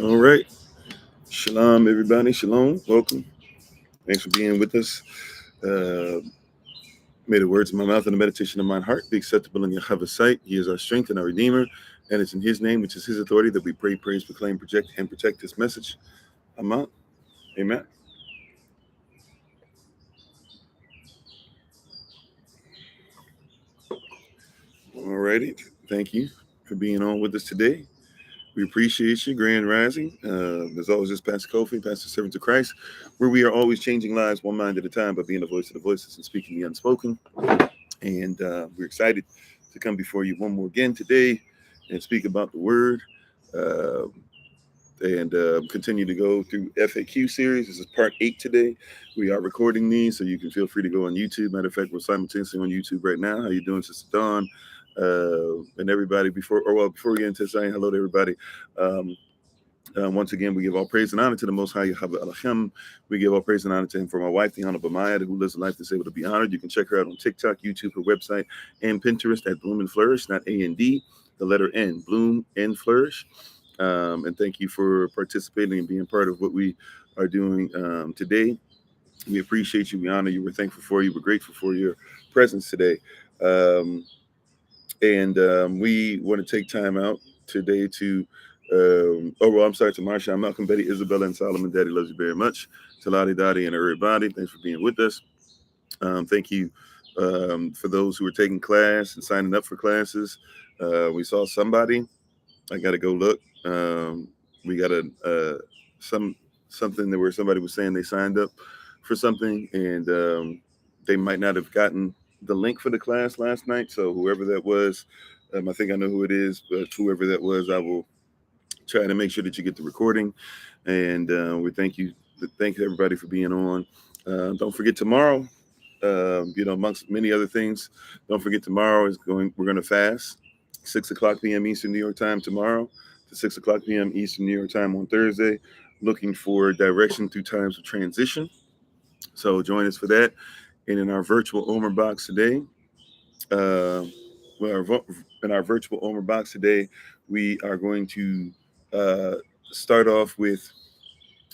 All right. Shalom, everybody. Shalom. Welcome. Thanks for being with us. Uh, May the words of my mouth and the meditation of my heart be acceptable in Yahweh's sight. He is our strength and our Redeemer. And it's in His name, which is His authority, that we pray, praise, proclaim, project, and protect this message. Amen. Amen. All righty. Thank you for being on with us today. We appreciate you, Grand Rising. As always, this Pastor Kofi, Pastor Servant of Christ, where we are always changing lives one mind at a time by being the voice of the voiceless and speaking the unspoken. And we're excited to come before you one more again today and speak about the word uh, and continue to go through FAQ series. This is part 8 today. We are recording these, so you can feel free to go on YouTube. Matter of fact, we're simultaneously on YouTube right now. How you doing, Sister Dawn? And everybody, before we get into saying hello to everybody, once again, we give all praise and honor to the Most High Yahweh Elohim. We give all praise and honor to Him for my wife, the Honorable Maya, who lives a life that's able to be honored. You can check her out on TikTok, YouTube, her website, and Pinterest at Bloom and Flourish, not A-N-D, the letter N, Bloom and Flourish. And thank you for participating and being part of what we are doing today. We appreciate you. We honor you. We're thankful for you. We're grateful for your presence today. And we want to take time out today to I'm sorry, to Marsha, Malcolm, Betty, Isabella, and Solomon. Daddy loves you very much. To Lottie, Dottie, and everybody, thanks for being with us. Thank you for those who are taking class and signing up for classes. We saw somebody. I got to go look. We got something that where somebody was saying they signed up for something, and they might not have gotten the link for the class last night. So whoever that was, I think I know who it is, but whoever that was, I will try to make sure that you get the recording. And we thank everybody for being on. Don't forget tomorrow, amongst many other things, don't forget tomorrow we're going to fast 6:00 p.m. Eastern New York time tomorrow to 6:00 p.m. Eastern New York time on Thursday, looking for direction through times of transition. So join us for that. And in our virtual Omer box today, in our virtual Omer box today, we are going to uh, start off with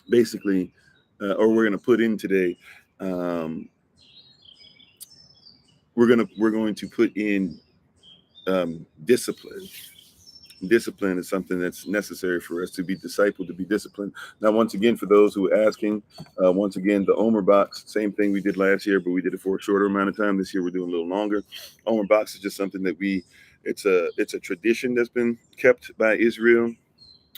basically, or we're going to put in today. We're going to put in discipline. Discipline is something that's necessary for us to be discipled, to be disciplined. Now, once again, for those who are asking, once again, the Omer box, same thing we did last year, but we did it for a shorter amount of time. This year, we're doing a little longer. Omer box is just something that it's a tradition that's been kept by Israel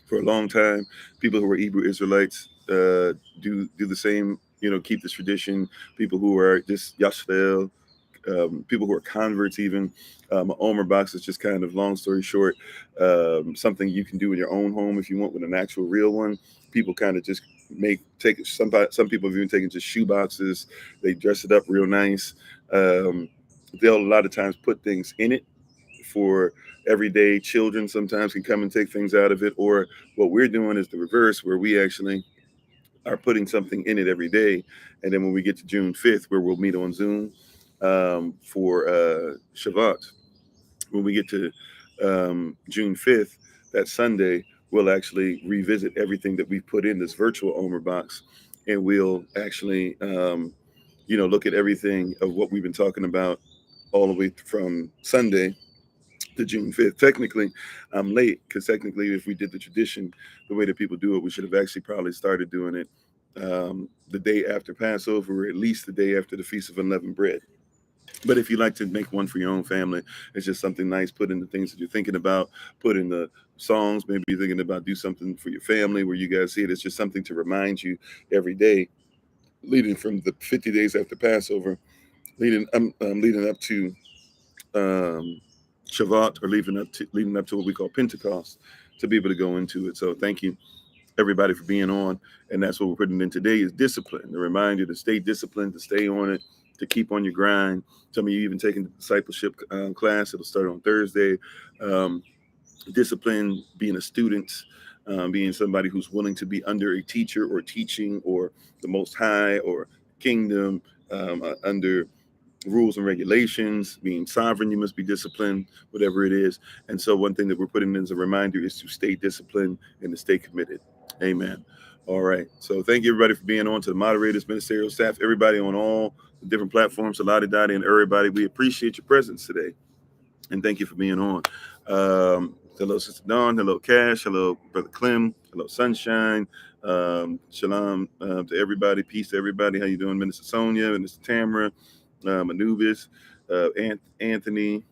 for a long time. People who are Hebrew Israelites do the same, keep this tradition. People who are just Yashvel, people who are converts even. Omer box is just kind of, long story short, something you can do in your own home if you want with an actual real one. People kind of just some people have even taken just shoe boxes. They dress it up real nice. They'll a lot of times put things in it for everyday children. Sometimes can come and take things out of it. Or what we're doing is the reverse, where we actually are putting something in it every day. And then when we get to June 5th, where we'll meet on Zoom for Shabbat, when we get to June 5th, that Sunday, we'll actually revisit everything that we've put in this virtual Omer box. And we'll actually, look at everything of what we've been talking about all the way from Sunday to June 5th. Technically, I'm late because technically, if we did the tradition the way that people do it, we should have actually probably started doing it the day after Passover, or at least the day after the Feast of Unleavened Bread. But if you like to make one for your own family, it's just something nice. Put in the things that you're thinking about, put in the songs. Maybe you're thinking about do something for your family where you guys see it. It's just something to remind you every day, leading from the 50 days after Passover, leading up to Shavuot, or leading up to what we call Pentecost, to be able to go into it. So thank you everybody for being on. And that's what we're putting in today is discipline. To remind you to stay disciplined, to stay on it, to keep on your grind. Some of you even taking the discipleship class. It'll start on Thursday. Discipline, being a student, being somebody who's willing to be under a teacher or teaching or the Most High or kingdom, under rules and regulations. Being sovereign, you must be disciplined, whatever it is. And so one thing that we're putting in as a reminder is to stay disciplined and to stay committed. Amen. All right. So thank you everybody for being on, to the moderators, ministerial staff, everybody on all the different platforms, Salati Dottie, and everybody. We appreciate your presence today. And thank you for being on. Hello, Sister Dawn. Hello, Cash. Hello, Brother Clem. Hello, Sunshine. Shalom to everybody. Peace to everybody. How you doing, Minister Sonia, Minister Tamara, Anubis, Anthony,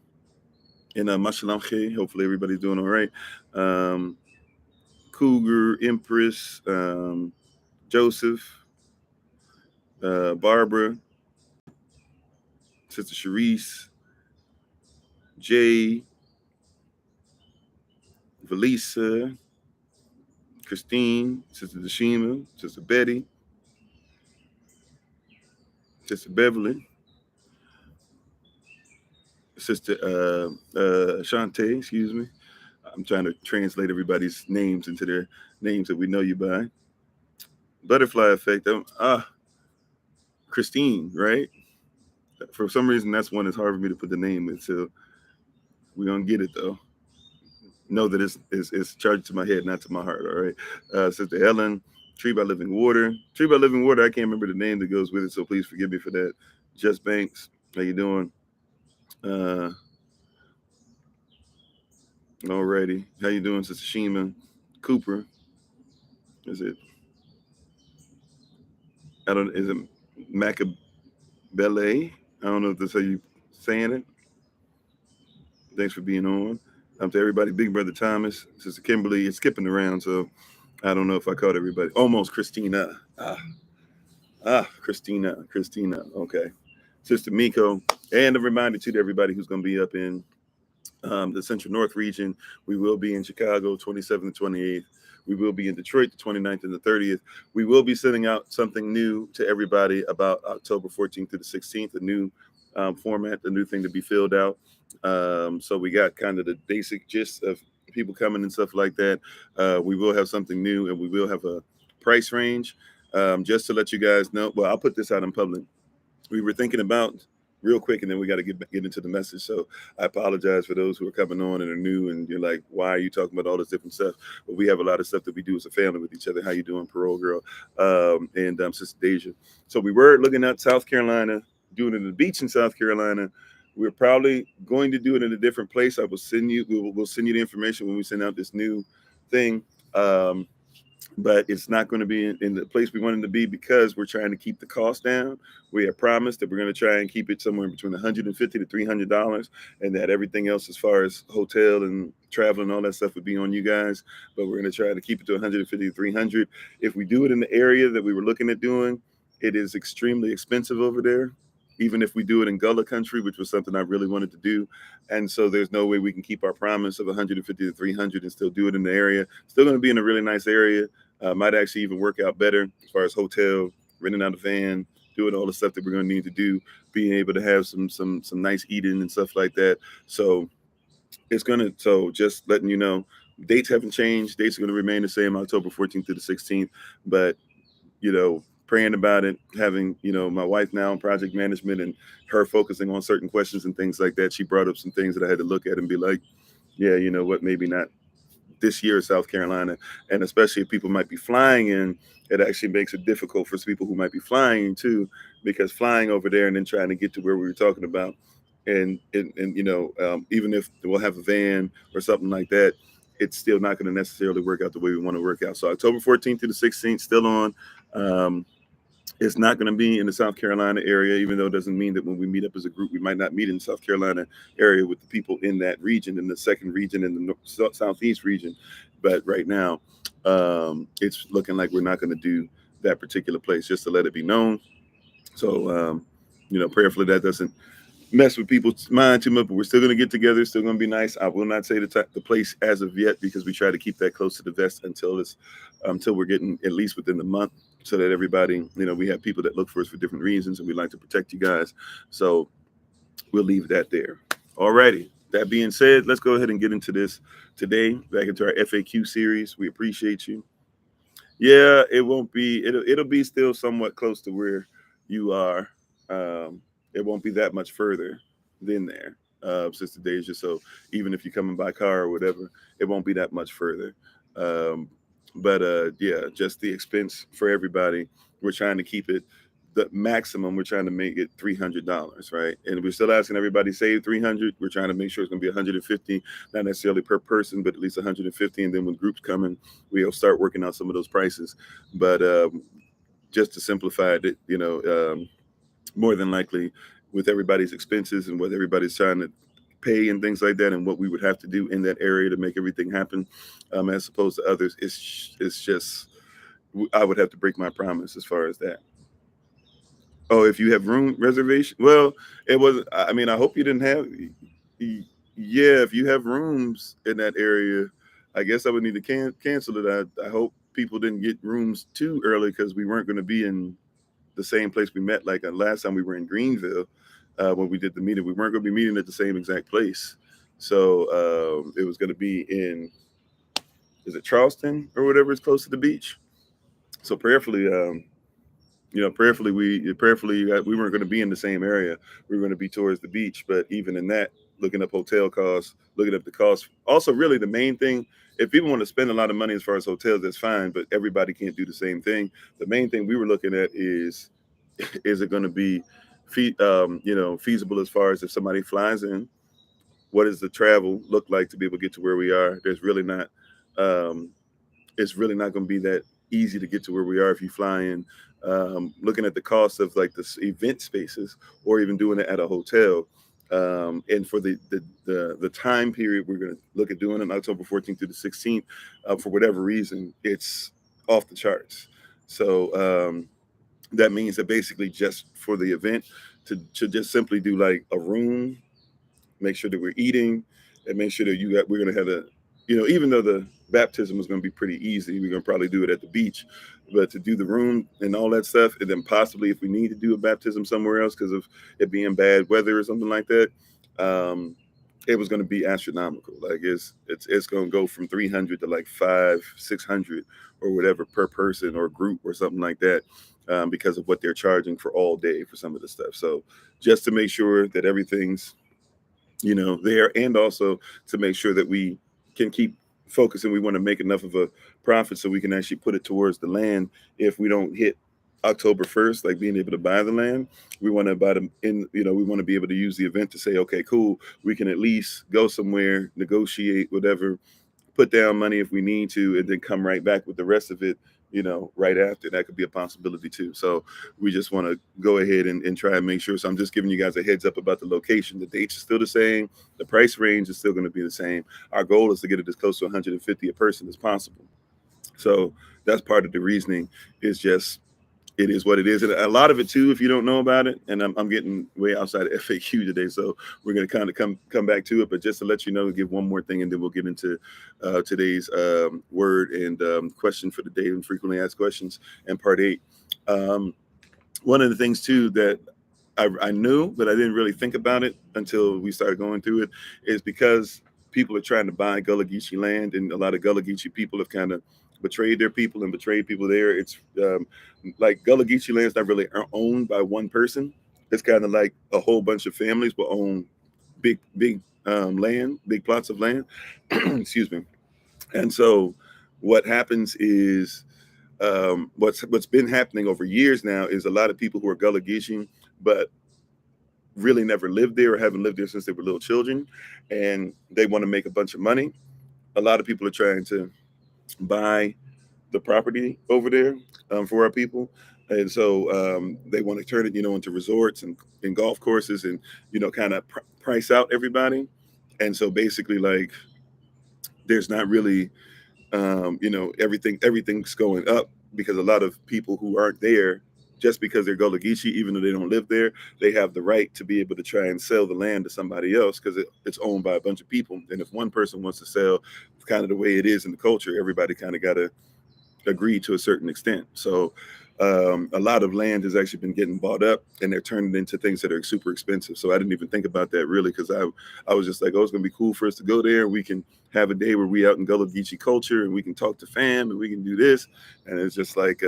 and Mashalamche. Hopefully everybody's doing all right. Cougar, Empress, Joseph, Barbara, Sister Sharice, Jay, Valisa, Christine, Sister Dashima, Sister Betty, Sister Beverly, Sister Shantae, excuse me. I'm trying to translate everybody's names into their names that we know you by. Butterfly effect. Christine, right? For some reason, that's one that's hard for me to put the name in. So we're going to get it, though. Know that it's charged to my head, not to my heart, all right? Sister Ellen, Tree by Living Water. Tree by Living Water, I can't remember the name that goes with it, so please forgive me for that. Just Banks, how you doing? Alrighty. How you doing, Sister Shima? Cooper. Is it Macabele? I don't know if that's how you saying it. Thanks for being on. To everybody, Big Brother Thomas, Sister Kimberly, it's skipping around, so I don't know if I caught everybody. Almost Christina. Christina. Okay. Sister Miko. And a reminder to everybody who's going to be up in the Central North region. We will be in Chicago, 27th and 28th. We will be in Detroit, the 29th and the 30th. We will be sending out something new to everybody about October 14th through the 16th, a new format, a new thing to be filled out. So we got kind of the basic gist of people coming and stuff like that. We will have something new, and we will have a price range. Just to let you guys know, well, I'll put this out in public. We were thinking about real quick, and then we got to get into the message. So I apologize for those who are coming on and are new, and you're like, why are you talking about all this different stuff? But we have a lot of stuff that we do as a family with each other. How you doing, Parole Girl, and Sister Deja? So we were looking at South Carolina, doing it at the beach in South Carolina. We're probably going to do it in a different place. We'll send you the information when we send out this new thing. But it's not going to be in the place we wanted to be, because we're trying to keep the cost down. We have promised that we're going to try and keep it somewhere between $150 to $300, and that everything else as far as hotel and travel and all that stuff would be on you guys. But we're going to try to keep it to $150 to $300. If we do it in the area that we were looking at doing, it is extremely expensive over there. Even if we do it in Gullah country, which was something I really wanted to do. And so there's no way we can keep our promise of 150 to 300 and still do it in the area. Still going to be in a really nice area. Might actually even work out better as far as hotel, renting out a van, doing all the stuff that we're going to need to do, being able to have some nice eating and stuff like that. So just letting you know, dates haven't changed. Dates are going to remain the same, October 14th to the 16th. But, praying about it, having, my wife now in project management and her focusing on certain questions and things like that, she brought up some things that I had to look at and be like, yeah, you know what, maybe not this year in South Carolina. And especially if people might be flying in, it actually makes it difficult for people who might be flying too, because flying over there and then trying to get to where we were talking about, and even if we'll have a van or something like that, it's still not going to necessarily work out the way we want to work out. So October 14th to the 16th, still on. It's not going to be in the South Carolina area, even though it doesn't mean that when we meet up as a group, we might not meet in the South Carolina area with the people in that region, in the second region, in the southeast region. But right now, it's looking like we're not going to do that particular place, just to let it be known. So, prayerfully that doesn't mess with people's mind too much, but we're still going to get together. It's still going to be nice. I will not say the place as of yet, because we try to keep that close to the vest until we're getting at least within the month, so that everybody, we have people that look for us for different reasons, and we like to protect you guys. So we'll leave that there. All righty. That being said, let's go ahead and get into this today, back into our FAQ series. We appreciate you. Yeah, it won't be, it'll be still somewhat close to where you are. It won't be that much further than there, Sister Deja. So even if you're coming by car or whatever, it won't be that much further. But yeah, just the expense for everybody. We're trying to keep it the maximum. We're trying to make it $300, right? And we're still asking everybody save 300. We're trying to make sure it's going to be 150, not necessarily per person, but at least 150. And then when groups come in, we'll start working out some of those prices. But just to simplify it, more than likely with everybody's expenses and what everybody's trying to pay and things like that, and what we would have to do in that area to make everything happen, as opposed to others, it's just I would have to break my promise as far as that. Oh, if you have room reservation, well, it was. I mean, I hope you didn't have. Yeah, if you have rooms in that area, I guess I would need to cancel it. I hope people didn't get rooms too early because we weren't going to be in the same place we met. Like last time we were in Greenville, when we did the meeting, we weren't going to be meeting at the same exact place. So it was going to be in, is it Charleston or whatever is close to the beach. So prayerfully, prayerfully we weren't going to be in the same area. We were going to be towards the beach. But even in that, looking up hotel costs, looking up the costs. Also, really the main thing, if people want to spend a lot of money as far as hotels, that's fine. But everybody can't do the same thing. The main thing we were looking at is it going to be feasible as far as if somebody flies in, what does the travel look like to be able to get to where we are? There's really not um, it's really not going to be that easy to get to where we are if you fly in. Looking at the cost of like the event spaces, or even doing it at a hotel, and for the time period we're going to look at doing it, October 14th through the 16th, for whatever reason, it's off the charts. So that means that basically just for the event to just simply do like a room, make sure that we're eating, and make sure that we're going to have even though the baptism is going to be pretty easy, we're going to probably do it at the beach. But to do the room and all that stuff, and then possibly if we need to do a baptism somewhere else because of it being bad weather or something like that, um, it was going to be astronomical. Like it's going to go from 300 to like 500-600 or whatever per person or group or something like that, because of what they're charging for all day for some of the stuff. So just to make sure that everything's there, and also to make sure that we can keep focusing. We want to make enough of a profit so we can actually put it towards the land. If we don't hit October 1st, like being able to buy the land, we want to buy them in, we want to be able to use the event to say, okay, cool, we can at least go somewhere, negotiate, whatever, put down money if we need to, and then come right back with the rest of it, right after. That could be a possibility too. So we just want to go ahead and try and make sure. So I'm just giving you guys a heads up about the location. The dates are still the same. The price range is still going to be the same. Our goal is to get it as close to 150 a person as possible. So that's part of the reasoning, is just it is what it is. And a lot of it too, if you don't know about it, and I'm getting way outside of FAQ today, so we're going to kind of come back to it. But just to let you know, give one more thing, and then we'll get into today's word and question for the day, and frequently asked questions, and part 8. Um, One of the things too that I knew, but I didn't really think about it until we started going through it, is because people are trying to buy Gullah Geechee land, and a lot of Gullah Geechee people have kind of betrayed their people and betrayed people there. It's like Gullah Geechee land is not really owned by one person. It's kind of like a whole bunch of families will own big land, big plots of land. Excuse me. And so what happens is, what's been happening over years now is a lot of people who are Gullah Geechee, but really never lived there or haven't lived there since they were little children, and they want to make a bunch of money. A lot of people are trying to buy the property over there, for our people. And so they want to turn it, into resorts and golf courses, and, kind of price out everybody. And so basically, like, there's not really, everything's going up because a lot of people who aren't there, just because they're Gullah Geechee, even though they don't live there, they have the right to be able to try and sell the land to somebody else because it's owned by a bunch of people. And if one person wants to sell, kind of the way it is in the culture, everybody kind of got to agree to a certain extent. So a lot of land has actually been getting bought up, and they're turning into things that are super expensive. So I didn't even think about that really, because I was just like, oh, it's gonna be cool for us to go there. We can have a day where we out in Gullah Geechee culture, and we can talk to fam, and we can do this. And it's just like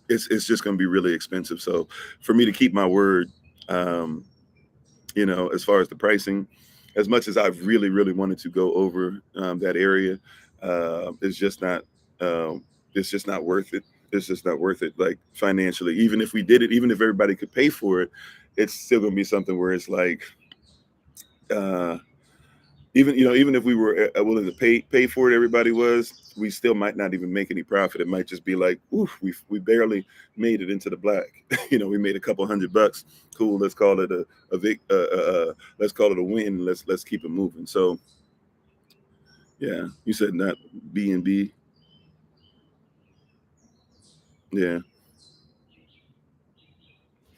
it's just gonna be really expensive. So for me to keep my word, um, as far as the pricing, as much as I've really wanted to go over that area, It's just not. Um, it's just not worth it. It's just not worth it. Like financially, even if we did it, even if everybody could pay for it, it's still gonna be something where it's like, uh, even if we were willing to pay for it, everybody was, we still might not even make any profit. It might just be like, oof, we barely made it into the black. We made a couple $100. Cool, let's call it let's call it a win. Let's keep it moving. So yeah, you said not B&B. Yeah,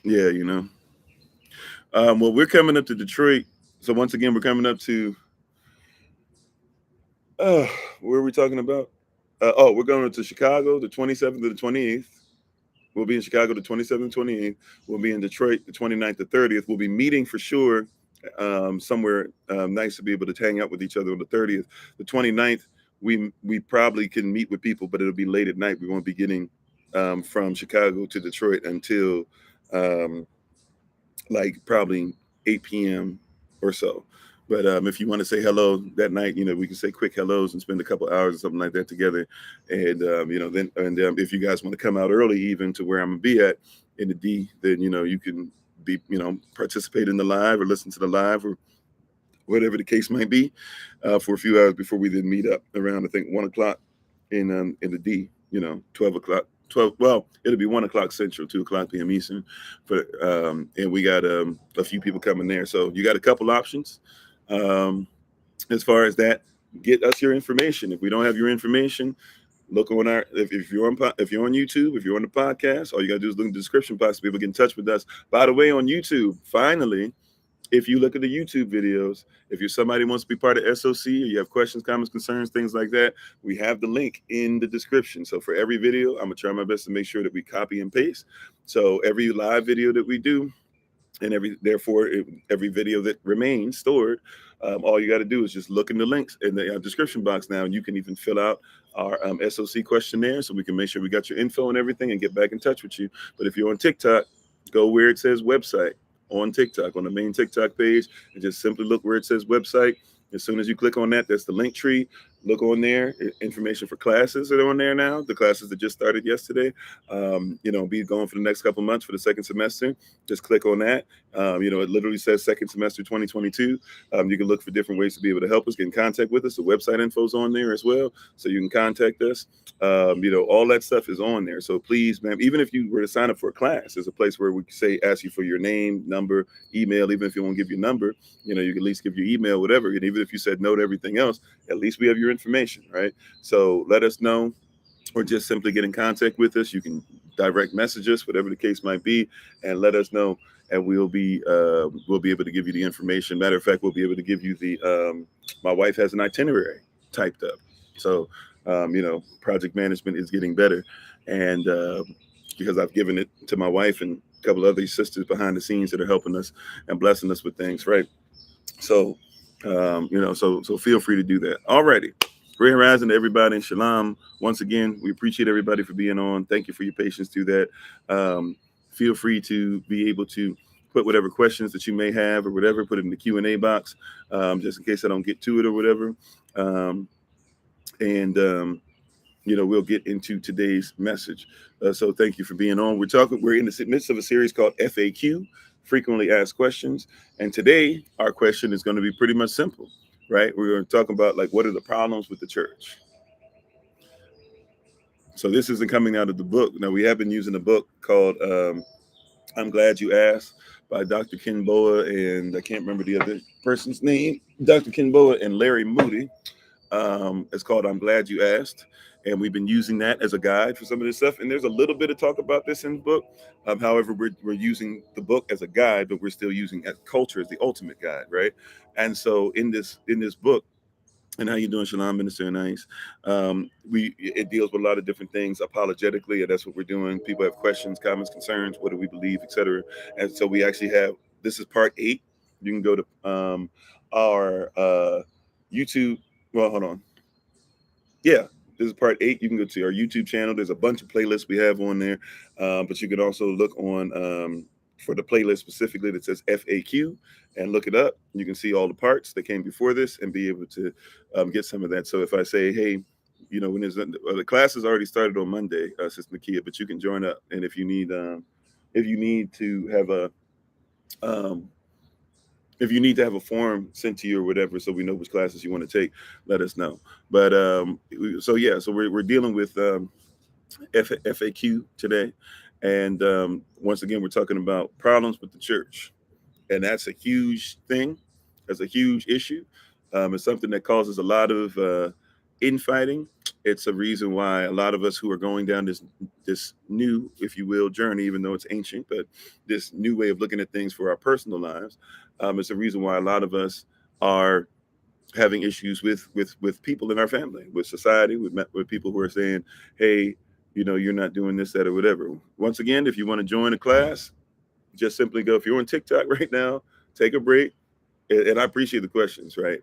yeah, well, we're coming up to Detroit. So once again, we're coming up to, uh where are we talking about? We're going to Chicago the 27th to the 28th. We'll be in Chicago the 27th, 28th. We'll be in Detroit the 29th to 30th. We'll be meeting for sure somewhere nice to be able to hang out with each other on the 30th. The 29th, we probably can meet with people, but it'll be late at night. We won't be getting from Chicago to Detroit until um, like probably 8 p.m. or so. But if you want to say hello that night, we can say quick hellos and spend a couple hours or something like that together. And if you guys want to come out early, even to where I'm gonna be at in the D, then you can be participate in the live or listen to the live or whatever the case might be, for a few hours before we then meet up around, I think, 1 o'clock in the D. 12 o'clock. 12. Well, it'll be 1 o'clock Central, 2 o'clock p.m. Eastern. But and we got a few people coming there, so you got a couple options. Um, as far as that, get us your information. If we don't have your information, look on our if you're on YouTube, if you're on the podcast, all you gotta do is look in the description box to be able to get in touch with us. By the way, on YouTube, finally, if you look at the YouTube videos, if you're somebody who wants to be part of SOC, or you have questions, comments, concerns, things like that, we have the link in the description. So for every video, I'm gonna try my best to make sure that we copy and paste. So every live video that we do, and every video that remains stored, all you got to do is just look in the links in the description box now, and you can even fill out our SOC questionnaire, so we can make sure we got your info and everything and get back in touch with you. But if you're on TikTok, go where it says website on TikTok, on the main TikTok page, and just simply look where it says website. As soon as you click on that, that's the link tree. Look on there. Information for classes that are on there now. The classes that just started yesterday. Be going for the next couple months for the second semester. Just click on that. It literally says second semester 2022. You can look for different ways to be able to help us, get in contact with us. The website info's on there as well, so you can contact us. All that stuff is on there. So please, ma'am, even if you were to sign up for a class, there's a place where we say ask you for your name, number, email. Even if you won't give your number, you can at least give your email, whatever. And even if you said no to everything else, at least we have your information, right? So let us know, or just simply get in contact with us. You can direct message us, whatever the case might be, and let us know, and we'll be able to give you the information. Matter of fact, we'll be able to give you the my wife has an itinerary typed up, so project management is getting better, and because I've given it to my wife and a couple other sisters behind the scenes that are helping us and blessing us with things, right? So, so feel free to do that. Alrighty. Great Horizon to everybody, and Shalom. Once again, we appreciate everybody for being on. Thank you for your patience through that. Feel free to be able to put whatever questions that you may have or whatever, put it in the Q&A box, just in case I don't get to it or whatever. And we'll get into today's message. So thank you for being on. We're in the midst of a series called FAQ, frequently asked questions. And today our question is going to be pretty much simple, right? We're going to talk about, like, what are the problems with the church? So this isn't coming out of the book. Now, we have been using a book called I'm Glad You Asked by Dr. Ken Boa, and I can't remember the other person's name, Dr. Ken Boa and Larry Moody. It's called I'm Glad You Asked. And we've been using that as a guide for some of this stuff. And there's a little bit of talk about this in the book. However, we're using the book as a guide, but we're still using culture as the ultimate guide, right? And so in this book, and how you doing, Shalom, Minister Nice? It deals with a lot of different things apologetically, and that's what we're doing. People have questions, comments, concerns. What do we believe, etc. And so we actually have, this is part 8. You can go to our YouTube. Well, hold on. Yeah, this is part 8. You can go to our YouTube channel. There's a bunch of playlists we have on there, but you can also look on for the playlist specifically that says FAQ and look it up. You can see all the parts that came before this and be able to get some of that. So if I say, hey, you know, when there's the class has already started on Monday, Sister Nakia, but you can join up. And if you need to have a, um, if you need to have a form sent to you or whatever, so we know which classes you want to take, let us know. But so yeah, so we're dealing with FAQ today, and once again, we're talking about problems with the church, and that's a huge thing. That's a huge issue. It's something that causes a lot of infighting. It's a reason why a lot of us who are going down this new, if you will, journey, even though it's ancient, but this new way of looking at things for our personal lives. It's a reason why a lot of us are having issues with people in our family, with society, with people who are saying, "Hey, you know, you're not doing this, that, or whatever." Once again, if you want to join a class, just simply go. If you're on TikTok right now, take a break. And I appreciate the questions, right?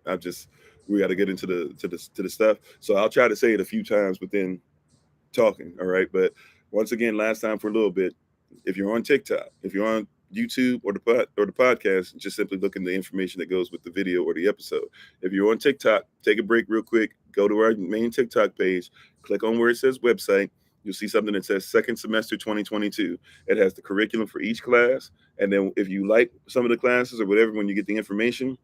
We got to get into the stuff. So I'll try to say it a few times within talking. All right. But once again, last time for a little bit, if you're on TikTok, if you're on YouTube or the podcast, just simply look in the information that goes with the video or the episode. If you're on TikTok, take a break real quick, go to our main TikTok page, click on where it says website. You'll see something that says second semester 2022. It has the curriculum for each class. And then if you like some of the classes or whatever, when you get the information,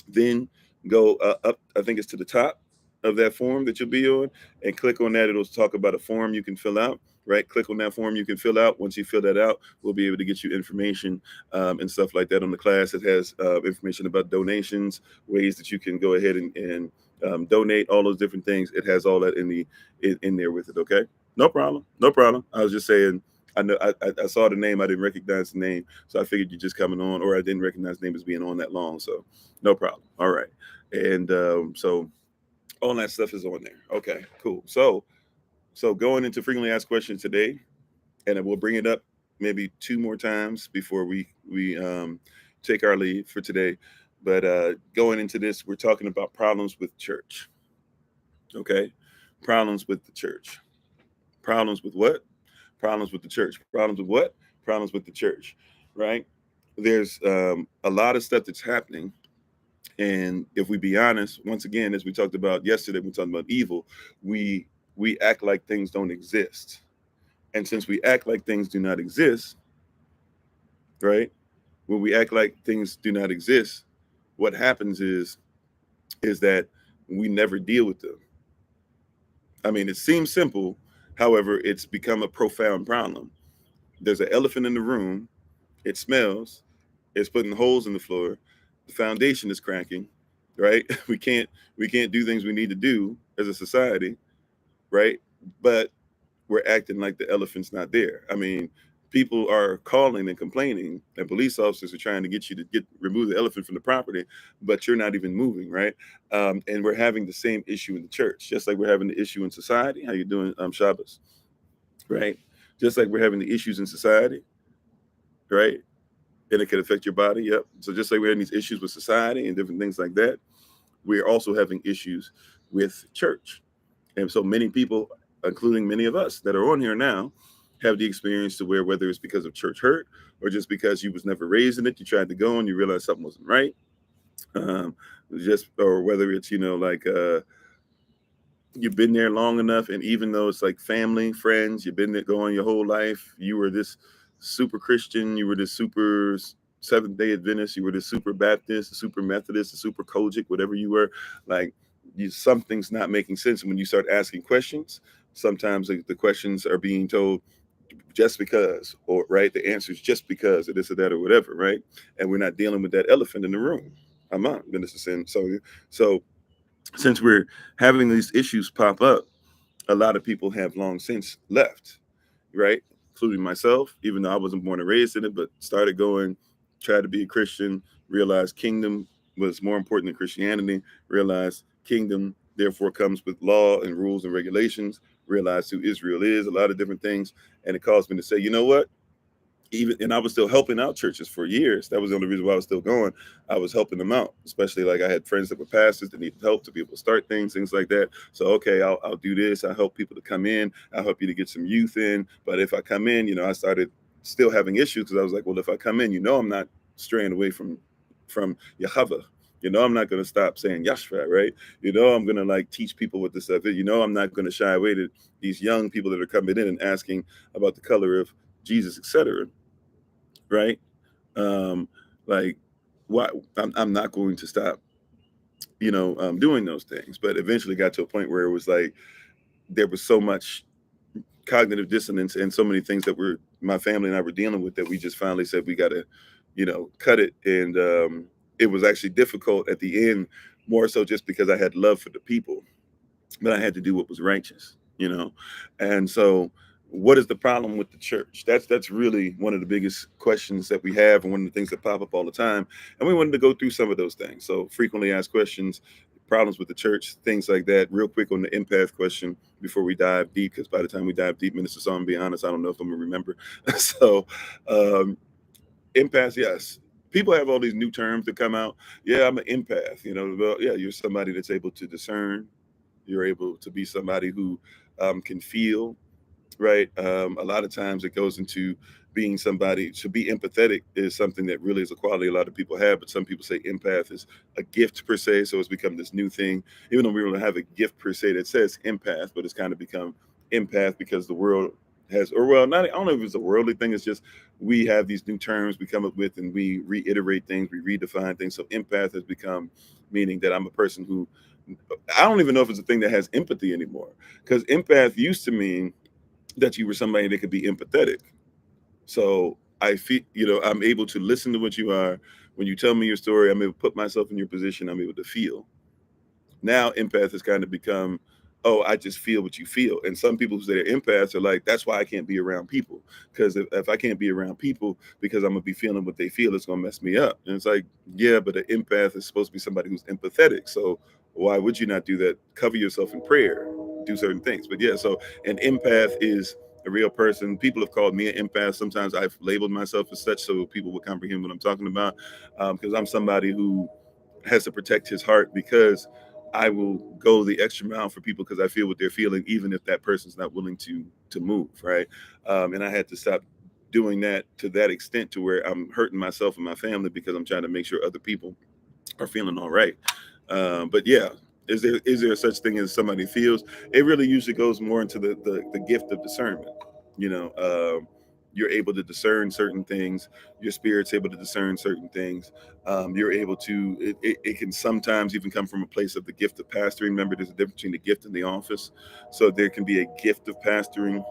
then go up, I think it's to the top of that form that you'll be on, and click on that. It'll talk about a form you can fill out, right? Click on that form you can fill out. Once you fill that out, we'll be able to get you information and stuff like that on the class. It has information about donations, ways that you can go ahead and donate, all those different things. It has all that in there with it. Okay, no problem, no problem. I was just saying, I know I saw the name, I didn't recognize the name, so I figured you're just coming on, or I didn't recognize the name as being on that long, so no problem. All right, and so all that stuff is on there. Okay, cool. So going into frequently asked questions today, and we'll bring it up maybe two more times before we take our leave for today. But going into this, we're talking about problems with church. Okay, problems with the church. Problems with what? Problems with the church. Problems with what? Problems with the church. Right? There's a lot of stuff that's happening. And if we be honest, once again, as we talked about yesterday, we talked about evil, we act like things don't exist. And since we act like things do not exist, right? When we act like things do not exist, what happens is that we never deal with them. I mean, it seems simple, however, it's become a profound problem. There's an elephant in the room, it smells, it's putting holes in the floor, the foundation is cracking, right? We can't do things we need to do as a society, right? But we're acting like the elephant's not there. I mean, people are calling and complaining, and police officers are trying to get you to remove the elephant from the property, but you're not even moving, right? And we're having the same issue in the church, just like we're having the issue in society. How you doing, Shabbos? Right? Just like we're having the issues in society, right? And it can affect your body. Yep. So just like we're having these issues with society and different things like that, we're also having issues with church. And so many people, including many of us that are on here now, have the experience to where, whether it's because of church hurt or just because you was never raised in it, you tried to go and you realized something wasn't right. Just, or whether it's, like you've been there long enough, and even though it's like family, friends, you've been there going your whole life, you were this super Christian, you were this super Seventh-day Adventist, you were this super Baptist, a super Methodist, a super Kojic, whatever you were, like something's not making sense. And when you start asking questions, sometimes the questions are being told just because, or right, the answer is just because of this or that or whatever, right? And we're not dealing with that elephant in the room. I'm on Minister Sin. So since we're having these issues pop up, a lot of people have long since left, right? Including myself, even though I wasn't born and raised in it, but started going, tried to be a Christian, realized kingdom was more important than Christianity, realized kingdom therefore comes with law and rules and regulations, realized who Israel is, a lot of different things. And it caused me to say, you know what? And I was still helping out churches for years. That was the only reason why I was still going. I was helping them out, especially like I had friends that were pastors that needed help to be able to start things like that. So, okay, I'll do this. I help people to come in. I'll help you to get some youth in. But if I come in, I started still having issues because I was like, well, if I come in, I'm not straying away from Yahweh. You know, I'm not going to stop saying Yashva, right? You know, I'm going to like teach people what this stuff is. You know, I'm not going to shy away to these young people that are coming in and asking about the color of Jesus, etc. Right? Um, like, why? I'm not going to stop, doing those things. But eventually got to a point where it was like there was so much cognitive dissonance and so many things that my family and I were dealing with that we just finally said we got to, cut it. And it was actually difficult at the end, more so just because I had love for the people, but I had to do what was righteous, And so, what is the problem with the church? That's really one of the biggest questions that we have, and one of the things that pop up all the time. And we wanted to go through some of those things. So, frequently asked questions, problems with the church, things like that. Real quick on the empath question before we dive deep, because by the time we dive deep, Minister Psalm, be honest, I don't know if I'm gonna remember. So, um, empaths, yes. People have all these new terms that come out. Yeah, I'm an empath. Well, yeah, you're somebody that's able to discern. You're able to be somebody who can feel, right? A lot of times it goes into being somebody. To be empathetic is something that really is a quality a lot of people have, but some people say empath is a gift per se. So it's become this new thing, even though we don't have a gift per se that says empath, but it's kind of become empath because the world has, or well, not, I don't know if it's a worldly thing. It's just we have these new terms we come up with and we reiterate things, we redefine things. So empath has become meaning that I'm a person who, I don't even know if it's a thing that has empathy anymore, because empath used to mean that you were somebody that could be empathetic. So I feel, I'm able to listen to what you are. When you tell me your story, I'm able to put myself in your position. I'm able to feel. Now empath has kind of become, oh, I just feel what you feel. And some people who say they're empaths are like, that's why I can't be around people. Because if I can't be around people because I'm gonna be feeling what they feel, it's gonna mess me up. And it's like, yeah, but an empath is supposed to be somebody who's empathetic. So why would you not do that? Cover yourself in prayer, do certain things. But yeah, so an empath is a real person. People have called me an empath. Sometimes I've labeled myself as such so people will comprehend what I'm talking about. Because I'm somebody who has to protect his heart, because I will go the extra mile for people because I feel what they're feeling, even if that person's not willing to move, right? And I had to stop doing that to that extent to where I'm hurting myself and my family because I'm trying to make sure other people are feeling all right. But yeah, is there such thing as somebody feels? It really usually goes more into the gift of discernment. You know, you're able to discern certain things. Your spirit's able to discern certain things. You're able to. It can sometimes even come from a place of the gift of pastoring. Remember, there's a difference between the gift and the office. So there can be a gift of pastoring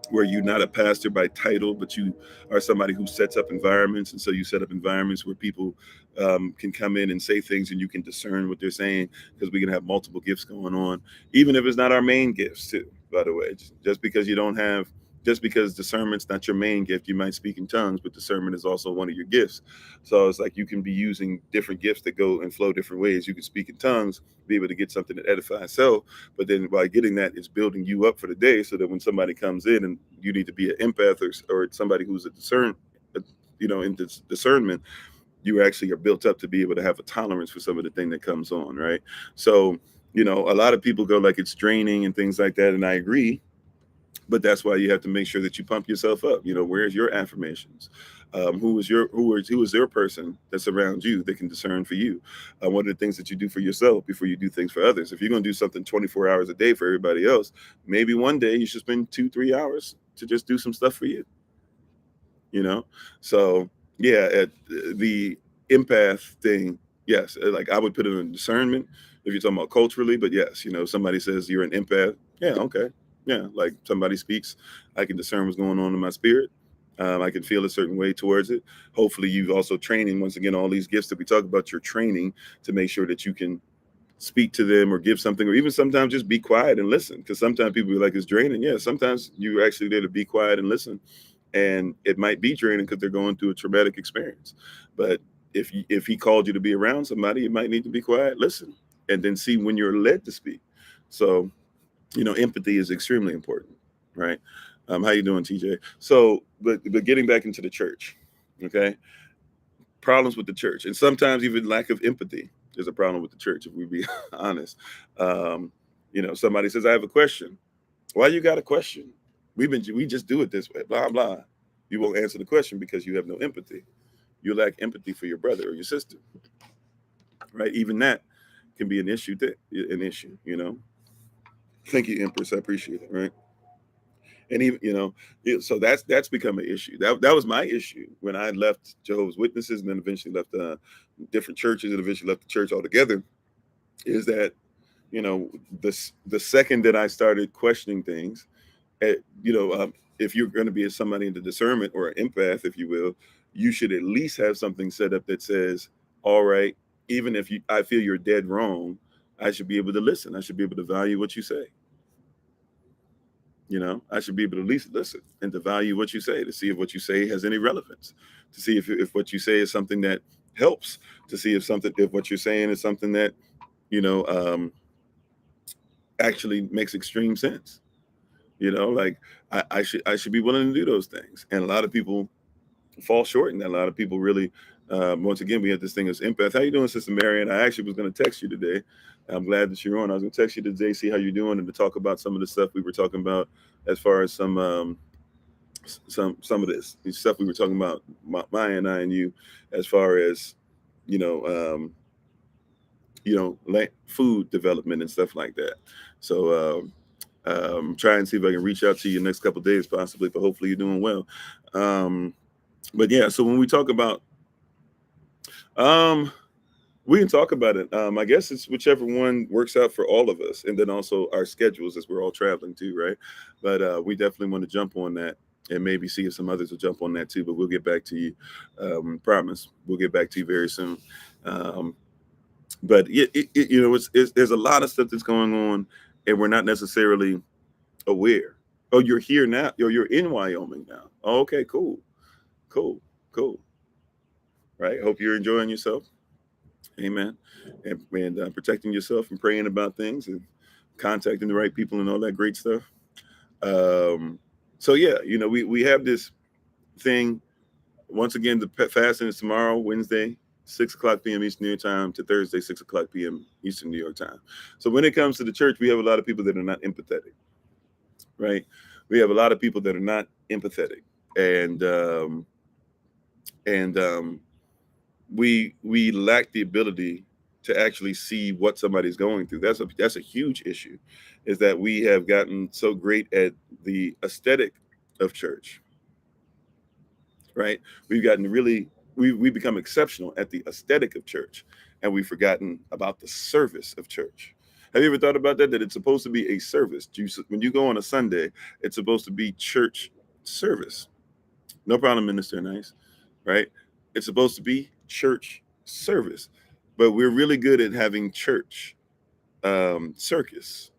where you're not a pastor by title, but you are somebody who sets up environments. And so you set up environments where people can come in and say things and you can discern what they're saying, because we can have multiple gifts going on, even if it's not our main gifts too, by the way. Just because you don't have, just because discernment's not your main gift, you might speak in tongues, but discernment is also one of your gifts. So it's like you can be using different gifts that go and flow different ways. You can speak in tongues, be able to get something that edifies self, but then by getting that, it's building you up for the day, so that when somebody comes in and you need to be an empath, or somebody who's a in this discernment, you actually are built up to be able to have a tolerance for some of the thing that comes on, right? So, a lot of people go like it's draining and things like that, and I agree. But that's why you have to make sure that you pump yourself up. Where's your affirmations? Who is your person that's around you that can discern for you? What are the things that you do for yourself before you do things for others? If you're going to do something 24 hours a day for everybody else, maybe one day you should spend 2-3 hours to just do some stuff for you. So yeah, the empath thing, yes, like I would put it in discernment if you're talking about culturally. But yes, somebody says you're an empath, yeah, okay, yeah, like somebody speaks, I can discern what's going on in my spirit. I can feel a certain way towards it. Hopefully you've also training, once again, all these gifts that we talk about, you're training to make sure that you can speak to them or give something, or even sometimes just be quiet and listen, because sometimes people are like, it's draining. Yeah, sometimes you're actually there to be quiet and listen, and it might be draining because they're going through a traumatic experience. But if he called you to be around somebody, you might need to be quiet, listen, and then see when you're led to speak. So empathy is extremely important, right? How you doing, TJ? So, but getting back into the church, okay? Problems with the church, and sometimes even lack of empathy is a problem with the church, if we be honest. Somebody says, I have a question. Why you got a question? We just do it this way, blah blah. You won't answer the question because you have no empathy. You lack empathy for your brother or your sister, right? Even that can be an issue. Thank you, Empress. I appreciate it, right? And even so that's become an issue. That was my issue when I left Jehovah's Witnesses and then eventually left different churches and eventually left the church altogether. Is that the second that I started questioning things, uh, you know, um, if you're going to be somebody into discernment or an empath, if you will, you should at least have something set up that says, all right, even if I feel you're dead wrong, I should be able to listen. I should be able to value what you say. I should be able to at least listen and to value what you say, to see if what you say has any relevance, to see if what you say is something that helps, to see if what you're saying is something that, you know, um, actually makes extreme sense. Like I should be willing to do those things. And a lot of people fall short in that. A lot of people really, once again, we have this thing as empath. How you doing, Sister Marion? I actually was going to text you today. I'm glad that you're on. I was going to text you today, see how you're doing, and to talk about some of the stuff we were talking about as far as some of this stuff we were talking about, Maya and I and you, as far as you know, food development and stuff like that. So try and see if I can reach out to you next couple of days, possibly, but hopefully you're doing well. But yeah, so when we talk about, um, we can talk about it. I guess it's whichever one works out for all of us, and then also our schedules as we're all traveling too, right? But we definitely want to jump on that and maybe see if some others will jump on that too. But we'll get back to you. Promise, we'll get back to you very soon. Um, but there's a lot of stuff that's going on, and we're not necessarily aware. Oh, you're here now. You're in Wyoming now. Oh, okay, cool, cool, cool. Right. Hope you're enjoying yourself. Amen. And protecting yourself and praying about things and contacting the right people and all that great stuff. Um, so yeah, we have this thing. Once again, the fasting is tomorrow, Wednesday, 6 o'clock p.m. Eastern New York time to Thursday, 6 o'clock p.m. Eastern New York time. So when it comes to the church, we have a lot of people that are not empathetic, right? We have a lot of people that are not empathetic, and and we lack the ability to actually see what somebody's going through. That's a huge issue, is that we have gotten so great at the aesthetic of church, right? We've gotten really we become exceptional at the aesthetic of church, and we've forgotten about the service of church. Have you ever thought about that? That it's supposed to be a service. When you go on a Sunday, it's supposed to be church service. No problem, Minister Nice, right? It's supposed to be church service, but we're really good at having church circus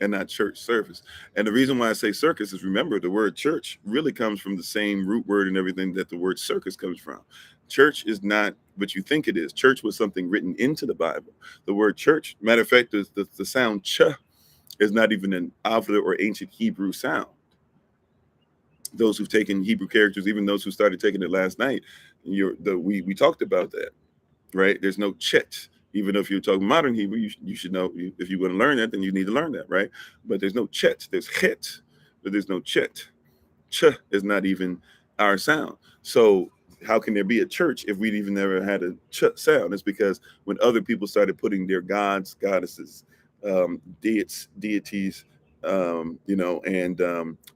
and not church service. And the reason why I say circus is, remember, the word church really comes from the same root word and everything that the word circus comes from. Church is not what you think it is. Church was something written into the Bible. The word church, matter of fact, the sound ch is not even an Alpha or ancient Hebrew sound. Those who've taken Hebrew characters, even those who started taking it last night, we talked about that, right? There's no chet. Even if you're talking modern Hebrew, you should know, if you want to learn that, then you need to learn that, right? But there's no chet. There's chet, but there's no chet. Ch is not even our sound. So how can there be a church if we'd even never had a ch sound? It's because when other people started putting their gods, goddesses, deities, and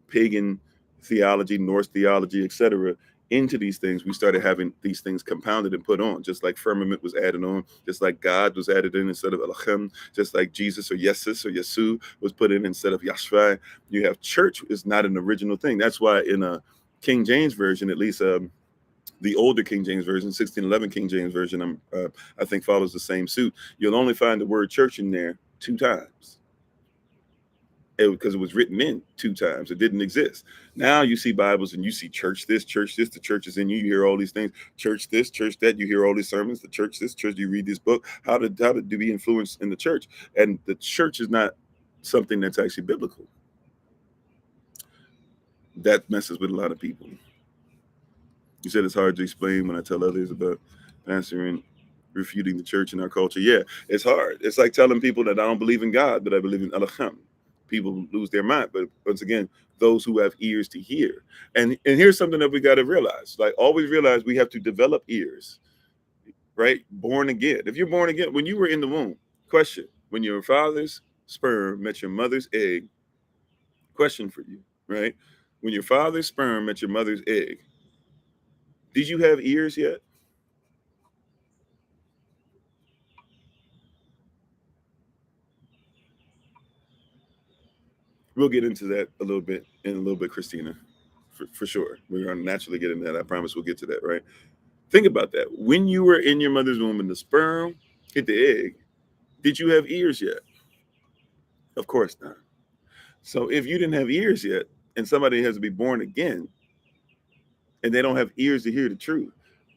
pagan theology, Norse theology, etc., into these things, we started having these things compounded and put on, just like firmament was added on, just like God was added in instead of Elohim, just like Jesus or Yesus or Yesu was put in instead of Yashvai. You have church is not an original thing. That's why in a King James version, at least the older King James version, 1611 King James version, I think follows the same suit. You'll only find the word church in there 2 times. Because it was written in 2 times. It didn't exist. Now you see Bibles and you see church this, the church is in you. You hear all these things, church this, church that. You hear all these sermons, the church this, church. You read this book. How to be influenced in the church? And the church is not something that's actually biblical. That messes with a lot of people. You said it's hard to explain when I tell others about pastoring, refuting the church in our culture. Yeah, it's hard. It's like telling people that I don't believe in God, but I believe in Elohim. People lose their mind. But once again, those who have ears to hear. And here's something that we got to realize. Like, always realize we have to develop ears. right? Born again. If you're born again, when you were in the womb, question, when your father's sperm met your mother's egg, question for you, right? When your father's sperm met your mother's egg, did you have ears yet? We'll get into that a little bit in a little bit, Christina, for sure. We're going to naturally get into that. I promise we'll get to that, right? Think about that. When you were in your mother's womb and the sperm hit the egg, did you have ears yet? Of course not. So if you didn't have ears yet and somebody has to be born again and they don't have ears to hear the truth,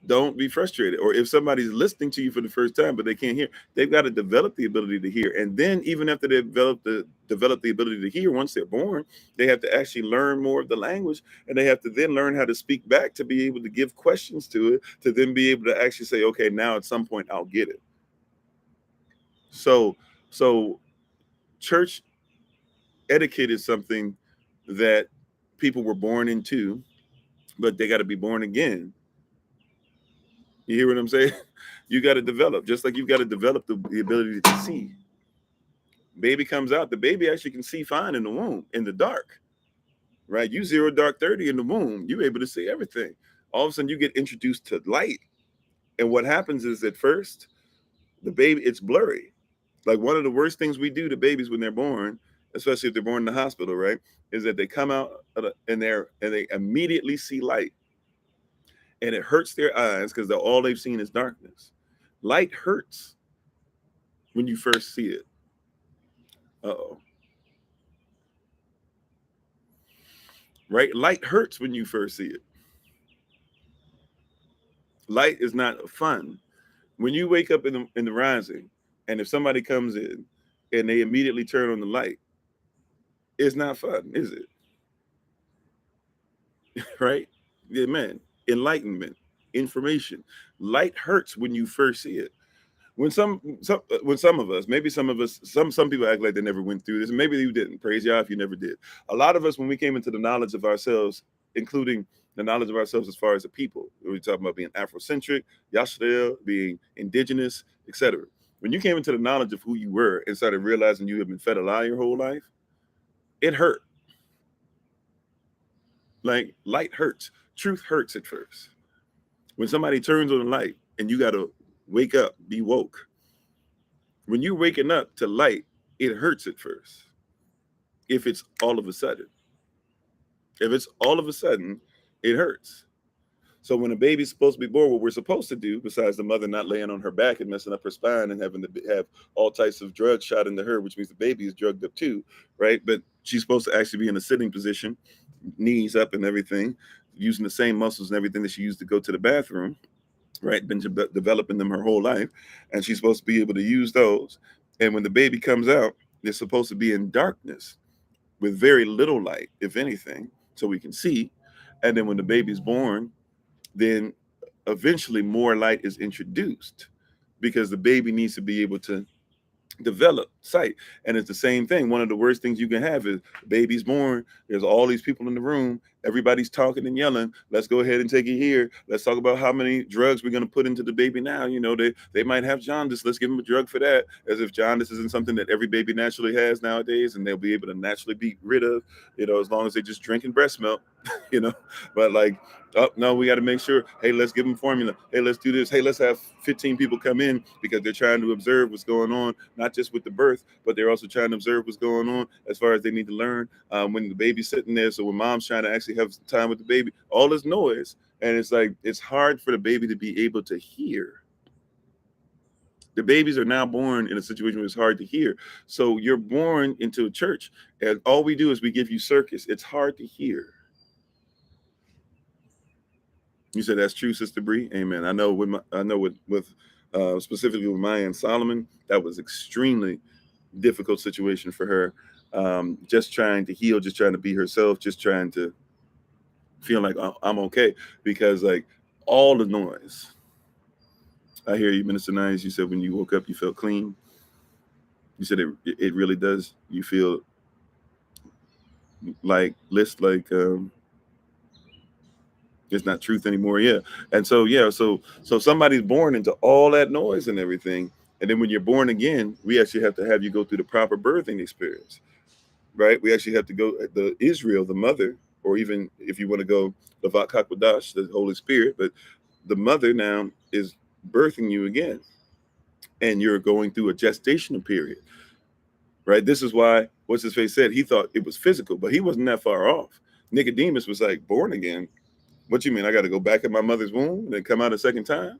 don't be frustrated. Or if somebody's listening to you for the first time but they can't hear, they've got to develop the ability to hear. And then even after they develop the ability to hear, once they're born, they have to actually learn more of the language, and they have to then learn how to speak back to be able to give questions to it, to then be able to actually say, okay, now at some point I'll get it. So church etiquette is something that people were born into, but they got to be born again. You hear what I'm saying? You got to develop, just like you've got to develop the ability to see. Baby comes out, the baby actually can see fine in the womb, in the dark, right? You 0 dark 30 in the womb, you're able to see everything. All of a sudden, you get introduced to light. And what happens is at first, the baby, it's blurry. Like one of the worst things we do to babies when they're born, especially if they're born in the hospital, right, is that they come out and they immediately see light, and it hurts their eyes because all they've seen is darkness. Light hurts when you first see it. Uh-oh. Right? Light hurts when you first see it. Light is not fun. When you wake up in the rising, and if somebody comes in and they immediately turn on the light, it's not fun, is it? Right? Yeah, man. Enlightenment, information. Light hurts when you first see it. When some of us, maybe some people act like they never went through this, and maybe you didn't. Praise y'all if you never did. A lot of us, when we came into the knowledge of ourselves, including the knowledge of ourselves as far as a people, we're talking about being Afrocentric, Yashadel, being indigenous, etc. When you came into the knowledge of who you were and started realizing you have been fed a lie your whole life, it hurt. Like light hurts. Truth hurts at first. When somebody turns on the light and you got to wake up, be woke. When you're waking up to light, it hurts at first. If it's all of a sudden, if it's all of a sudden, it hurts. So when a baby's supposed to be born, what we're supposed to do, besides the mother not laying on her back and messing up her spine and having to have all types of drugs shot into her, which means the baby is drugged up too, right? But she's supposed to actually be in a sitting position, knees up and everything, using the same muscles and everything that she used to go to the bathroom, right? Been developing them her whole life, and she's supposed to be able to use those. And when the baby comes out, they're supposed to be in darkness with very little light, if anything, so we can see. And then when the baby's born, then eventually more light is introduced because the baby needs to be able to develop sight. And it's the same thing. One of the worst things you can have is baby's born, there's all these people in the room, everybody's talking and yelling, let's go ahead and take it here, let's talk about how many drugs we're going to put into the baby now. You know, they might have jaundice, let's give them a drug for that, as if jaundice isn't something that every baby naturally has nowadays and they'll be able to naturally be rid of, you know, as long as they just drinking breast milk. You know, but like, oh no, we got to make sure, hey, let's give them formula, hey, let's do this, hey, let's have 15 people come in because they're trying to observe what's going on, not just with the birth, but they're also trying to observe what's going on as far as they need to learn when the baby's sitting there. So when mom's trying to actually have time with the baby, all this noise, and it's like it's hard for the baby to be able to hear. The babies are now born in a situation where it's hard to hear. So you're born into a church, and all we do is we give you circus. It's hard to hear. You said that's true, Sister Bree. Amen. I know with specifically with Maya and Solomon, that was extremely difficult situation for her. Just trying to heal, just trying to be herself, just trying to feel like I'm okay, because like all the noise. I hear you, Minister Nice. You said when you woke up, you felt clean. You said it really does. You feel like list like It's not truth anymore. Yeah. And so, yeah, so somebody's born into all that noise and everything. And then when you're born again, we actually have to have you go through the proper birthing experience, right? We actually have to go the Israel, the mother, or even if you want to go Lavat Hakodash, the Holy Spirit, but the mother now is birthing you again, and you're going through a gestational period, right? This is why what's his face said he thought it was physical, but he wasn't that far off. Nicodemus was like, born again. What you mean? I got to go back in my mother's womb and then come out a second time?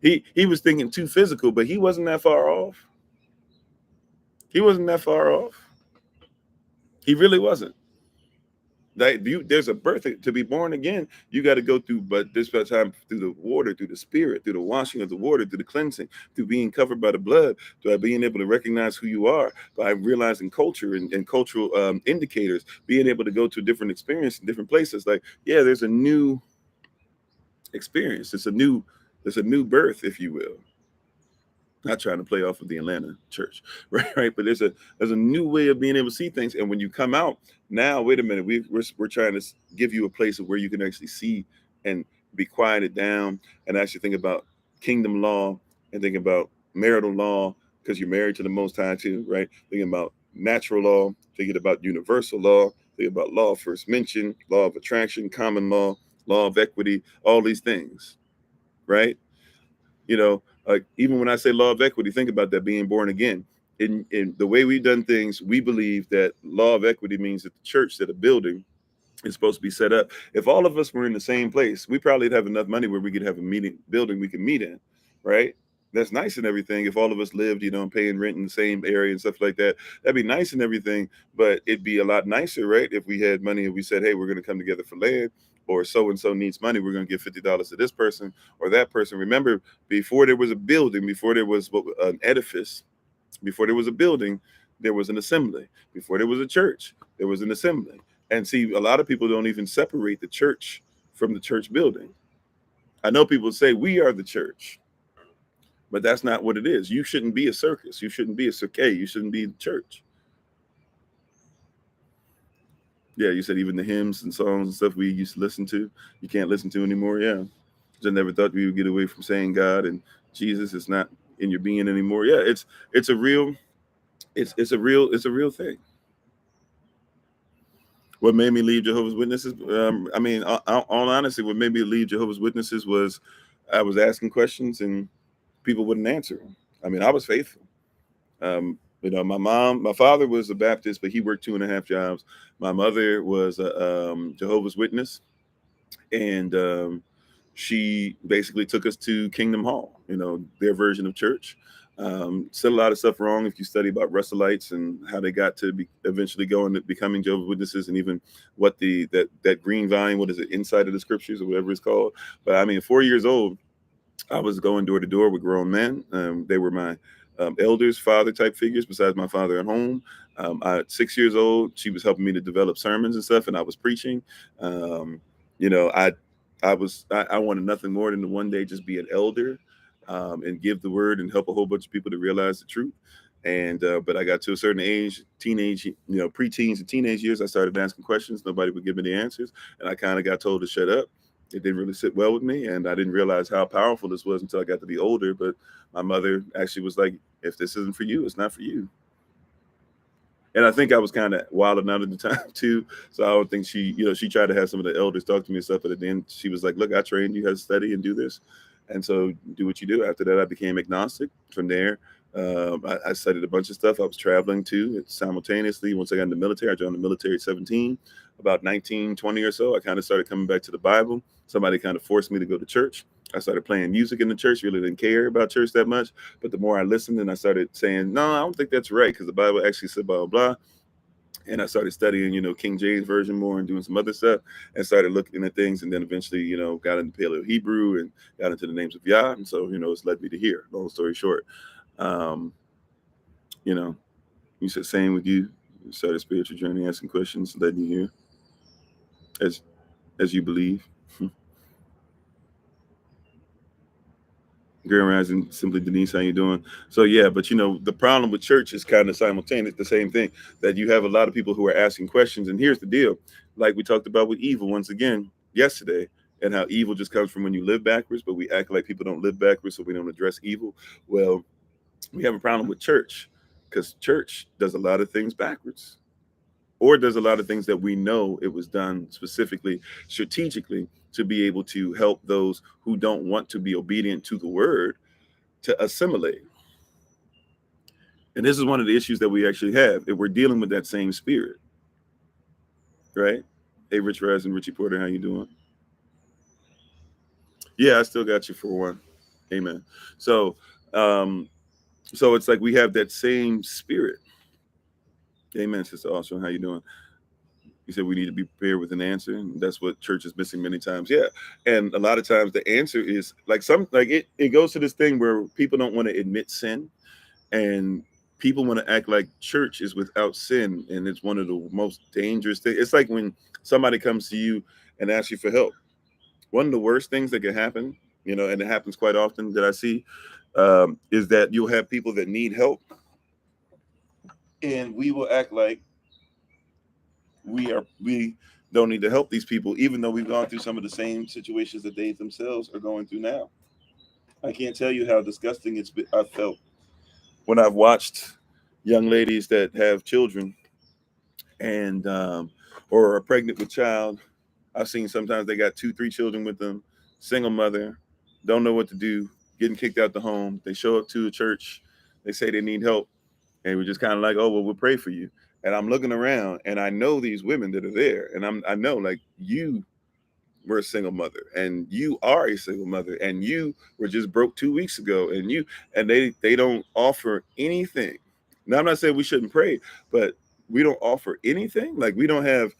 He was thinking too physical, but he wasn't that far off. He wasn't that far off. He really wasn't. There's a birth to be born again. You got to go through, but this time through the water, through the spirit, through the washing of the water, through the cleansing, through being covered by the blood, by being able to recognize who you are, by realizing culture and cultural indicators, being able to go to different experience in different places. Like, yeah, there's a new experience. There's a new birth, if you will. Not trying to play off of the Atlanta church, right? But there's a new way of being able to see things. And when you come out, now wait a minute, we're trying to give you a place of where you can actually see and be quieted down and actually think about kingdom law and think about marital law because you're married to the Most High too, right? Thinking about natural law, thinking about universal law, thinking about law of first mention, law of attraction, common law of equity, all these things, right? You know, like even when I say law of equity, think about that being born again. In the way we've done things, we believe that law of equity means that the church, that a building is supposed to be set up. If all of us were in the same place, we probably have enough money where we could have a meeting building we can meet in, right? That's nice and everything. If all of us lived, paying rent in the same area and stuff like that, that'd be nice and everything. But it'd be a lot nicer, right? If we had money and we said, hey, we're going to come together for land, or so and so needs money, we're going to give $50 to this person or that person. Remember, before there was a building, before there was an edifice, before there was a building, there was an assembly. Before there was a church, there was an assembly. And see, a lot of people don't even separate the church from the church building. I know people say we are the church, but that's not what it is. You shouldn't be a circus. You shouldn't be a cirque. You shouldn't be the church. Yeah, you said even the hymns and songs and stuff we used to listen to, you can't listen to anymore. Yeah, I never thought we would get away from saying God and Jesus is not in your being anymore. Yeah, it's a real it's a real thing. What made me leave Jehovah's Witnesses? I mean, all honesty, what made me leave Jehovah's Witnesses was I was asking questions and people wouldn't answer them. I mean, I was faithful. My father was a Baptist, but he worked 2.5 jobs. My mother was a Jehovah's Witness, and she basically took us to Kingdom Hall, their version of church. Said a lot of stuff wrong if you study about Russellites and how they got to eventually go into becoming Jehovah's Witnesses, and even what that green vine, what is it, inside of the scriptures or whatever it's called. But I mean, 4 years old, I was going door to door with grown men. They were my elders, father type figures, besides my father at home. At 6 years old, she was helping me to develop sermons and stuff, and I was preaching. Um, you know, I wanted nothing more than to one day just be an elder and give the word and help a whole bunch of people to realize the truth. And but I got to a certain age, teenage, preteens and teenage years, I started asking questions. Nobody would give me the answers, and I kind of got told to shut up. It didn't really sit well with me, and I didn't realize how powerful this was until I got to be older. But my mother actually was like, if this isn't for you, it's not for you. And I think I was kind of wilding out at the time too. So I don't think she tried to have some of the elders talk to me and stuff, but at the end she was like, look, I trained you how to study and do this. And so do what you do. After that, I became agnostic. From there, I studied a bunch of stuff. I was traveling too simultaneously. Once I got in the military, I joined the military at 17. About 19, 20 or so, I kind of started coming back to the Bible. Somebody kind of forced me to go to church. I started playing music in the church, really didn't care about church that much. But the more I listened, and I started saying, no, I don't think that's right, because the Bible actually said blah, blah, blah. And I started studying, King James Version more and doing some other stuff, and started looking at things. And then eventually, got into Paleo Hebrew and got into the names of Yah. And so, it's led me to here. Long story short, um, you know, you said same with you. You started spiritual journey, asking questions, led you here as you believe. Grand Rising, Simply Denise, how you doing? So yeah, but the problem with church is kind of simultaneous, the same thing, that you have a lot of people who are asking questions. And here's the deal, like we talked about with evil once again yesterday, and how evil just comes from when you live backwards, but we act like people don't live backwards, so we don't address evil. Well, we have a problem with church because church does a lot of things backwards, or does a lot of things that we know it was done specifically, strategically, to be able to help those who don't want to be obedient to the word to assimilate. And this is one of the issues that we actually have if we're dealing with that same spirit, right? Hey, Rich Raz and Richie Porter, how you doing? Yeah, I still got you for one. Amen. So, um, so it's like we have that same spirit. Amen, Sister Austin. How you doing? You said we need to be prepared with an answer, and that's what church is missing many times. Yeah, and a lot of times the answer is like it goes to this thing where people don't want to admit sin, and people want to act like church is without sin, and it's one of the most dangerous things. It's like when somebody comes to you and asks you for help. One of the worst things that can happen, and it happens quite often that I see, is that you'll have people that need help, and we will act like we don't need to help these people, even though we've gone through some of the same situations that they themselves are going through now. I can't tell you how disgusting I felt when I've watched young ladies that have children and or are pregnant with child. I've seen sometimes they got two, three children with them, single mother, don't know what to do, getting kicked out the home. They show up to a church, they say they need help, and we're just kind of like, oh well, we'll pray for you. And I'm looking around, and I know these women that are there, and I know like you were a single mother, and you are a single mother, and you were just broke 2 weeks ago, and they don't offer anything. Now I'm not saying we shouldn't pray, but we don't offer anything. Like we don't have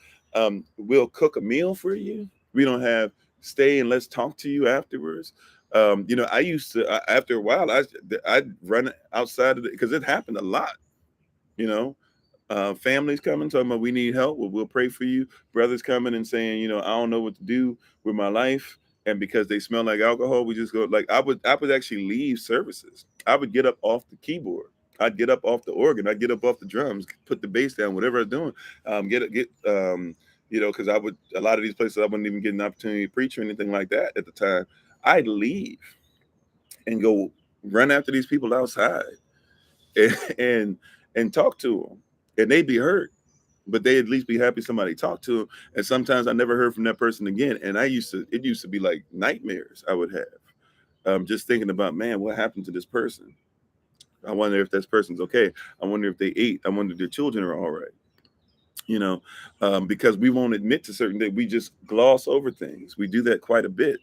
we'll cook a meal for you. We don't have stay and let's talk to you afterwards. I used to after a while I'd run outside of it because it happened a lot, you know families coming talking about we need help. Well, we'll pray for you. Brothers coming and saying, I don't know what to do with my life, and because they smell like alcohol, we just go like I would actually leave services. I would get up off the keyboard. I'd get up off the organ. I'd get up off the drums, put the bass down, whatever I was doing. Get because I would a lot of these places I wouldn't even get an opportunity to preach or anything like that at the time. I'd leave and go run after these people outside and and talk to them, and they'd be hurt, but they at least be happy somebody talked to them. And sometimes I never heard from that person again. And it used to be like nightmares I would have, just thinking about, man, what happened to this person? I wonder if this person's okay. I wonder if they ate. I wonder if their children are all right. You know, because we won't admit to certain things. We just gloss over things. We do that quite a bit,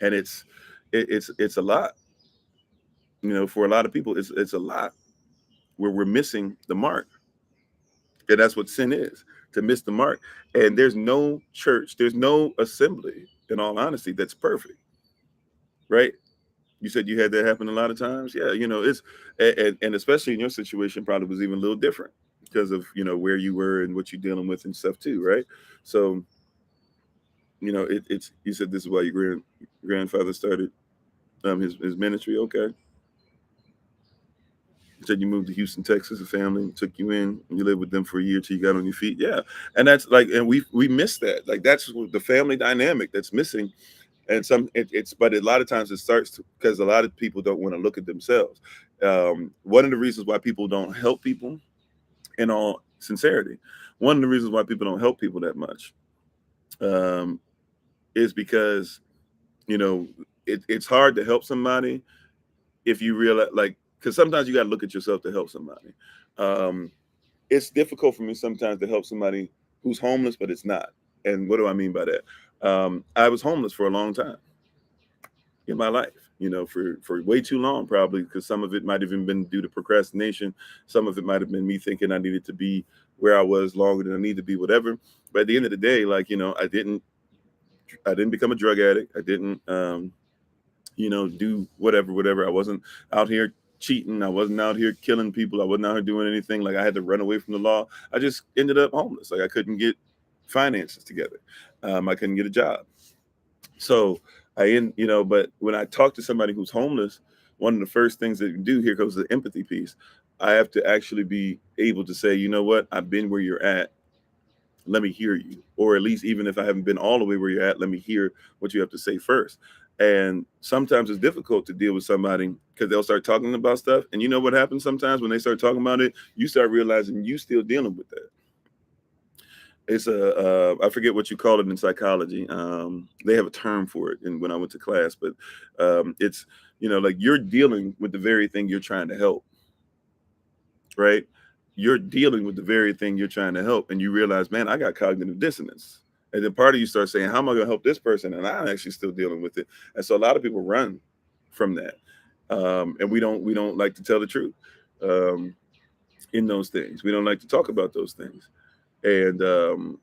and it's a lot. For a lot of people, it's a lot where we're missing the mark. And that's what sin is, to miss the mark. And there's no church, there's no assembly, in all honesty, that's perfect, right? You said you had that happen a lot of times. Yeah, it's and especially in your situation, probably was even a little different because of where you were and what you're dealing with and stuff too, right? So it's you said this is why your grandfather started his ministry. Okay, you said you moved to Houston, Texas. A family took you in, and you lived with them for a year till you got on your feet. Yeah, and that's like, and we miss that. Like that's the family dynamic that's missing. And but a lot of times it starts because a lot of people don't want to look at themselves. One of the reasons why people don't help people, in all sincerity, one of the reasons why people don't help people that much, um, is because it's hard to help somebody if you realize, like, because sometimes you got to look at yourself to help somebody. Um, it's difficult for me sometimes to help somebody who's homeless, but it's not. And what do I mean by that? I was homeless for a long time in my life, for way too long, probably because some of it might have even been due to procrastination. Some of it might have been me thinking I needed to be where I was longer than I need to be, whatever. But at the end of the day, like, I didn't become a drug addict. I didn't, do whatever. I wasn't out here cheating. I wasn't out here killing people. I wasn't out here doing anything. Like I had to run away from the law. I just ended up homeless. Like I couldn't get finances together. I couldn't get a job. So but when I talk to somebody who's homeless, one of the first things that you do, here goes the empathy piece. I have to actually be able to say, you know what, I've been where you're at. let me hear you. Or at least, even if I haven't been all the way where you're at, let me hear what you have to say first. And sometimes it's difficult to deal with somebody because they'll start talking about stuff. And you know what happens sometimes when they start talking about it, you start realizing you still dealing with that. It's I forget what you call it in psychology. They have a term for it, and when I went to class, but it's, like you're dealing with the very thing you're trying to help, right? You're dealing with the very thing you're trying to help, and you realize, man, I got cognitive dissonance. And then part of you starts saying, how am I going to help this person? And I'm actually still dealing with it. And so a lot of people run from that, and we don't like to tell the truth um, in those things. We don't like to talk about those things, and so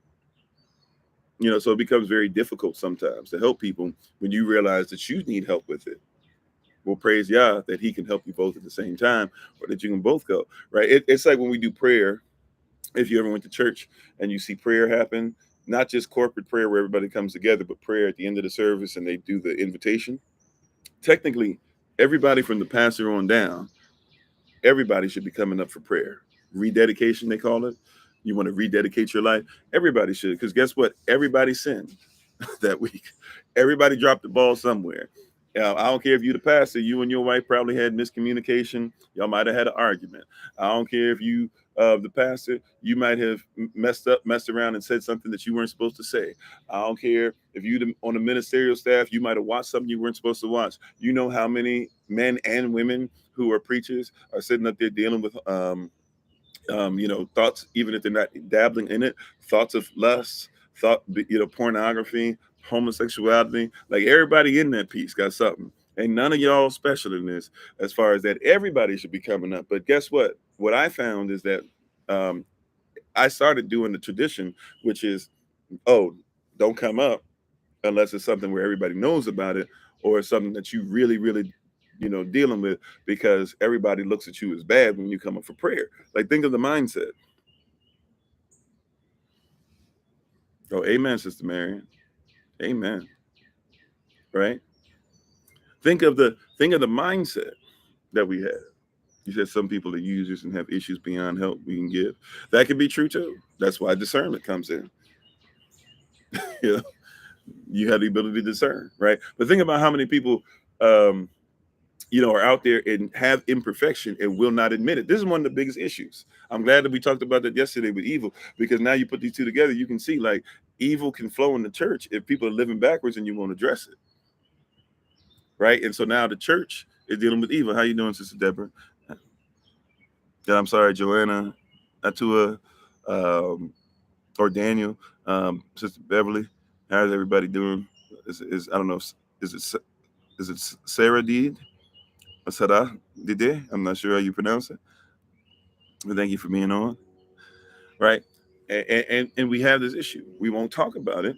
it becomes very difficult sometimes to help people when you realize that you need help with it. Well, praise Yah that He can help you both at the same time, or that you can both go right. It's like when we do prayer. If you ever went to church and you see prayer happen, not just corporate prayer where everybody comes together, but prayer at the end of the service and they do the invitation. Technically, everybody from the pastor on down, everybody should be coming up for prayer. Rededication, they call it. You want to rededicate your life? Everybody should, because guess what? Everybody sinned that week. Everybody dropped the ball somewhere. I don't care if you're the pastor, you and your wife probably had miscommunication. Y'all might have had an argument. I don't care if you, the pastor, you might have messed around and said something that you weren't supposed to say. I don't care if you on the ministerial staff, you might have watched something you weren't supposed to watch. You know how many men and women who are preachers are sitting up there dealing with thoughts, even if they're not dabbling in it, thoughts of lust, pornography, homosexuality. Like everybody in that piece got something. And none of y'all special in this as far as that. Everybody should be coming up. But guess what? What I found is that um, I started doing the tradition, which is, oh, don't come up unless it's something where everybody knows about it, or it's something that you really, really, dealing with, because everybody looks at you as bad when you come up for prayer. Like, think of the mindset. Oh, amen, Sister Marion. Amen. Right? Think of the mindset that we have. You said some people are users and have issues beyond help we can give. That could be true too. That's why discernment comes in. you know, you have the ability to discern, right? But think about how many people um, are out there and have imperfection and will not admit it. This is one of the biggest issues. I'm glad that we talked about that yesterday with evil, because now you put these two together, you can see like evil can flow in the church if people are living backwards and you won't address it, right? And so now the church is dealing with evil. How you doing, Sister Deborah? Yeah, I'm sorry, Joanna, Atua, um, or Daniel, Sister Beverly. How's everybody doing? Is I don't know. Is it Sarah Deed? Or Sarah Dide? I'm not sure how you pronounce it. But thank you for being on. Right. And we have this issue. We won't talk about it.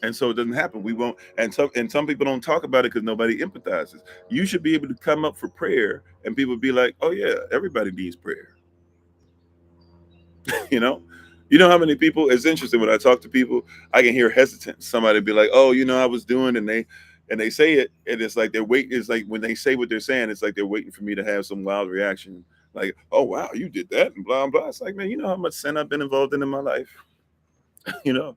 And so it doesn't happen. We won't. And some people don't talk about it because nobody empathizes. You should be able to come up for prayer and people be like, oh yeah, everybody needs prayer. you know? You know how many people, it's interesting when I talk to people, I can hear hesitance. Somebody be like, oh, I was doing, and they say it, and it's like they're waiting. It's like when they say what they're saying, it's like they're waiting for me to have some wild reaction. Like, oh wow, you did that, and blah blah. It's like, man, you know how much sin I've been involved in my life. you know,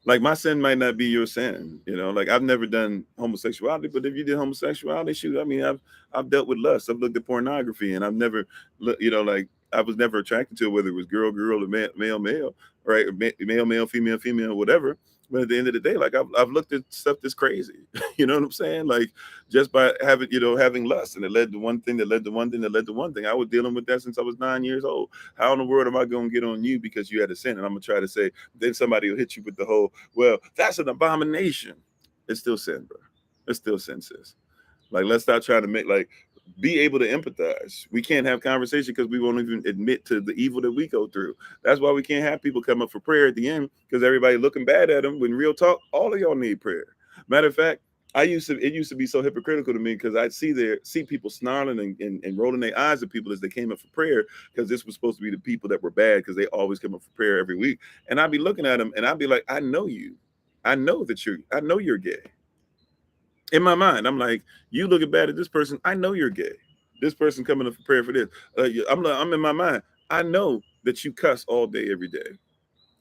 like my sin might not be your sin. Like I've never done homosexuality, but if you did homosexuality, shoot, I mean, I've dealt with lust. I've looked at pornography, and I've never, like I was never attracted to it, whether it was girl, girl, or male, right? Or male, male, female, female, whatever. But at the end of the day, like I've looked at stuff that's crazy. You know what I'm saying? Like just by having lust, and it led to one thing that led to one thing that led to one thing. I was dealing with that since I was 9 years old. How in the world am I going to get on you because you had a sin? And I'm gonna try to say, then somebody will hit you with the whole, well, that's an abomination. It's still sin, bro. It's still sin, sis. Like, let's stop trying to be able to empathize. We can't have conversation because we won't even admit to the evil that we go through. That's why we can't have people come up for prayer at the end, because everybody looking bad at them. When real talk, all of y'all need prayer. Matter of fact, it used to be so hypocritical to me, because I'd see people snarling and rolling their eyes at people as they came up for prayer, because this was supposed to be the people that were bad, because they always come up for prayer every week. And I'd be looking at them and I'd be like, I know you. I know you're gay. In my mind, I'm like, you looking bad at this person. I know you're gay. This person coming up for prayer for this. I'm in my mind. I know that you cuss all day, every day.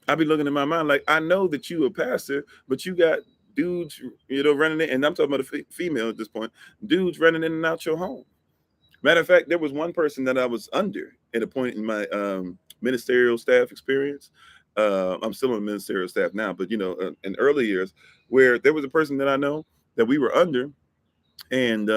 I be looking in my mind like, I know that you a pastor, but you got dudes, running in, and I'm talking about a female at this point, dudes running in and out your home. Matter of fact, there was one person that I was under at a point in my ministerial staff experience. I'm still on ministerial staff now, but in early years, where there was a person that I know that we were under, and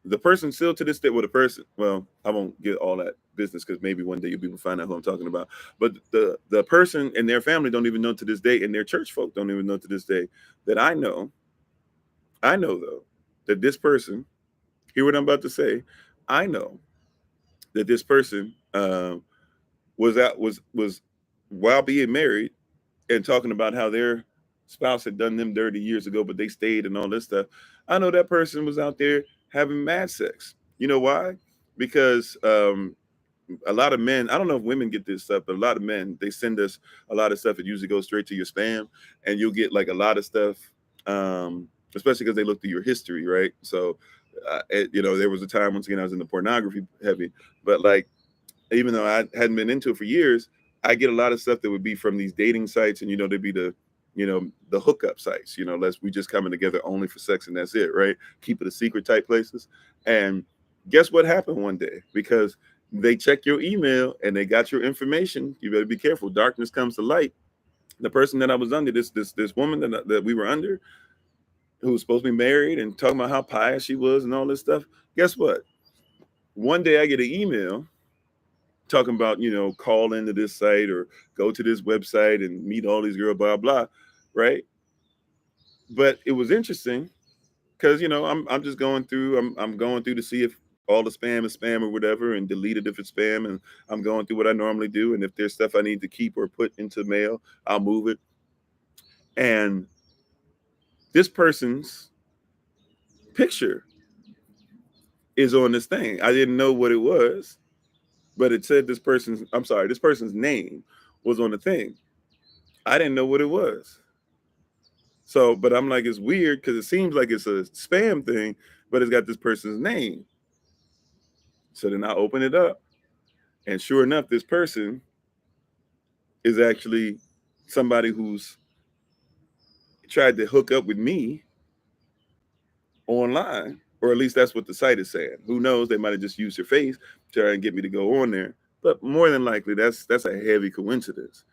the person still to this day, well, the person, well, I won't get all that business because maybe one day you'll be able to find out who I'm talking about. But the person and their family don't even know to this day, and their church folk don't even know to this day that I know though that this person, hear what I'm about to say, I know that this person was while being married and talking about how their spouse had done them dirty years ago, but they stayed and all this stuff. I know that person was out there having mad sex. You know why? Because a lot of men, I don't know if women get this stuff, but a lot of men, they send us a lot of stuff. It usually goes straight to your spam, and you'll get like a lot of stuff, especially because they look through your history, right? So, there was a time, once again, I was in the pornography heavy, but like, even though I hadn't been into it for years, I get a lot of stuff that would be from these dating sites, and they'd be the hookup sites. Let's we just coming together only for sex and that's it, right? Keep it a secret type places. And guess what happened one day? Because they check your email and they got your information. You better be careful. Darkness comes to light. The person that I was under, this woman that we were under, who was supposed to be married and talking about how pious she was and all this stuff. Guess what? One day I get an email talking about, call into this site or go to this website and meet all these girls, blah, blah, right? But it was interesting because, I'm just going through, I'm going through to see if all the spam is spam or whatever, and delete it if it's spam. And I'm going through what I normally do. And if there's stuff I need to keep or put into mail, I'll move it. And this person's picture is on this thing. I didn't know what it was, but it said this person's name was on the thing. I didn't know what it was. So, but I'm like, it's weird because it seems like it's a spam thing, but it's got this person's name. So then I open it up, and sure enough, this person is actually somebody who's tried to hook up with me online, or at least that's what the site is saying. Who knows? They might have just used your face to try and get me to go on there. But more than likely, that's a heavy coincidence.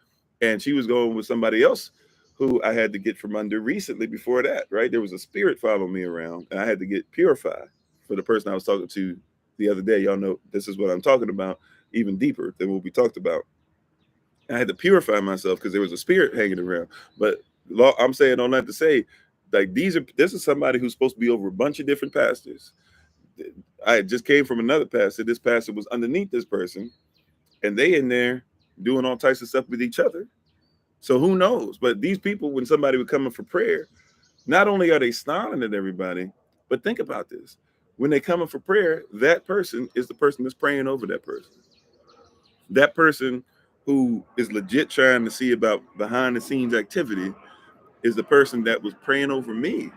And she was going with somebody else who I had to get from under recently before that, right? There was a spirit following me around, and I had to get purified for the person I was talking to the other day. Y'all know this is what I'm talking about, even deeper than what we talked about. And I had to purify myself because there was a spirit hanging around. But I'm saying all that to say, like, this is somebody who's supposed to be over a bunch of different pastors. I just came from another pastor. This pastor was underneath this person, and they in there doing all types of stuff with each other. So who knows? But these people, when somebody would come in for prayer, not only are they snarling at everybody, but think about this. When they come in for prayer, that person is the person that's praying over that person. That person who is legit trying to see about behind the scenes activity is the person that was praying over me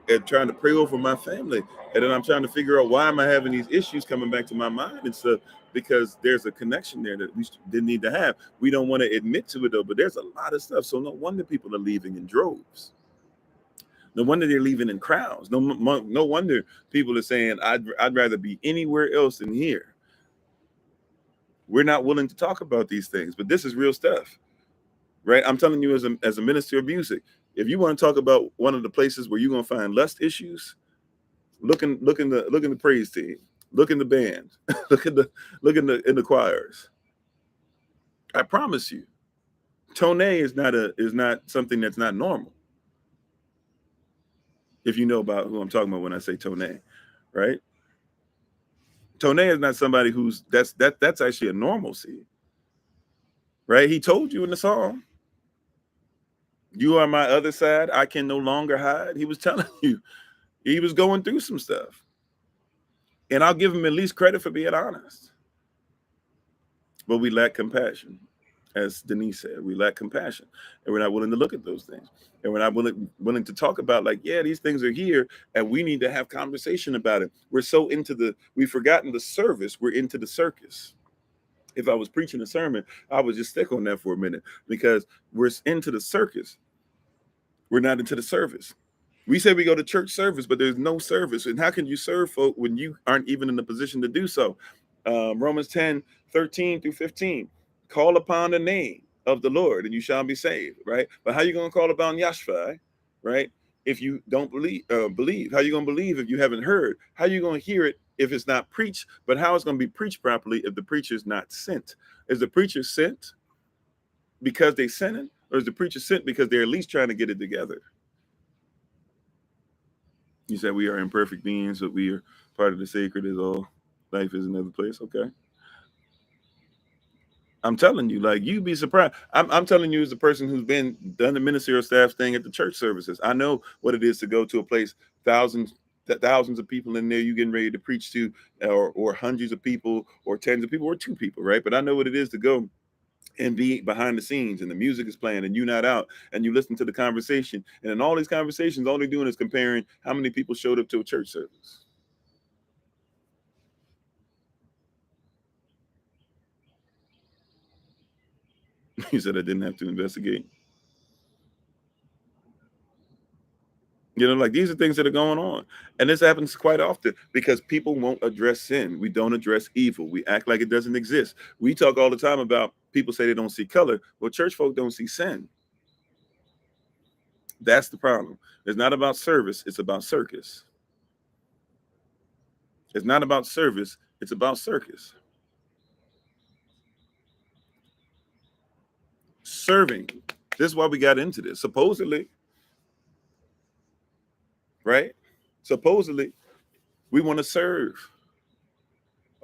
and trying to pray over my family. And then I'm trying to figure out, why am I having these issues coming back to my mind and stuff? Because there's a connection there that we didn't need to have. We don't want to admit to it though, but there's a lot of stuff. So no wonder people are leaving in droves. No wonder they're leaving in crowds. No wonder people are saying, I'd rather be anywhere else than here. We're not willing to talk about these things, but this is real stuff, right? I'm telling you, as a minister of music, if you want to talk about one of the places where you're gonna find lust issues, look in the praise team, look in the band, look in the choirs. I promise you, tone is not something that's not normal. If you know about who I'm talking about when I say tone, right? Tone is not somebody who's that's actually a normalcy, right? He told you in the song, "You are my other side. I can no longer hide." He was telling you he was going through some stuff, and I'll give him at least credit for being honest. But we lack compassion, as Denise said. We lack compassion, and we're not willing to look at those things, and we're not willing to talk about, like, yeah, these things are here, and we need to have conversation about it. We've forgotten the service. We're into the circus. If I was preaching a sermon, I would just stick on that for a minute, because we're into the circus. We're not into the service. We say we go to church service, but there's no service. And how can you serve folk when you aren't even in the position to do so? Romans 10:13-15. Call upon the name of the Lord and you shall be saved, right? But how you going to call upon Yahshua, right? If you don't believe, how you going to believe if you haven't heard? How you going to hear it if it's not preached? But how it's going to be preached properly if the preacher is not sent? Is the preacher sent because they sent it, or is the preacher sent because they're at least trying to get it together? You said we are imperfect beings, but we are part of the sacred as all life is another place. Okay. I'm telling you, like, you'd be surprised. I'm telling you, as a person who's done the ministerial staff thing at the church services, I know what it is to go to a place, thousands of people in there, you getting ready to preach to, or hundreds of people, or tens of people, or two people, right? But I know what it is to go and be behind the scenes, and the music is playing and you're not out, and you listen to the conversation, and in all these conversations, all they're doing is comparing how many people showed up to a church service. You said I didn't have to investigate. You know, like, these are things that are going on. And this happens quite often because people won't address sin. We don't address evil. We act like it doesn't exist. We talk all the time about people say they don't see color. Well, church folk don't see sin. That's the problem. It's not about service. It's about circus. It's not about service. It's about circus. Serving. This is why we got into this. Supposedly, right? Supposedly, we want to serve.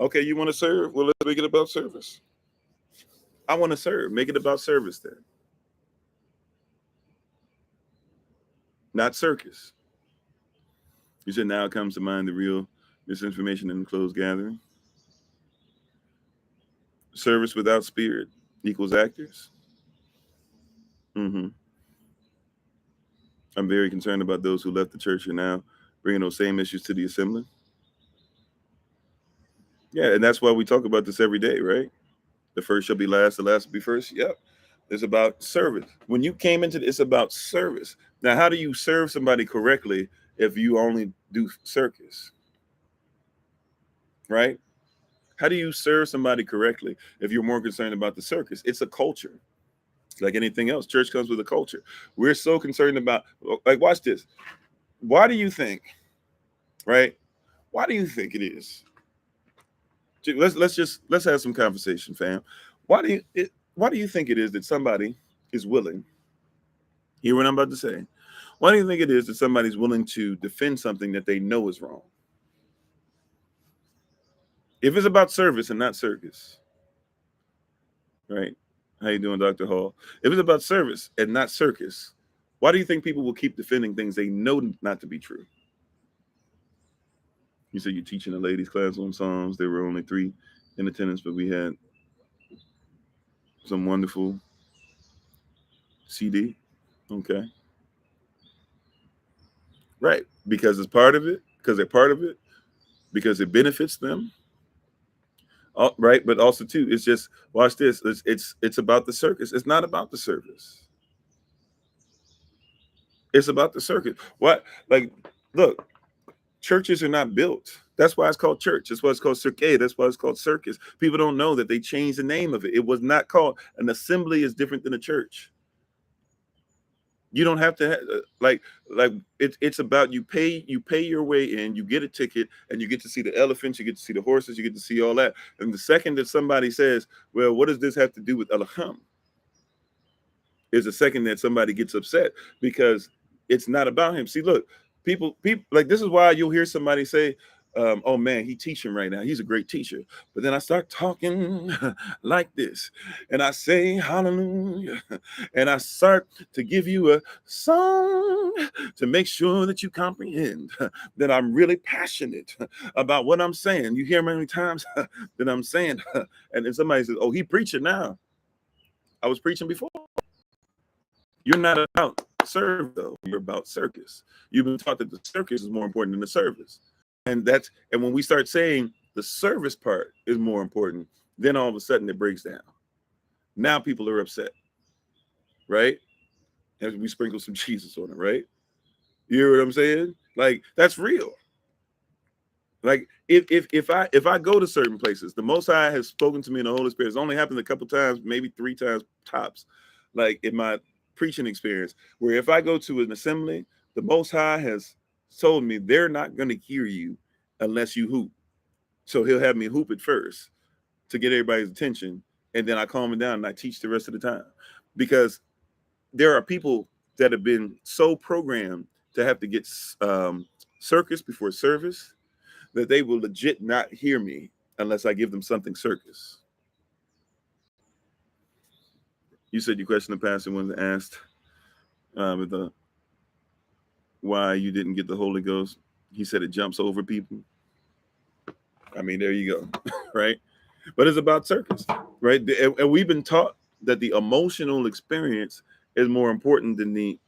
Okay, you want to serve? Well, let's make it about service. I want to serve. Make it about service then, not circus. You said now it comes to mind the real misinformation in the closed gathering. Service without spirit equals actors. hmm I'm very concerned about those who left the church and now bringing those same issues to the assembly. Yeah, and that's why we talk about this every day, right? The first shall be last, the last will be first. Yep. It's about service. When you came into it's about service. Now, how do you serve somebody correctly if you only do circus? Right? How do you serve somebody correctly if you're more concerned about the circus? It's a culture. Like anything else, church comes with a culture. We're so concerned about, like, watch this. Why do you think, right? Why do you think it is? Let's have some conversation, fam. Why do you think it is that somebody is willing? Hear what I'm about to say. Why do you think it is that somebody's willing to defend something that they know is wrong? If it's about service and not circus, right? How you doing, Dr. Hall? If it's about service and not circus, why do you think people will keep defending things they know not to be true? You said you're teaching a ladies class on Psalms. There were only 3 in attendance, but we had some wonderful CD. Okay. Right. Because it's part of it, because they're part of it, because it benefits them. Right. But also too, it's just, watch this. It's about the circus. It's not about the service. It's about the circus. What? Like, look, churches are not built. That's why it's called church. That's why it's called cirque. That's why it's called circus. People don't know that they changed the name of it. It was not called an assembly. Is different than a church. You don't have to like it's about you pay your way in, you get a ticket, and you get to see the elephants, you get to see the horses, you get to see all that. And the second that somebody says, well, what does this have to do with Elohim, is the second that somebody gets upset, because it's not about him. See, look, people like, this is why you'll hear somebody say, oh man, he's teaching right now, he's a great teacher. But then I start talking like this, and I say hallelujah, and I start to give you a song to make sure that you comprehend that I'm really passionate about what I'm saying. You hear many times that I'm saying, and then somebody says, oh, he preaching now. I was preaching before. You're not about serve though. You're about circus. You've been taught that the circus is more important than the service. And when we start saying the service part is more important, Then all of a sudden it breaks down. Now people are upset, right? And we sprinkle some Jesus on it, right? You hear what I'm saying? Like, that's real. Like, if I go to certain places, the Most High has spoken to me in the Holy Spirit. It's only happened a couple times, maybe 3 times tops, like in my preaching experience, where if I go to an assembly, the Most High has told me they're not going to hear you unless you hoop. So he'll have me hoop it first to get everybody's attention, and then I calm it down and I teach the rest of the time, because there are people that have been so programmed to have to get circus before service that they will legit not hear me unless I give them something circus. You said your question the pastor when asked why you didn't get the Holy Ghost. He said it jumps over people. I mean, there you go, right? But it's about circus, right? And we've been taught that the emotional experience is more important than the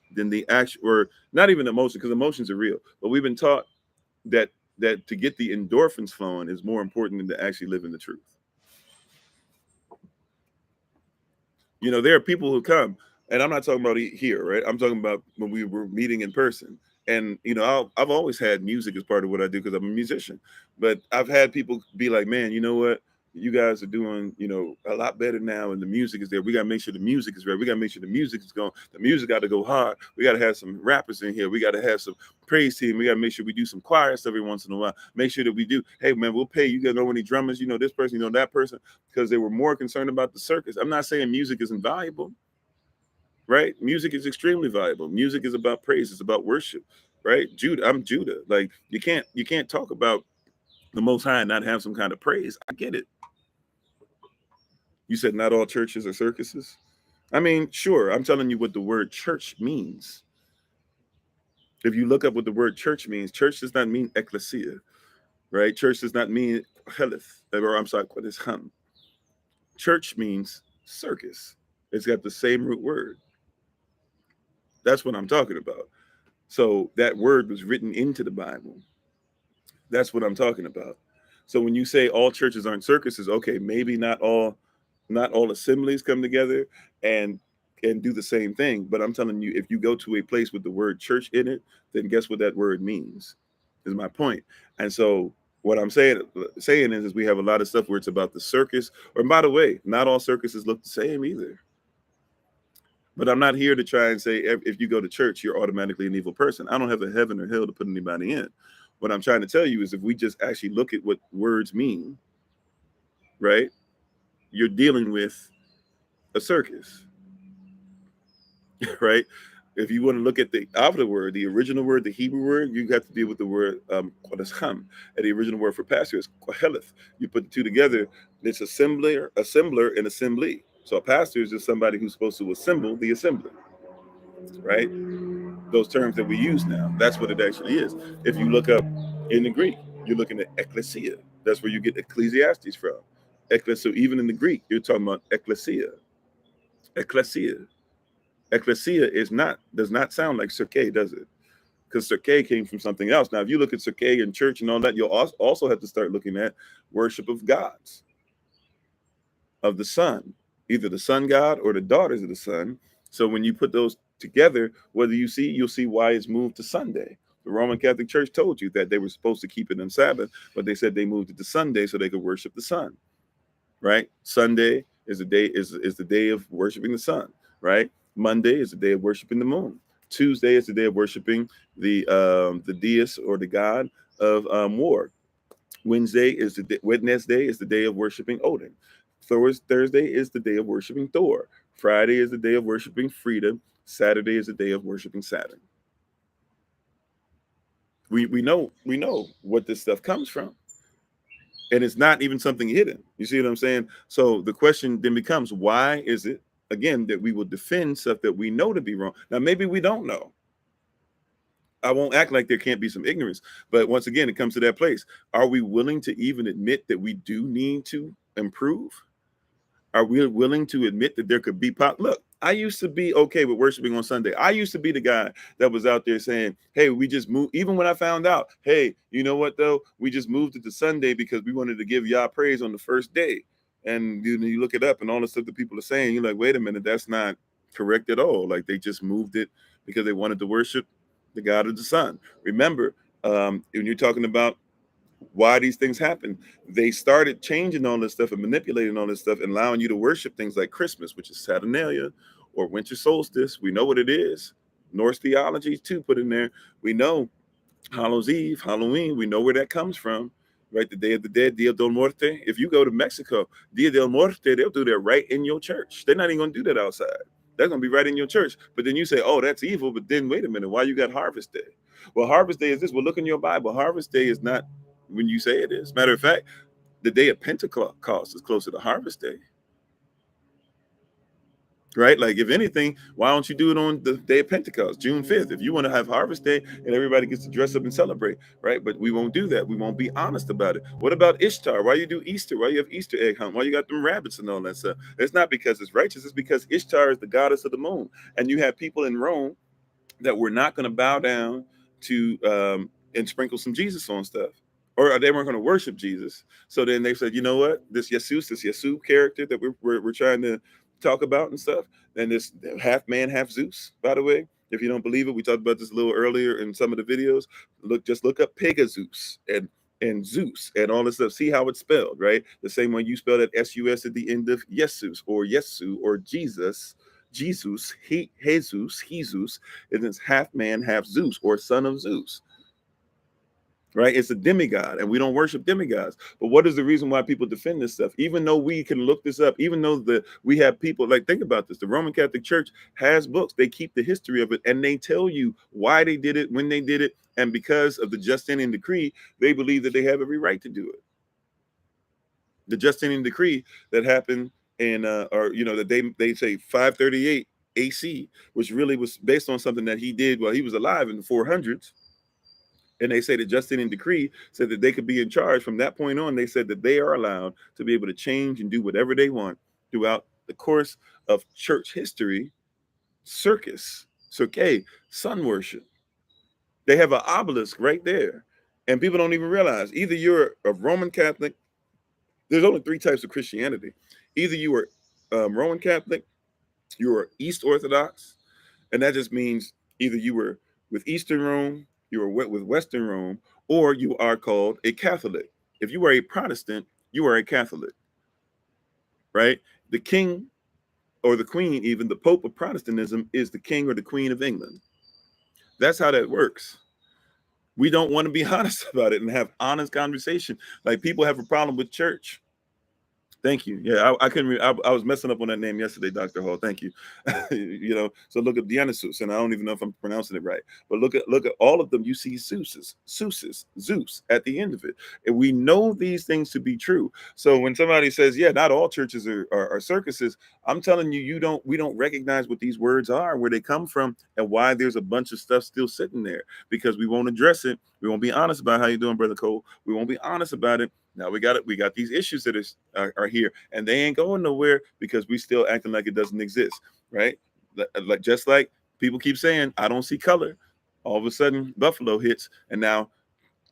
actual, or not even emotion, because emotions are real. But we've been taught that to get the endorphins flowing is more important than to actually live in the truth. You know, there are people who come, and I'm not talking about here, right? I'm talking about when we were meeting in person. And, you know, I've always had music as part of what I do because I'm a musician. But I've had people be like, man, you know what? You guys are doing, you know, a lot better now, and the music is there. We got to make sure the music is right. We got to make sure the music is going. The music got to go hard. We got to have some rappers in here. We got to have some praise team. We got to make sure we do some choir stuff every once in a while. Make sure that we do, hey, man, we'll pay. You got to know any drummers, you know, this person, you know, that person, because they were more concerned about the circus. I'm not saying music isn't valuable, right? Music is extremely valuable. Music is about praise. It's about worship, right? Judah, I'm Judah. Like, you can't talk about the Most High and not have some kind of praise. I get it. You said not all churches are circuses. I mean, sure. I'm telling you what the word church means. If you look up what the word church means, church does not mean ecclesia, right? Church does not mean helith, or I'm sorry, what is hum. Church means circus. It's got the same root word. That's what I'm talking about. So that word was written into the Bible. That's what I'm talking about. So when you say all churches aren't circuses, okay, maybe not all assemblies come together and do the same thing. But I'm telling you, if you go to a place with the word church in it, then guess what that word means, is my point. And so what I'm saying is we have a lot of stuff where it's about the circus. Or, by the way, not all circuses look the same either. But I'm not here to try and say if you go to church, you're automatically an evil person. I don't have a heaven or hell to put anybody in. What I'm trying to tell you is if we just actually look at what words mean, right, you're dealing with a circus, right? If you want to look at the other word, the original word, the Hebrew word, you have to deal with the word kodasham, and the original word for pastor is koheleth. You put the two together, it's assembler, and assembly. So a pastor is just somebody who's supposed to assemble the assembly, right? Those terms that we use now, that's what it actually is. If you look up in the Greek, you're looking at ecclesia. That's where you get Ecclesiastes from. So even in the Greek, you're talking about ecclesia. Ecclesia. Ecclesia does not sound like cirque, does it? Because cirque came from something else. Now, if you look at cirque and church and all that, you'll also have to start looking at worship of gods, of the sun, either the sun god or the daughters of the sun. So when you put those together, you'll see why it's moved to Sunday. The Roman Catholic Church told you that they were supposed to keep it on Sabbath, but they said they moved it to Sunday so they could worship the sun. Right? Sunday is the day of worshiping the sun. Right? Monday is the day of worshiping the moon. Tuesday is the day of worshiping the deist or the god of war. Wednesday is the day of worshiping Odin. Thursday is the day of worshiping Thor. Friday is the day of worshiping Freedom. Saturday is the day of worshiping Saturn. We know what this stuff comes from. And it's not even something hidden. You see what I'm saying? So the question then becomes, why is it, again, that we will defend stuff that we know to be wrong? Now, maybe we don't know. I won't act like there can't be some ignorance. But once again, it comes to that place. Are we willing to even admit that we do need to improve? Are we willing to admit that there could be look, I used to be okay with worshiping on Sunday. I used to be the guy that was out there saying, hey, we just moved. Even when I found out, hey, you know what, though? We just moved it to Sunday because we wanted to give Yah praise on the first day. And you look it up and all the stuff that people are saying, you're like, wait a minute, that's not correct at all. Like they just moved it because they wanted to worship the God of the sun. Remember, when you're talking about why these things happen, they started changing all this stuff and manipulating all this stuff and allowing you to worship things like Christmas, which is Saturnalia, or winter solstice. We know what it is. Norse theology too put in there. We know Hallows Eve, Halloween, we know where that comes from, right? The Day of the Dead, Dia del Muerte. If you go to Mexico, Dia del Muerte, they'll do that right in your church. They're not even going to do that outside. That's going to be right in your church. But then you say, oh, that's evil. But then wait a minute, why you got Harvest Day? Well, Harvest Day is this. Well, look in your Bible. Harvest Day is not when you say it is. Matter of fact, the day of Pentecost is closer to Harvest Day. Right? Like, if anything, why don't you do it on the day of Pentecost, June 5th? If you want to have Harvest Day and everybody gets to dress up and celebrate, right? But we won't do that. We won't be honest about it. What about Ishtar? Why you do Easter? Why you have Easter egg hunt? Why you got them rabbits and all that stuff? It's not because it's righteous. It's because Ishtar is the goddess of the moon. And you have people in Rome that were not going to bow down to and sprinkle some Jesus on stuff. Or they weren't going to worship Jesus. So then they said, you know what? This Yesu character that we're trying to talk about and stuff, and this half man, half Zeus, by the way. If you don't believe it, we talked about this a little earlier in some of the videos. Just look up Pegasus and Zeus and all this stuff. See how it's spelled, right? The same way you spell that S-U-S at the end of Jesus or Yesu or Jesus. Jesus, Jesus, and it's half man, half Zeus, or son of Zeus. Right? It's a demigod, and we don't worship demigods. But what is the reason why people defend this stuff? Even though we can look this up, even though we have people, like, think about this. The Roman Catholic Church has books. They keep the history of it, and they tell you why they did it, when they did it, and because of the Justinian decree, they believe that they have every right to do it. The Justinian decree that happened in, or that they say 538 AC, which really was based on something that he did while he was alive in the 400s. And they say the Justinian decree said that they could be in charge. From that point on, they said that they are allowed to be able to change and do whatever they want throughout the course of church history. Cirque, sun worship. They have an obelisk right there. And people don't even realize, either you're a Roman Catholic. There's only three types of Christianity. Either you are Roman Catholic, you are East Orthodox, and that just means either you were with Eastern Rome, you were with Western Rome, or you are called a Catholic. If you are a Protestant, you are a Catholic, right? The king or the queen, even the Pope of Protestantism, is the king or the queen of England. That's how that works. We don't want to be honest about it and have honest conversation. Like, people have a problem with church. Thank you. Yeah, I couldn't. I was messing up on that name yesterday, Dr. Hall. Thank you. So look at Dionysus, and I don't even know if I'm pronouncing it right. But look at all of them. You see Zeus at the end of it, and we know these things to be true. So when somebody says, "Yeah, not all churches are circuses," I'm telling you, we don't recognize what these words are, where they come from, and why there's a bunch of stuff still sitting there, because we won't address it. We won't be honest about how you doing, Brother Cole. We won't be honest about it. Now we got it. We got these issues that are here, and they ain't going nowhere because we still acting like it doesn't exist, right? Like, just like people keep saying, I don't see color. All of a sudden, Buffalo hits, and now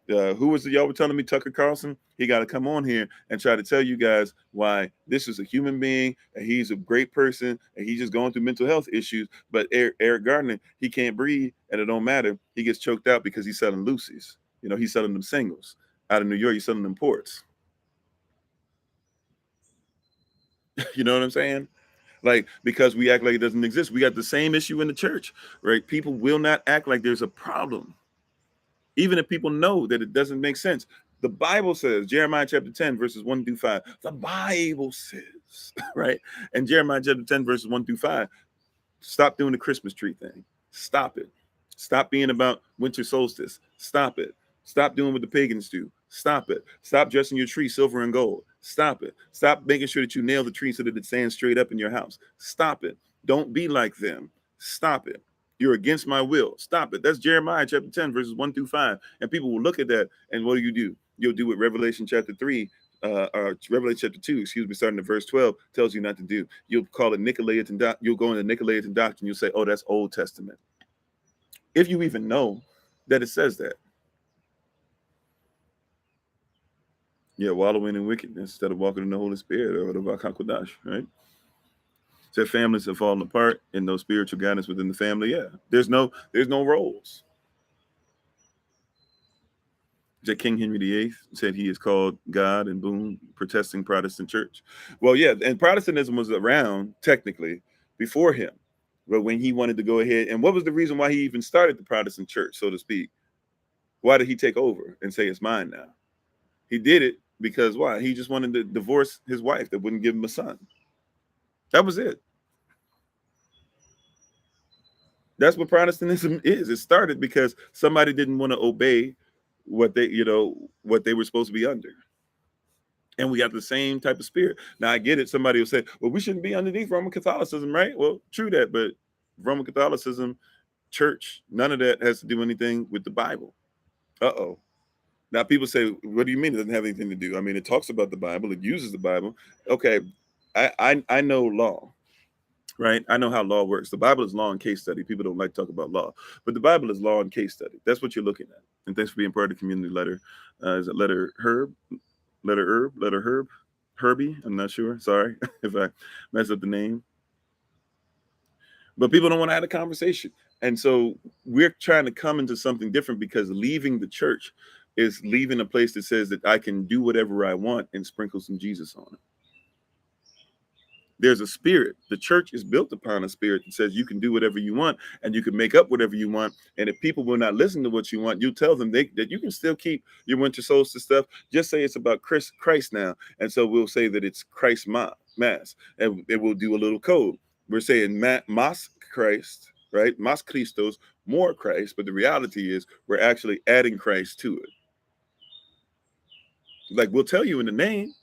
who was it y'all were telling me? Tucker Carlson. He got to come on here and try to tell you guys why this is a human being and he's a great person and he's just going through mental health issues. But Eric Gardner, he can't breathe, and it don't matter. He gets choked out because he's selling Lucy's. He's selling them singles. Out of New York, you're selling them ports. You know what I'm saying? Like, because we act like it doesn't exist. We got the same issue in the church, right? People will not act like there's a problem, even if people know that it doesn't make sense. The Bible says, Jeremiah chapter 10, verses 1 through 5. The Bible says, right? And Jeremiah chapter 10, verses 1 through 5, stop doing the Christmas tree thing. Stop it. Stop being about winter solstice. Stop it. Stop doing what the pagans do. Stop it. Stop dressing your tree silver and gold. Stop it. Stop making sure that you nail the tree so that it stands straight up in your house. Stop it. Don't be like them. Stop it. You're against my will. Stop it. That's Jeremiah chapter 10, verses 1 through 5. And people will look at that, and what do? You'll do what Revelation chapter 3, or Revelation chapter 2, starting at verse 12, tells you not to do. You'll call it Nicolaitan. You'll go into Nicolaitan doctrine. You'll say, oh, that's Old Testament. If you even know that it says that. Yeah, wallowing in wickedness instead of walking in the Holy Spirit or the Vakakodash, right? So families have fallen apart and no spiritual guidance within the family. Yeah, there's no roles. That King Henry VIII said he is called God and boom, protesting Protestant church. Well, yeah, and Protestantism was around technically before him. But when he wanted to go ahead, and what was the reason why he even started the Protestant church, so to speak? Why did he take over and say it's mine now? He did it because why? He just wanted to divorce his wife that wouldn't give him a son. That was it. That's what Protestantism is. It started because somebody didn't want to obey what they were supposed to be under. And we got the same type of spirit. Now I get it. Somebody will say, well, we shouldn't be underneath Roman Catholicism, right? Well, true that, but Roman Catholicism, church, none of that has to do anything with the Bible. Uh-oh. Now people say, what do you mean it doesn't have anything to do? I mean, it talks about the Bible, it uses the Bible. Okay, I know law, right? I know how law works. The Bible is law and case study. People don't like to talk about law, but the Bible is law and case study. That's what you're looking at. And thanks for being part of the community letter. Is it letter Herb? Letter Herb? Herbie? I'm not sure. Sorry if I mess up the name. But people don't want to have a conversation. And so we're trying to come into something different because leaving the church is leaving a place that says that I can do whatever I want and sprinkle some Jesus on it. There's a spirit. The church is built upon a spirit that says you can do whatever you want and you can make up whatever you want. And if people will not listen to what you want, you tell them that you can still keep your winter solstice stuff. Just say it's about Christ now. And so we'll say that it's Christ Mass. And it will do a little code. We're saying Mas Christ, right? Mas Christos, more Christ. But the reality is we're actually adding Christ to it. Like we'll tell you in the name.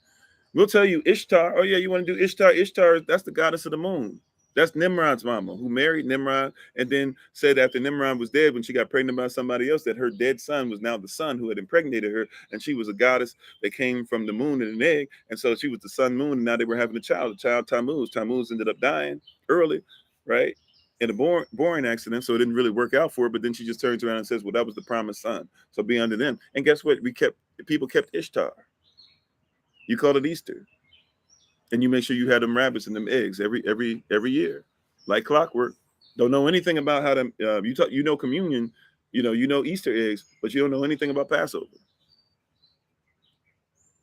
We'll tell you Ishtar. Oh, yeah, you want to do Ishtar? Ishtar, that's the goddess of the moon. That's Nimrod's mama who married Nimrod and then said after Nimrod was dead, when she got pregnant by somebody else, that her dead son was now the son who had impregnated her. And she was a goddess that came from the moon and an egg. And so she was the sun moon. And now they were having a child Tammuz. Tammuz ended up dying early, right? In a boring accident. So it didn't really work out for her. But then she just turns around and says, well, that was the promised son. So be under them. And guess what? People kept Ishtar. You call it Easter, and you make sure you had them rabbits and them eggs every year, like clockwork. Don't know anything about how to communion, you know Easter eggs, but you don't know anything about Passover.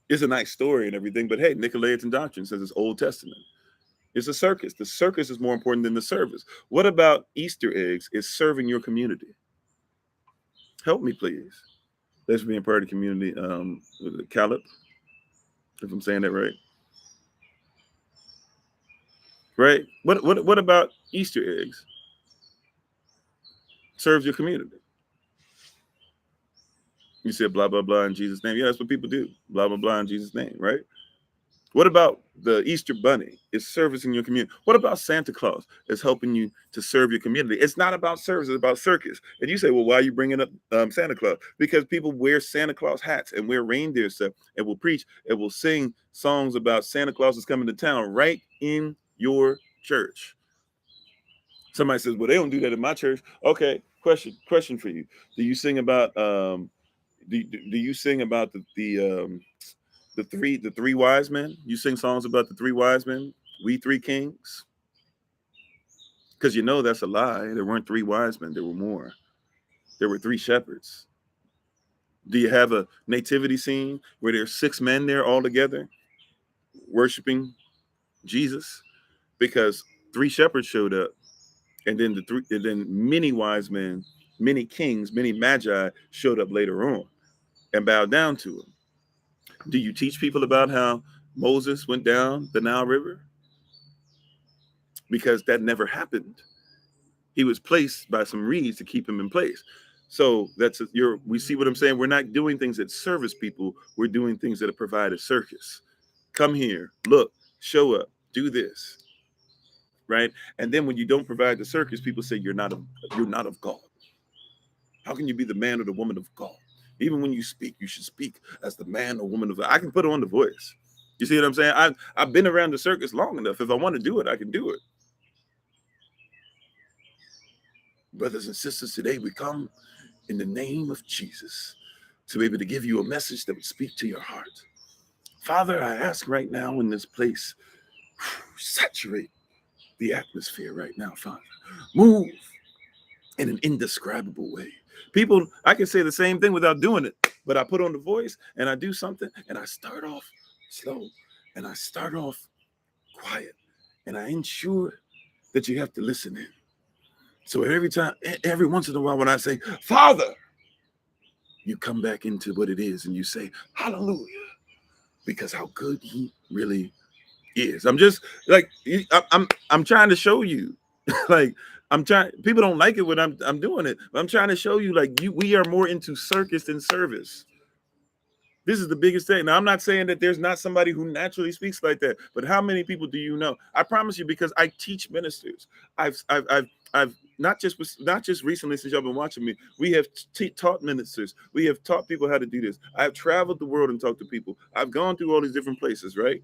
It's a nice story and everything, but hey, Nicolaitan doctrine says it's Old Testament. It's a circus. The circus is more important than the service. What about Easter eggs is serving your community? Help me, please. Let's be a part of the community. Caleb, if I'm saying that right. Right? What about Easter eggs? Serves your community. You said blah blah blah in Jesus' name. Yeah, that's what people do. Blah blah blah in Jesus' name, right? What about the Easter Bunny? It's servicing your community. What about Santa Claus? It's helping you to serve your community. It's not about service, it's about circus. And you say, well, why are you bringing up Santa Claus? Because people wear Santa Claus hats and wear reindeer stuff and will preach and will sing songs about Santa Claus is coming to town right in your church. Somebody says, well, they don't do that in my church. Okay, question for you. Do you sing about do you sing about the three wise men? You sing songs about the three wise men, we three kings? Because you know that's a lie. There weren't three wise men, there were more. There were three shepherds. Do you have a nativity scene where there's six men there all together worshiping Jesus? Because three shepherds showed up, and then many wise men, many kings, many magi showed up later on and bowed down to him. Do you teach people about how Moses went down the Nile River? Because that never happened. He was placed by some reeds to keep him in place. So we see what I'm saying. We're not doing things that service people. We're doing things that provide a circus. Come here, look, show up, do this, right? And then when you don't provide the circus, people say you're not of God. How can you be the man or the woman of God? Even when you speak, you should speak as the man or woman of God. I can put on the voice. You see what I'm saying? I've been around the circus long enough. If I want to do it, I can do it. Brothers and sisters, today we come in the name of Jesus to be able to give you a message that would speak to your heart. Father, I ask right now in this place, saturate the atmosphere right now, Father. Move in an indescribable way. People, I can say the same thing without doing it, but I put on the voice and I do something and I start off slow and I start off quiet and I ensure that you have to listen in. So every time, every once in a while, when I say, Father, you come back into what it is and you say, Hallelujah, because how good he really is. I'm just like, I'm trying to show you, like, I'm trying. People don't like it when I'm doing it. But I'm trying to show you, like, we are more into circus than service. This is the biggest thing. Now, I'm not saying that there's not somebody who naturally speaks like that, but how many people do you know? I promise you, because I teach ministers. I've not just recently since y'all been watching me. We have taught ministers. We have taught people how to do this. I've traveled the world and talked to people. I've gone through all these different places, right?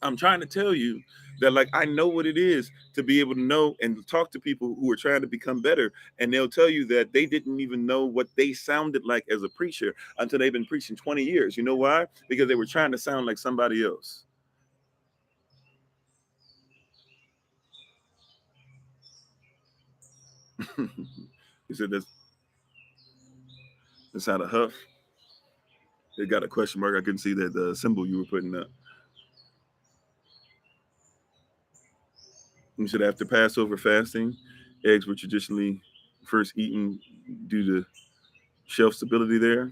I'm trying to tell you that, like, I know what it is to be able to know and talk to people who are trying to become better, and they'll tell you that they didn't even know what they sounded like as a preacher until they've been preaching 20 years. You know why? Because they were trying to sound like somebody else. He said that's how to huff. They got a question mark. I couldn't see that the symbol you were putting up. You said after Passover fasting, eggs were traditionally first eaten due to shelf stability there.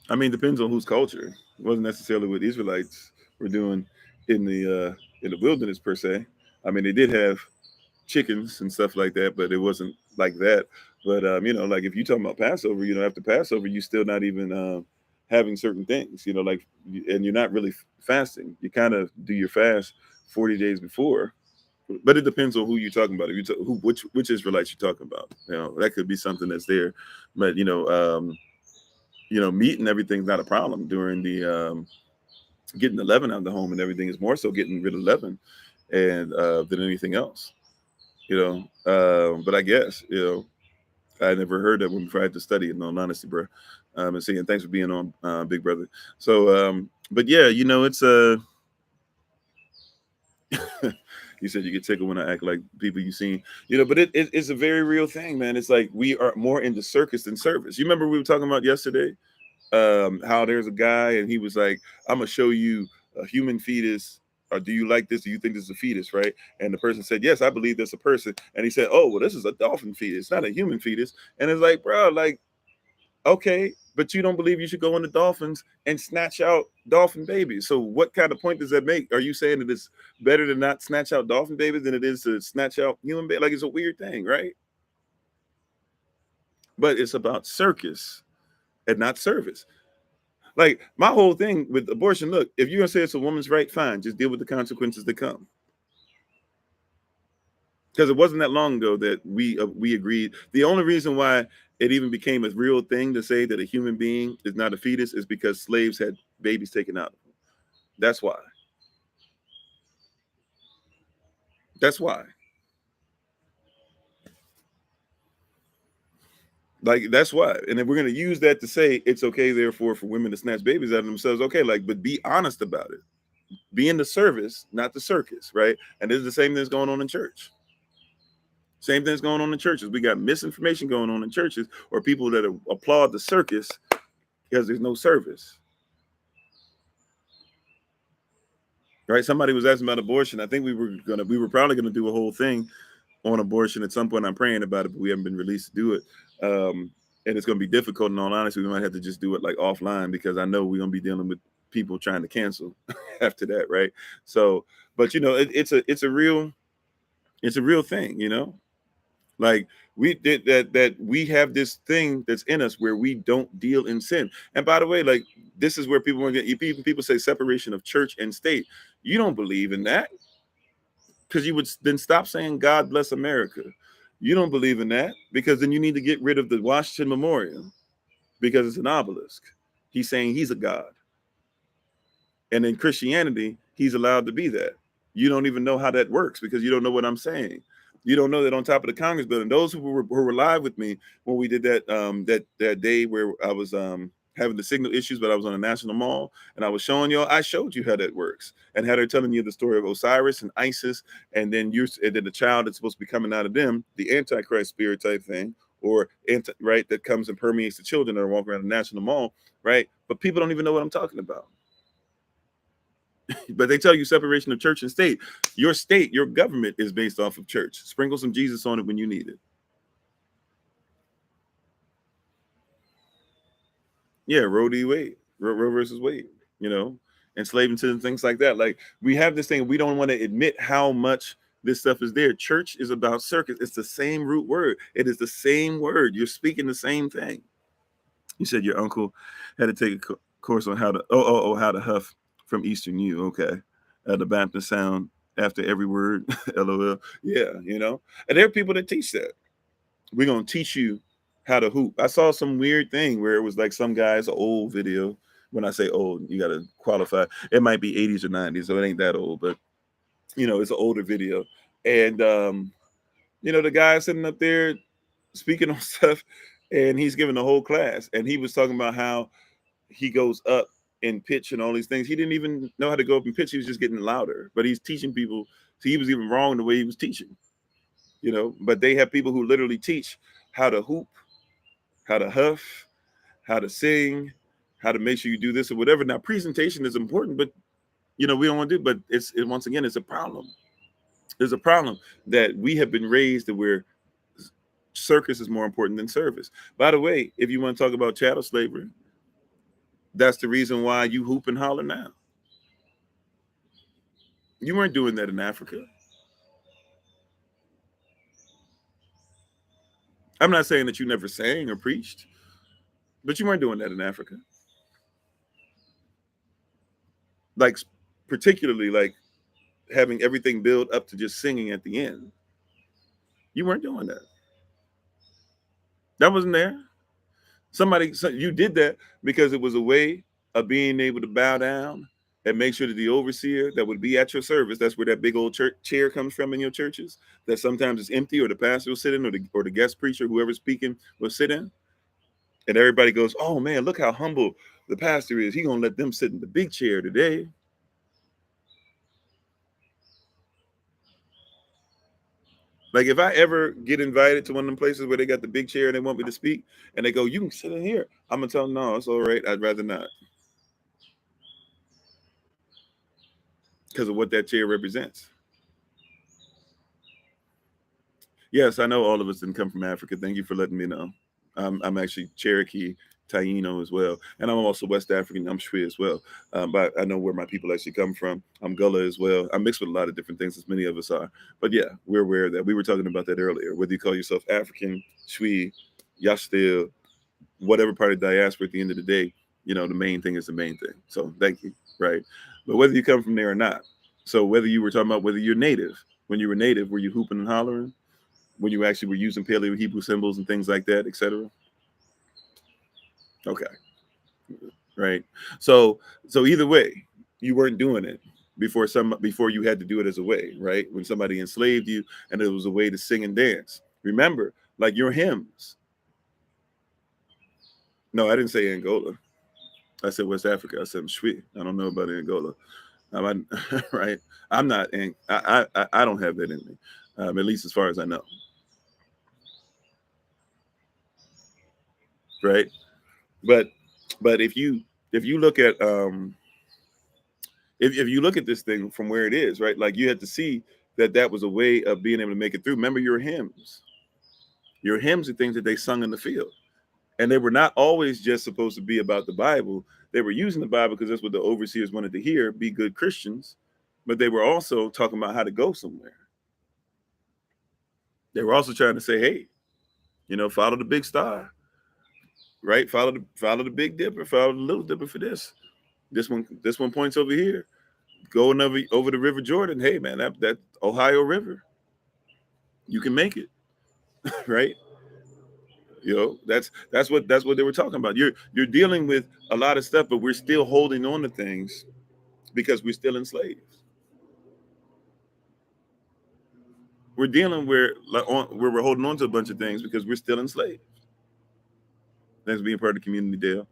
I mean, depends on whose culture. It wasn't necessarily what Israelites were doing in the wilderness per se. I mean, they did have chickens and stuff like that, but it wasn't like that. But like if you talking about Passover, after Passover, you still not even having certain things, like, and you're not really fasting. You kind of do your fast 40 days before. But it depends on who you're talking about. If you which Israelites you're talking about, that could be something that's there. But meat and everything's not a problem during the getting the leaven out of the home and everything is more so getting rid of leaven and than anything else. But I guess I never heard that one before. I had to study it. In all honesty, bro. And saying thanks for being on, big brother. So, but yeah, it's you said you get tickled when I act like people you seen, but it's a very real thing, man. It's like we are more into circus than service. You remember we were talking about yesterday how there's a guy and he was like, I'm gonna show you a human fetus, or do you like this? Do you think this is a fetus, right? And the person said, yes, I believe that's a person. And he said, oh, well, this is a dolphin fetus, not a human fetus. And it's like, bro, like, okay, but you don't believe you should go into dolphins and snatch out dolphin babies. So what kind of point does that make? Are you saying that it's better to not snatch out dolphin babies than it is to snatch out human babies? Like, it's a weird thing, right? But it's about circus and not service. Like, my whole thing with abortion, look, if you're gonna say it's a woman's right, fine, just deal with the consequences that come. Because it wasn't that long ago that we agreed. The only reason why it even became a real thing to say that a human being is not a fetus is because slaves had babies taken out of them. That's why. That's why. Like, that's why. And if we're gonna use that to say it's okay, therefore, for women to snatch babies out of themselves, okay, like, but be honest about it. Be in the service, not the circus, right? And this is the same thing that's going on in church. Same thing's going on in churches. We got misinformation going on in churches, or people that applaud the circus because there's no service. Right? Somebody was asking about abortion. I think we were probably gonna do a whole thing on abortion at some point. I'm praying about it, but we haven't been released to do it. And it's gonna be difficult. In all honesty, we might have to just do it like offline because I know we're gonna be dealing with people trying to cancel after that, right? So, but it's a real thing. Like, we did that we have this thing that's in us where we don't deal in sin. And by the way, like, this is where people want to get, even people say separation of church and state. You don't believe in that, because you would then stop saying God bless America. You don't believe in that because then you need to get rid of the Washington Memorial because it's an obelisk. He's saying he's a God. And in Christianity, he's allowed to be that. You don't even know how that works because you don't know what I'm saying. You don't know that on top of the Congress building, those who were live with me when we did that that day where I was having the signal issues, but I was on a national mall and I was showing y'all, I showed you how that works and had her telling you the story of Osiris and Isis, and then and then the child that's supposed to be coming out of them, the Antichrist spirit type thing, or right, that comes and permeates the children that are walking around the national mall, right? But people don't even know what I'm talking about. But they tell you separation of church and state. Your state, your government is based off of church. Sprinkle some Jesus on it when you need it. Yeah, Roe v. Wade, Roe versus Wade, you know, enslaving to things like that. Like, we have this thing, we don't want to admit how much this stuff is there. Church is about circus. It's the same root word. It is the same word. You're speaking the same thing. You said your uncle had to take a course on how to how to huff from Eastern U. Okay, the Baptist sound after every word. LOL. Yeah, you know, and there are people that teach that. We're gonna teach you how to hoop. I saw some weird thing where it was like some guy's old video. When I say old, you gotta qualify. It might be 80s or 90s, so it ain't that old, but you know, it's an older video. And you know, the guy sitting up there speaking on stuff, and he's giving the whole class, and he was talking about how he goes up in pitch and all these things. He didn't even know how to go up in pitch. He was just getting louder, but he's teaching people. So he was even wrong the way he was teaching, you know. But they have people who literally teach how to hoop, how to huff, how to sing, how to make sure you do this or whatever. Now, presentation is important, but you know, we don't want to do. But once again, it's a problem. There's a problem that we have been raised to where circus is more important than service. By the way, if you want to talk about chattel slavery, that's the reason why you hoop and holler now. You weren't doing that in Africa. I'm not saying that you never sang or preached, but you weren't doing that in Africa. Like, particularly like having everything build up to just singing at the end. You weren't doing that. That wasn't there. You did that because it was a way of being able to bow down and make sure that the overseer that would be at your service, that's where that big old church chair comes from in your churches, that sometimes it's empty, or the pastor will sit in, or the guest preacher, whoever's speaking, will sit in. And everybody goes, oh man, look how humble the pastor is. He gonna let them sit in the big chair today. Like, if I ever get invited to one of them places where they got the big chair and they want me to speak, and they go, you can sit in here, I'm gonna tell them, no, it's all right. I'd rather not, because of what that chair represents. Yes, I know all of us didn't come from Africa. Thank you for letting me know. I'm actually Cherokee, Taino as well, and I'm also West African. I'm Shwi as well, but I know where my people actually come from. I'm Gullah as well. I'm mixed with a lot of different things, as many of us are. But yeah, we're aware of that. We were talking about that earlier. Whether you call yourself African, Shwi, Yashtil, whatever part of diaspora, at the end of the day, you know, the main thing is the main thing. So thank you, right? But whether you come from there or not, so whether you were talking about whether you're native, when you were native, were you hooping and hollering? When you actually were using Paleo Hebrew symbols and things like that, etc. Okay, right. So either way, you weren't doing it before you had to do it as a way, right? When somebody enslaved you and it was a way to sing and dance. Remember, like your hymns. No, I didn't say Angola. I said West Africa. I said Shwi. I don't know about Angola. Right? I'm not. I don't have that in me, at least as far as I know. Right? But if you look at if you look at this thing from where it is, right? Like, you had to see that that was a way of being able to make it through. Remember your hymns. Your hymns are things that they sung in the field. And they were not always just supposed to be about the Bible. They were using the Bible because that's what the overseers wanted to hear, be good Christians. But they were also talking about how to go somewhere. They were also trying to say, hey, you know, follow the big star, right? Follow the Big Dipper, follow the Little Dipper for this. This one points over here. Going over the River Jordan. Hey man, that Ohio River, you can make it, right? You know, that's what they were talking about. You're dealing with a lot of stuff, but we're still holding on to things because we're still enslaved. We're dealing where we're holding on to a bunch of things because we're still enslaved. Thanks for being part of the community, Dale.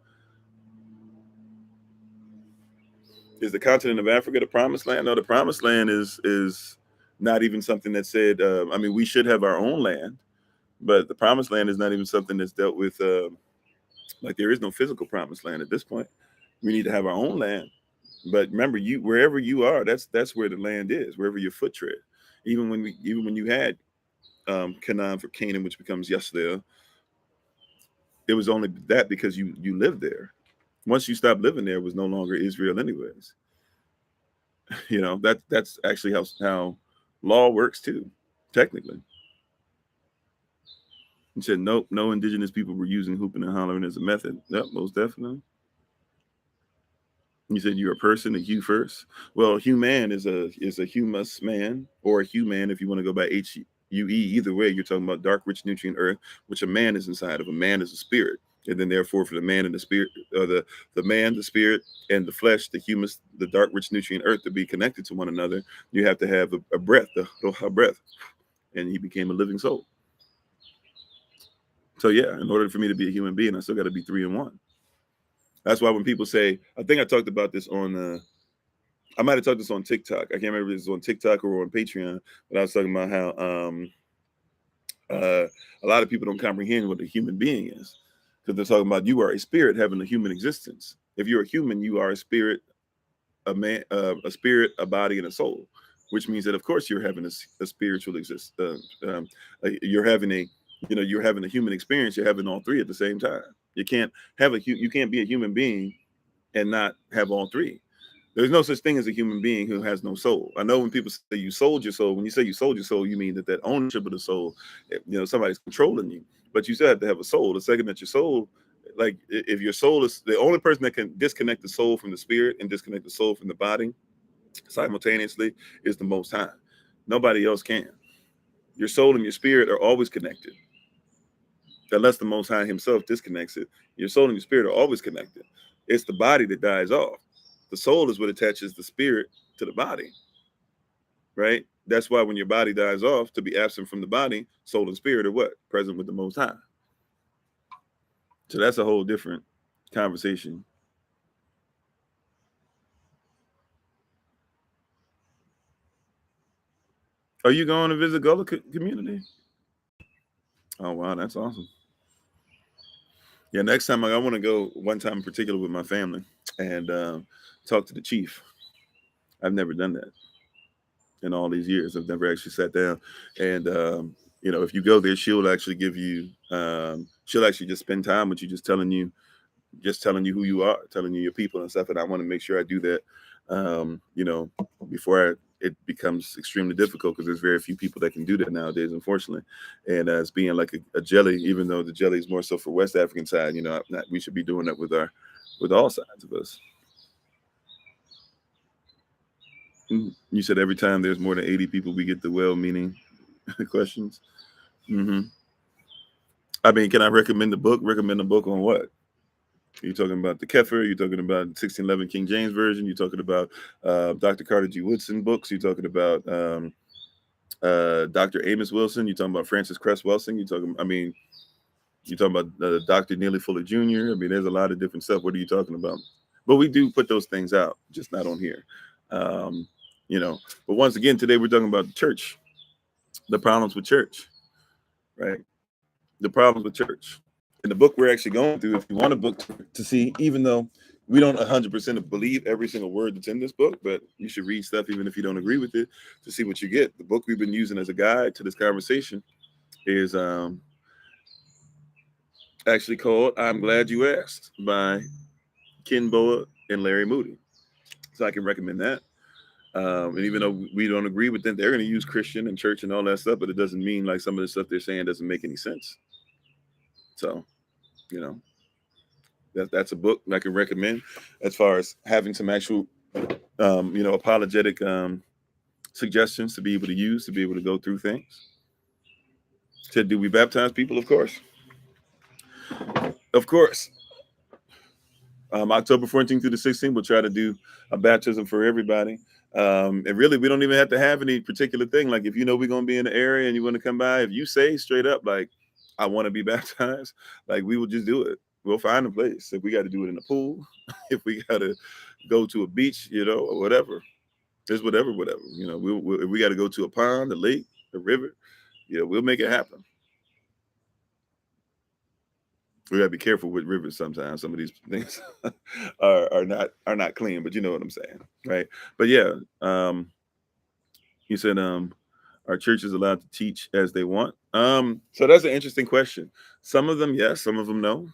Is the continent of Africa the promised land? No, the promised land is not even something that said. I mean, we should have our own land, but the promised land is not even something that's dealt with. Like there is no physical promised land at this point. We need to have our own land. But remember, you wherever you are, that's where the land is, wherever your foot tread. Even when you had Canaan for Canaan, which becomes Yasdale, it was only that because you lived there. Once you stopped living there, it was no longer Israel, anyways. You know that's actually how law works too, technically. He said nope, no indigenous people were using hooping and hollering as a method. Yep, most definitely. You said you're a person, a hue first. Well, human is a humus man or a human if you want to go by HUE. Either way, you're talking about dark, rich, nutrient earth, which a man is inside of. A man is a spirit, and then therefore for the man and the spirit, or the man, the spirit, and the flesh, the humus, the dark, rich, nutrient earth to be connected to one another, you have to have a breath, a breath, and he became a living soul. So yeah, in order for me to be a human being, I still got to be three in one. That's why when people say, I think I talked about this on I might have talked this on TikTok. I can't remember if it was on TikTok or on Patreon, but I was talking about how a lot of people don't comprehend what a human being is because they're talking about you are a spirit having a human existence. If you're a human, you are a spirit, a spirit, a body, and a soul, which means that of course you're having a spiritual exist. You're having you're having a human experience. You're having all three at the same time. You can't you can't be a human being and not have all three. There's no such thing as a human being who has no soul. I know when people say you sold your soul, when you say you sold your soul, you mean that ownership of the soul, somebody's controlling you. But you still have to have a soul. The second that your soul, like if your soul is the only person that can disconnect the soul from the spirit and disconnect the soul from the body simultaneously is the Most High. Nobody else can. Your soul and your spirit are always connected. Unless the Most High himself disconnects it, your soul and your spirit are always connected. It's the body that dies off. The soul is what attaches the spirit to the body, right? That's why when your body dies off, to be absent from the body, soul and spirit are what? Present with the Most High. So that's a whole different conversation. Are you going to visit Gullah community? Oh, wow, that's awesome. Yeah, next time I want to go one time in particular with my family and talk to the chief. I've never done that in all these years. I've never actually sat down and if you go there, she'll actually give you she'll actually just spend time with you, just telling you who you are, telling you your people and stuff. And I want to make sure I do that before it becomes extremely difficult, because there's very few people that can do that nowadays, unfortunately. And as being like a jelly, even though the jelly is more so for West African side, we should be doing that with all sides of us. You said every time there's more than 80 people, we get the well-meaning questions. Mm-hmm. I mean, can I recommend the book? Recommend the book on what? You're talking about the Kefir. You're talking about 1611 King James Version. You're talking about Dr. Carter G. Woodson books. You're talking about Dr. Amos Wilson. You're talking about Francis Cress Welsing. You're talking about Dr. Neely Fuller Jr. I mean, there's a lot of different stuff. What are you talking about? But we do put those things out, just not on here. But once again, today we're talking about church, the problems with church, right? The problems with church. And the book we're actually going through, if you want a book to see, even though we don't 100% believe every single word that's in this book, but you should read stuff even if you don't agree with it to see what you get. The book we've been using as a guide to this conversation is actually called I'm Glad You Asked by Ken Boa and Larry Moody. So I can recommend that. And even though we don't agree with them, they're going to use Christian and church and all that stuff, but it doesn't mean like some of the stuff they're saying doesn't make any sense. So, that's a book I can recommend as far as having some actual, apologetic suggestions to be able to use, to be able to go through things. Said, do we baptize people? Of course. Of course. October 14th through the 16th, we'll try to do a baptism for everybody. And really, we don't even have to have any particular thing. Like if we're going to be in the area and you want to come by, if you say straight up, like, I want to be baptized, like we will just do it. We'll find a place. If we got to do it in the pool, if we got to go to a beach, or whatever. It's whatever. If we got to go to a pond, a lake, a river, we'll make it happen. We gotta be careful with rivers sometimes. Some of these things are not clean, but you know what I'm saying, right? But yeah, you said our church is allowed to teach as they want. So that's an interesting question. Some of them yes, some of them no.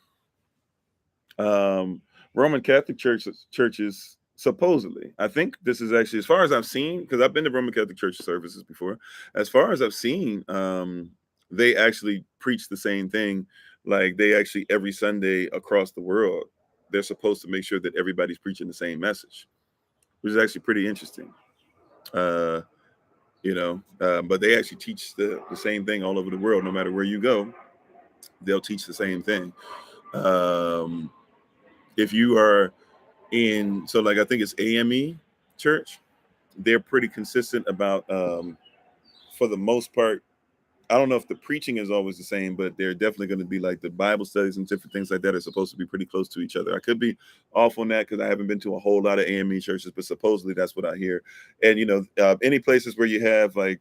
um, Roman Catholic churches supposedly. I think this is actually, as far as I've seen, because I've been to Roman Catholic Church services before. As far as I've seen, they actually preach the same thing. Like they actually every Sunday across the world, they're supposed to make sure that everybody's preaching the same message, which is actually pretty interesting. Uh, but they actually teach the same thing all over the world. No matter where you go, they'll teach the same thing. Um, if you are so like I think it's AME church, they're pretty consistent about for the most part. I don't know if the preaching is always the same, but they're definitely going to be like the Bible studies and different things like that are supposed to be pretty close to each other. I could be off on that because I haven't been to a whole lot of AME churches, but supposedly that's what I hear. And any places where you have like,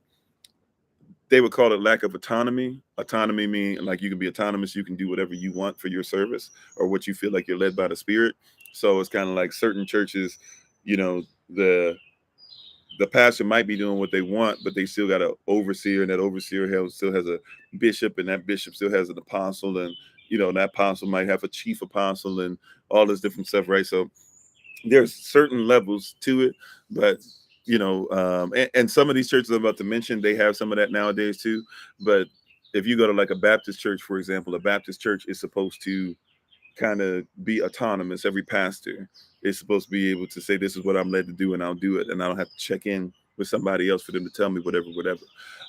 they would call it lack of autonomy. Autonomy mean like you can be autonomous, you can do whatever you want for your service or what you feel like you're led by the Spirit. So it's kind of like certain churches, you know, the pastor might be doing what they want, but they still got an overseer, and that overseer still has a bishop, and that bishop still has an apostle, and that apostle might have a chief apostle, and all this different stuff, right? So there's certain levels to it, but and some of these churches I'm about to mention, they have some of that nowadays too. But if you go to like a Baptist church, for example, a Baptist church is supposed to kind of be autonomous. Every pastor is supposed to be able to say, this is what I'm led to do, and I'll do it, and I don't have to check in with somebody else for them to tell me whatever.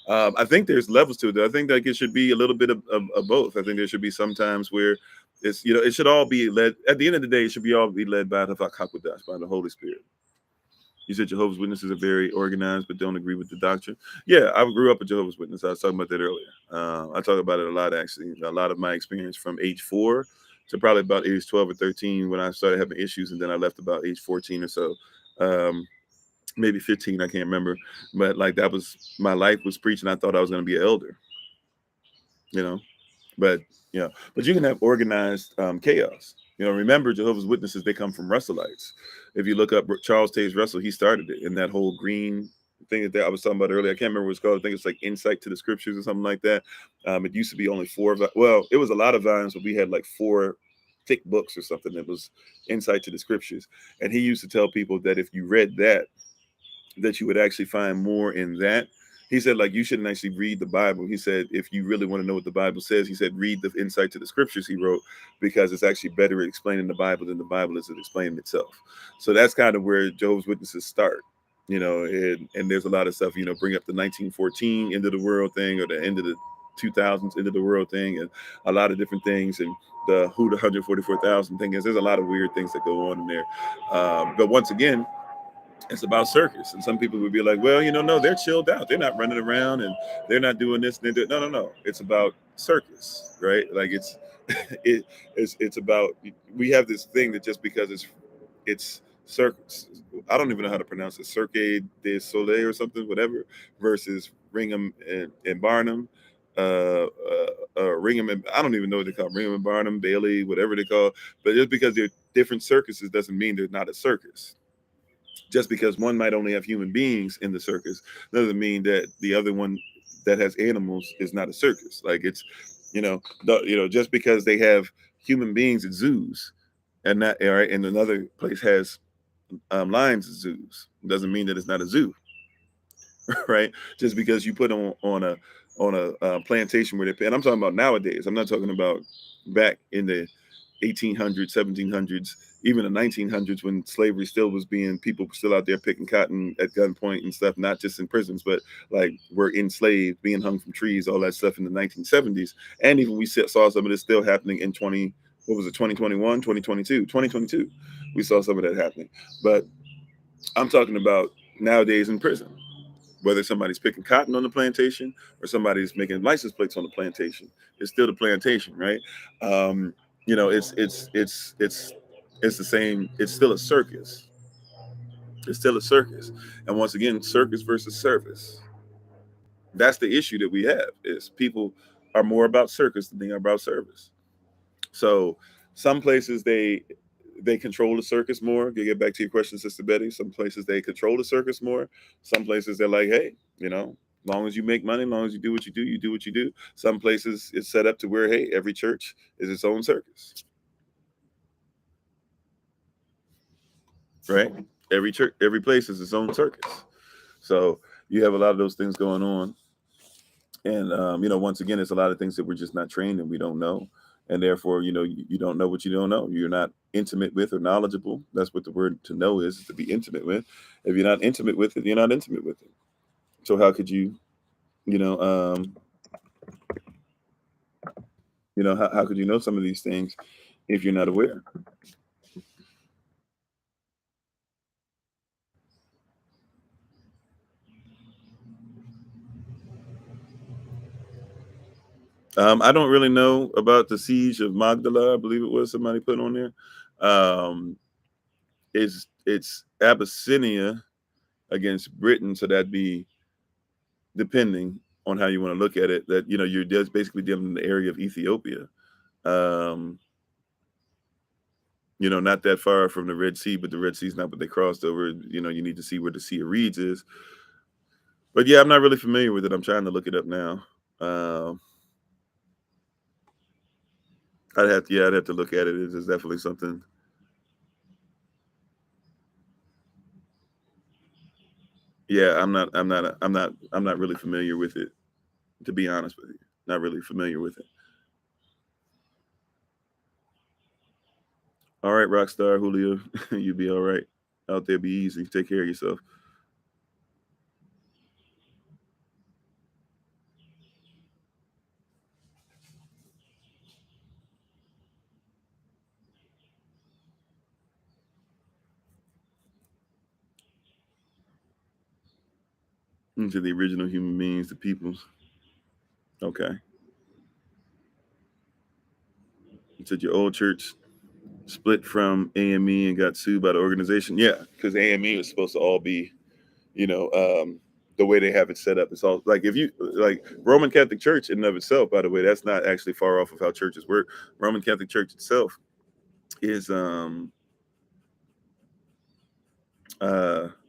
I think there's levels to it, though. I think like it should be a little bit of both. I think there should be some times where it should all be led, at the end of the day, it should all be led by the Holy Spirit. You said Jehovah's Witnesses are very organized but don't agree with the doctrine. Yeah, I grew up a Jehovah's Witness. I was talking about that earlier. I talk about it a lot, actually. A lot of my experience from age 4 to probably about age 12 or 13 when I started having issues, and then I left about age 14 or so. Maybe 15, I can't remember. But like that was my life was preaching. I thought I was going to be an elder, you know. But but you can have organized chaos. Remember, Jehovah's Witnesses, they come from Russellites. If you look up Charles Taze Russell, he started it in that whole green thing that I was talking about earlier. I can't remember what it's called. I think it's like Insight to the Scriptures or something like that. It used to be only 4. Well, it was a lot of volumes, but we had like 4 thick books or something that was Insight to the Scriptures. And he used to tell people that if you read that you would actually find more in that. He said, like, you shouldn't actually read the Bible. He said, if you really want to know what the Bible says, he said, read the Insight to the Scriptures he wrote, because it's actually better at explaining the Bible than the Bible is at explaining itself. So that's kind of where Jehovah's Witnesses start, and there's a lot of stuff, bring up the 1914 end of the world thing, or the end of the 2000s end of the world thing, and a lot of different things, and the 144,000 thing is, there's a lot of weird things that go on in there. But once again, it's about circus. And some people would be like, well, no, they're chilled out. They're not running around and they're not doing this. And they're no. It's about circus, right? Like it's about, we have this thing that just because it's circus, I don't even know how to pronounce it, Cirque du Soleil or something, whatever, versus Ringham and Barnum. Ringham and I don't even know what they call Ringham and Barnum, Bailey, whatever they call. But just because they're different circuses doesn't mean they're not a circus. Just because one might only have human beings in the circus doesn't mean that the other one that has animals is not a circus. Like it's, just because they have human beings at zoos and not right, and another place has lions at zoos doesn't mean that it's not a zoo, right? Just because you put on a plantation where they pay, and I'm talking about nowadays. I'm not talking about back in the 1800s, 1700s, even the 1900s, when slavery still was being, people were still out there picking cotton at gunpoint and stuff, not just in prisons, but like were enslaved, being hung from trees, all that stuff in the 1970s. And even we saw some of this still happening in 2021, 2022. We saw some of that happening. But I'm talking about nowadays in prison, whether somebody's picking cotton on the plantation or somebody's making license plates on the plantation, it's still the plantation, right? It's the same. It's still a circus. It's still a circus. And once again, circus versus service. That's the issue that we have is people are more about circus than they are about service. So some places they control the circus more. To get back to your question, Sister Betty, some places they control the circus more. Some places they're like, hey, long as you make money, long as you do what you do what you do. Some places it's set up to where, hey, every church is its own circus, right? Every church, every place is its own circus. So you have a lot of those things going on. And once again, it's a lot of things that we're just not trained and we don't know, and therefore, you don't know what you don't know. You're not intimate with or knowledgeable. That's what the word to know is to be intimate with. If you're not intimate with it, you're not intimate with it. So how could you, you know, um, how could you know some of these things if you're not aware? I don't really know about the siege of Magdala. I believe it was somebody put on there. Um, it's Abyssinia against Britain, so that'd be depending on how you want to look at it, that you're just basically dealing in the area of Ethiopia. Um, not that far from the Red Sea, but the Red Sea is not what they crossed over. You need to see where the Sea of Reeds is. But yeah, I'm not really familiar with it. I'm trying to look it up now. Um, I'd have to look at it. It is definitely something. Yeah, I'm not really familiar with it, to be honest with you. Not really familiar with it. All right, Rockstar Julio, you be all right out there. Be easy. Take care of yourself. Into the original human beings, the peoples. Okay. You said your old church split from AME and got sued by the organization. Yeah, because AME is supposed to all be, you know, um, the way they have it set up. It's all like if you like Roman Catholic Church in and of itself. By the way, that's not actually far off of how churches work. Roman Catholic Church itself is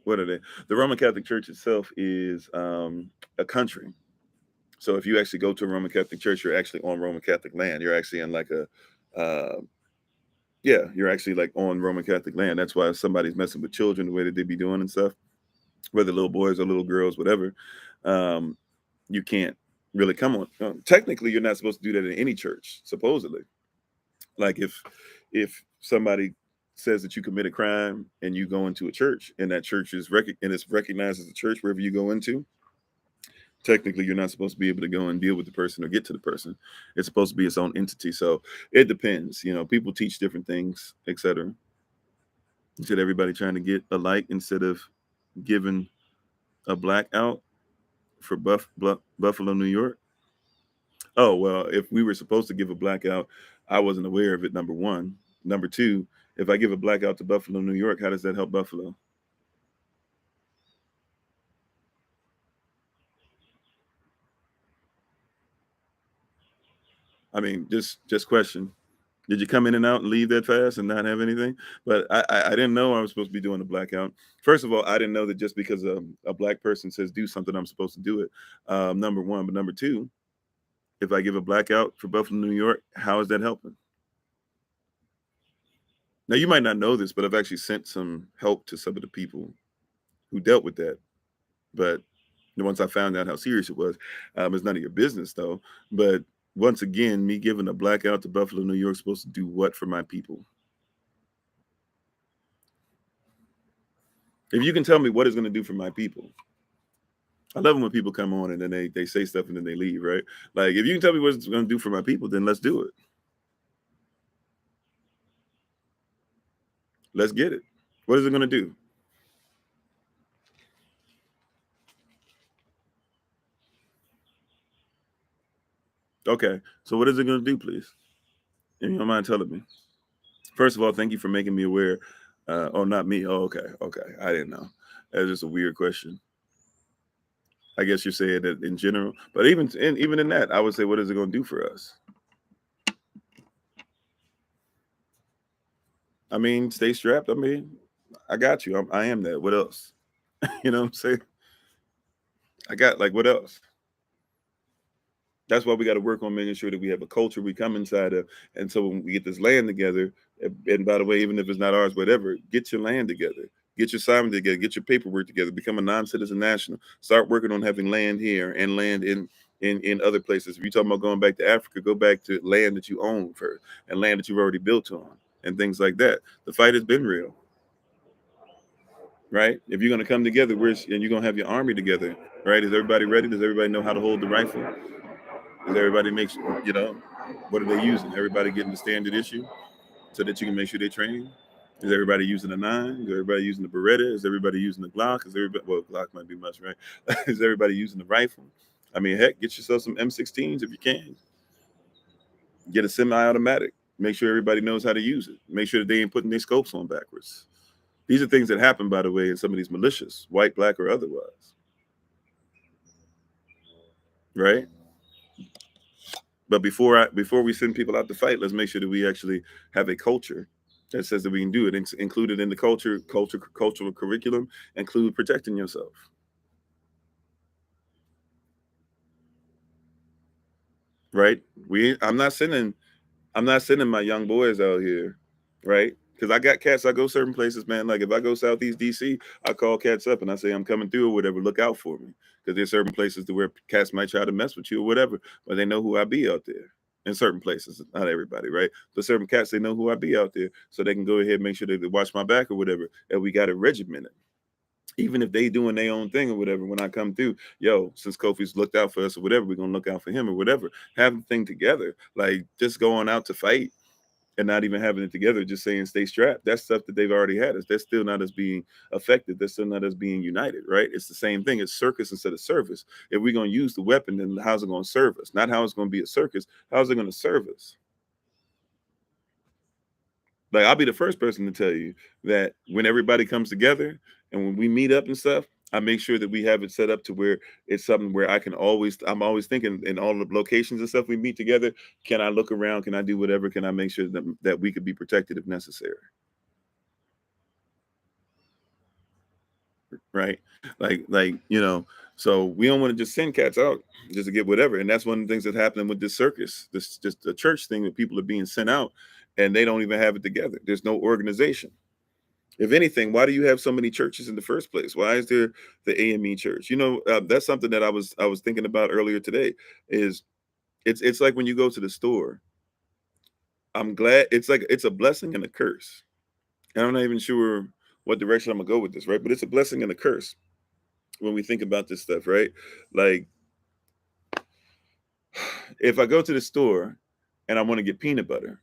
what are they? The Roman Catholic Church itself is a country. So if you actually go to a Roman Catholic Church, you're actually on Roman Catholic land. You're actually in like a yeah, you're actually like on Roman Catholic land. That's why if somebody's messing with children the way that they be doing and stuff, whether little boys or little girls, whatever, um, you can't really come on. Technically, you're not supposed to do that in any church, supposedly. Like if somebody says that you commit a crime and you go into a church and that church is and it's recognized as a church wherever you go into, technically you're not supposed to be able to go and deal with the person or get to the person. It's supposed to be its own entity. So it depends. People teach different things, etc. Instead, everybody trying to get alike instead of giving a blackout for Buffalo, New York. Oh well, if we were supposed to give a blackout, I wasn't aware of it. Number one. Number two, if I give a blackout to Buffalo, New York, how does that help Buffalo? I mean, just question. Did you come in and out and leave that fast and not have anything? But I didn't know I was supposed to be doing a blackout. First of all, I didn't know that just because a black person says do something, I'm supposed to do it. Number one, but number two, if I give a blackout for Buffalo, New York, how is that helping? Now you might not know this, but I've actually sent some help to some of the people who dealt with that. But once I found out how serious it was, it's none of your business though. But once again, me giving a blackout to Buffalo, New York, supposed to do what for my people? If you can tell me what it's going to do for my people, I love it when people come on and then they say stuff and then they leave, right? Like if you can tell me what it's going to do for my people, then let's do it. Let's get it. What is it going to do? Okay, so what is it going to do, please? If you don't mind telling me. First of all, thank you for making me aware. Oh, not me. Oh, okay, okay. I didn't know. That's just a weird question. I guess you're saying that in general, but even in that, I would say, what is it going to do for us? I mean, stay strapped. I mean, I got you. I am that. What else? You know what I'm saying? I got like what else? That's why we got to work on making sure that we have a culture we come inside of. And so when we get this land together, and by the way, even if it's not ours, whatever, get your land together, get your assignment together, get your paperwork together, become a non-citizen national, start working on having land here and land in other places. If you're talking about going back to Africa, go back to land that you own first and land that you've already built on and things like that. The fight has been real, right? If you're going to come together, and you're going to have your army together, right? Is everybody ready? Does everybody know how to hold the rifle? Does everybody make sure, what are they using? Everybody getting the standard issue so that you can make sure they train? Is everybody using a nine? Is everybody using the Beretta? Is everybody using the Glock? Is everybody, well, Glock might be much, right? Is everybody using the rifle? I mean, heck, get yourself some M16s if you can. Get a semi-automatic. Make sure everybody knows how to use it. Make sure that they ain't putting their scopes on backwards. These are things that happen, by the way, in some of these militias, white, black, or otherwise, right? But before we send people out to fight, let's make sure that we actually have a culture that says that we can do it. Included in the cultural curriculum, include protecting yourself. Right? I'm not sending my young boys out here, right? Because I got cats. I go certain places, man. Like if I go Southeast DC, I call cats up and I say I'm coming through or whatever. Look out for me, because there's certain places to where cats might try to mess with you or whatever, but they know who I be out there. In certain places, not everybody, right? But certain cats, they know who I be out there, so they can go ahead and make sure that they watch my back or whatever. And we got it regimented. Even if they doing their own thing or whatever, when I come through, yo, since Kofi's looked out for us or whatever, we're gonna look out for him or whatever. Have the thing together, like just going out to fight and not even having it together, just saying stay strapped. That's stuff that they've already had us. That's still not us being effective. That's still not us being united, right? It's the same thing. It's circus instead of service. If we're gonna use the weapon, then how's it gonna serve us? Not how it's gonna be a circus. How's it gonna serve us? Like I'll be the first person to tell you that when everybody comes together and when we meet up and stuff, I make sure that we have it set up to where it's something where I'm always thinking in all the locations and stuff we meet together, can I look around? Can I do whatever? Can I make sure that we could be protected if necessary? Right? So we don't want to just send cats out just to get whatever. And that's one of the things that's happening with this circus, this just a church thing that people are being sent out and they don't even have it together. There's no organization. If anything, why do you have so many churches in the first place? Why is there the AME church? That's something that I was thinking about earlier today. Is it's like when you go to the store. I'm glad it's a blessing and a curse. And I'm not even sure what direction I'm gonna go with this, right? But it's a blessing and a curse when we think about this stuff, right? Like if I go to the store and I want to get peanut butter,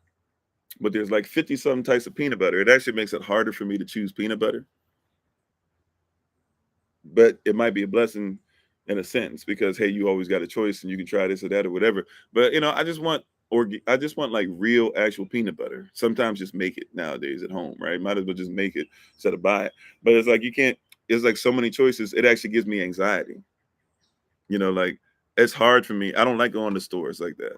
but there's like 50 something types of peanut butter, it actually makes it harder for me to choose peanut butter. But it might be a blessing in a sense because hey, you always got a choice and you can try this or that or whatever. But I just want like real actual peanut butter. Sometimes just make it nowadays at home, right? Might as well just make it instead of buy it. But it's like you can't. It's like so many choices. It actually gives me anxiety. Like it's hard for me. I don't like going to stores like that.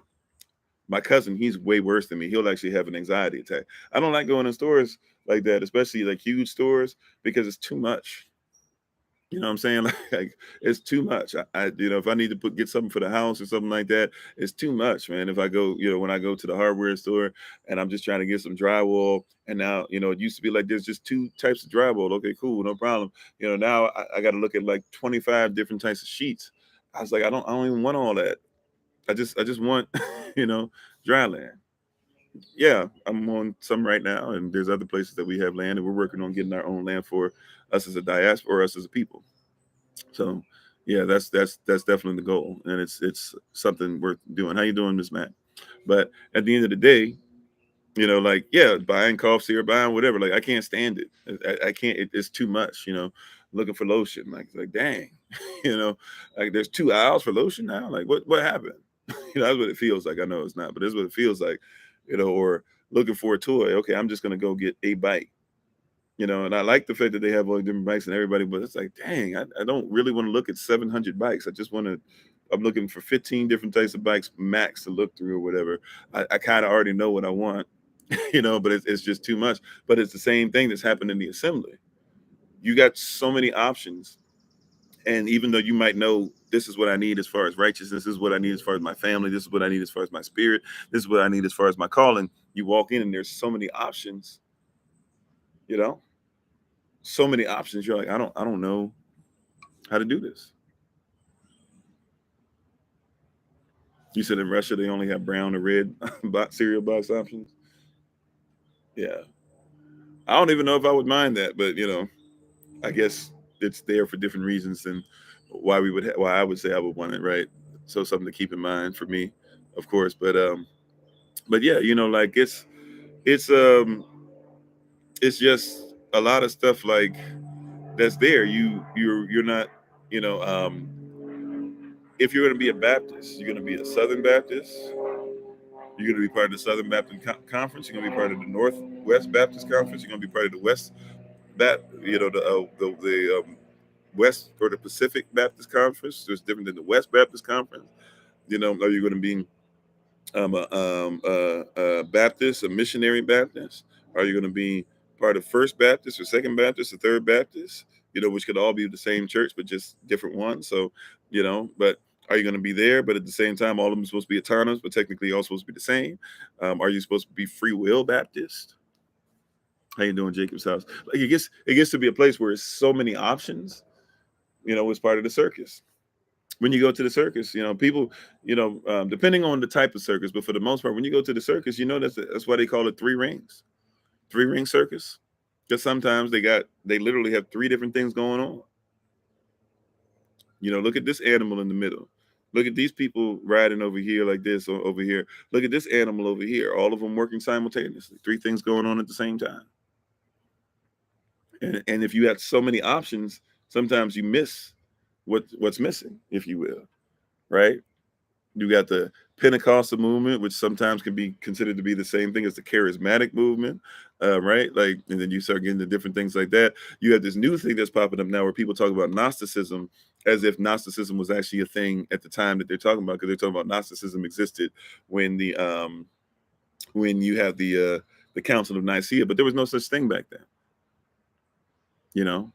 My cousin, he's way worse than me. He'll actually have an anxiety attack. I don't like going to stores like that, especially like huge stores, because it's too much. You know what I'm saying? Like it's too much. If I need to get something for the house or something like that, it's too much, man. If I go, when I go to the hardware store and I'm just trying to get some drywall, and now, it used to be like there's just two types of drywall. Okay, cool, no problem. Now I got to look at like 25 different types of sheets. I was like, I don't even want all that. I just want, dry land. Yeah, I'm on some right now, and there's other places that we have land, and we're working on getting our own land for us as a diaspora, or us as a people. So, yeah, that's definitely the goal, and it's something worth doing. How you doing, Miss Matt? But at the end of the day, like yeah, buying coffee or buying whatever, like I can't stand it. I can't. It's too much. Looking for lotion, like dang, you know, like there's 2 aisles for lotion now. Like what happened? That's what it feels like. I know it's not, but it's what it feels like. Or looking for a toy. Okay, I'm just gonna go get a bite. You know, and I like the fact that they have all the different bikes and everybody, but it's like, dang, I don't really want to look at 700 bikes. I just want to, I'm looking for 15 different types of bikes max to look through or whatever. I kind of already know what I want, you know, but it's just too much. But it's the same thing that's happened in the assembly. You got so many options. And even though you might know this is what I need as far as righteousness, this is what I need as far as my family, this is what I need as far as my spirit, this is what I need as far as my calling, you walk in and there's so many options, you know, so many options. You're like, I don't know how to do this. You said in Russia they only have brown or red cereal box options. Yeah, I don't even know if I would mind that, but you know, I guess it's there for different reasons than why we would why I would say I would want it, right? So something to keep in mind for me, of course. But yeah, you know, like it's it's just a lot of stuff like that's there. You're not, you know, if you're going to be a Baptist, you're going to be a Southern Baptist. You're going to be part of the Southern Baptist Conference. You're going to be part of the Northwest Baptist Conference. You're going to be part of the West you know, the West or the Pacific Baptist Conference. There's different than the West Baptist Conference. You know, are you going to be a Baptist, a missionary Baptist? Are you going to be part of First Baptist or Second Baptist or Third Baptist? You know, which could all be the same church, but just different ones. So, you know, but are you going to be there? But at the same time, all of them are supposed to be autonomous, but technically all supposed to be the same. Are you supposed to be Free Will Baptist? How you doing, Jacob's house? Like it gets to be a place where it's so many options. You know, it's part of the circus. When you go to the circus, you know, people, you know, depending on the type of circus, but for the most part, when you go to the circus, you know, that's why they call it three rings, three ring circus. Because sometimes they literally have three different things going on. You know, look at this animal in the middle. Look at these people riding over here like this or over here. Look at this animal over here. All of them working simultaneously. Three things going on at the same time. And if you have so many options, sometimes you miss what's missing, if you will, right? You got the Pentecostal movement, which sometimes can be considered to be the same thing as the charismatic movement, right? Like, and then you start getting to different things like that. You have this new thing that's popping up now where people talk about Gnosticism as if Gnosticism was actually a thing at the time that they're talking about, because they're talking about Gnosticism existed when when you have the Council of Nicaea, but there was no such thing back then, you know.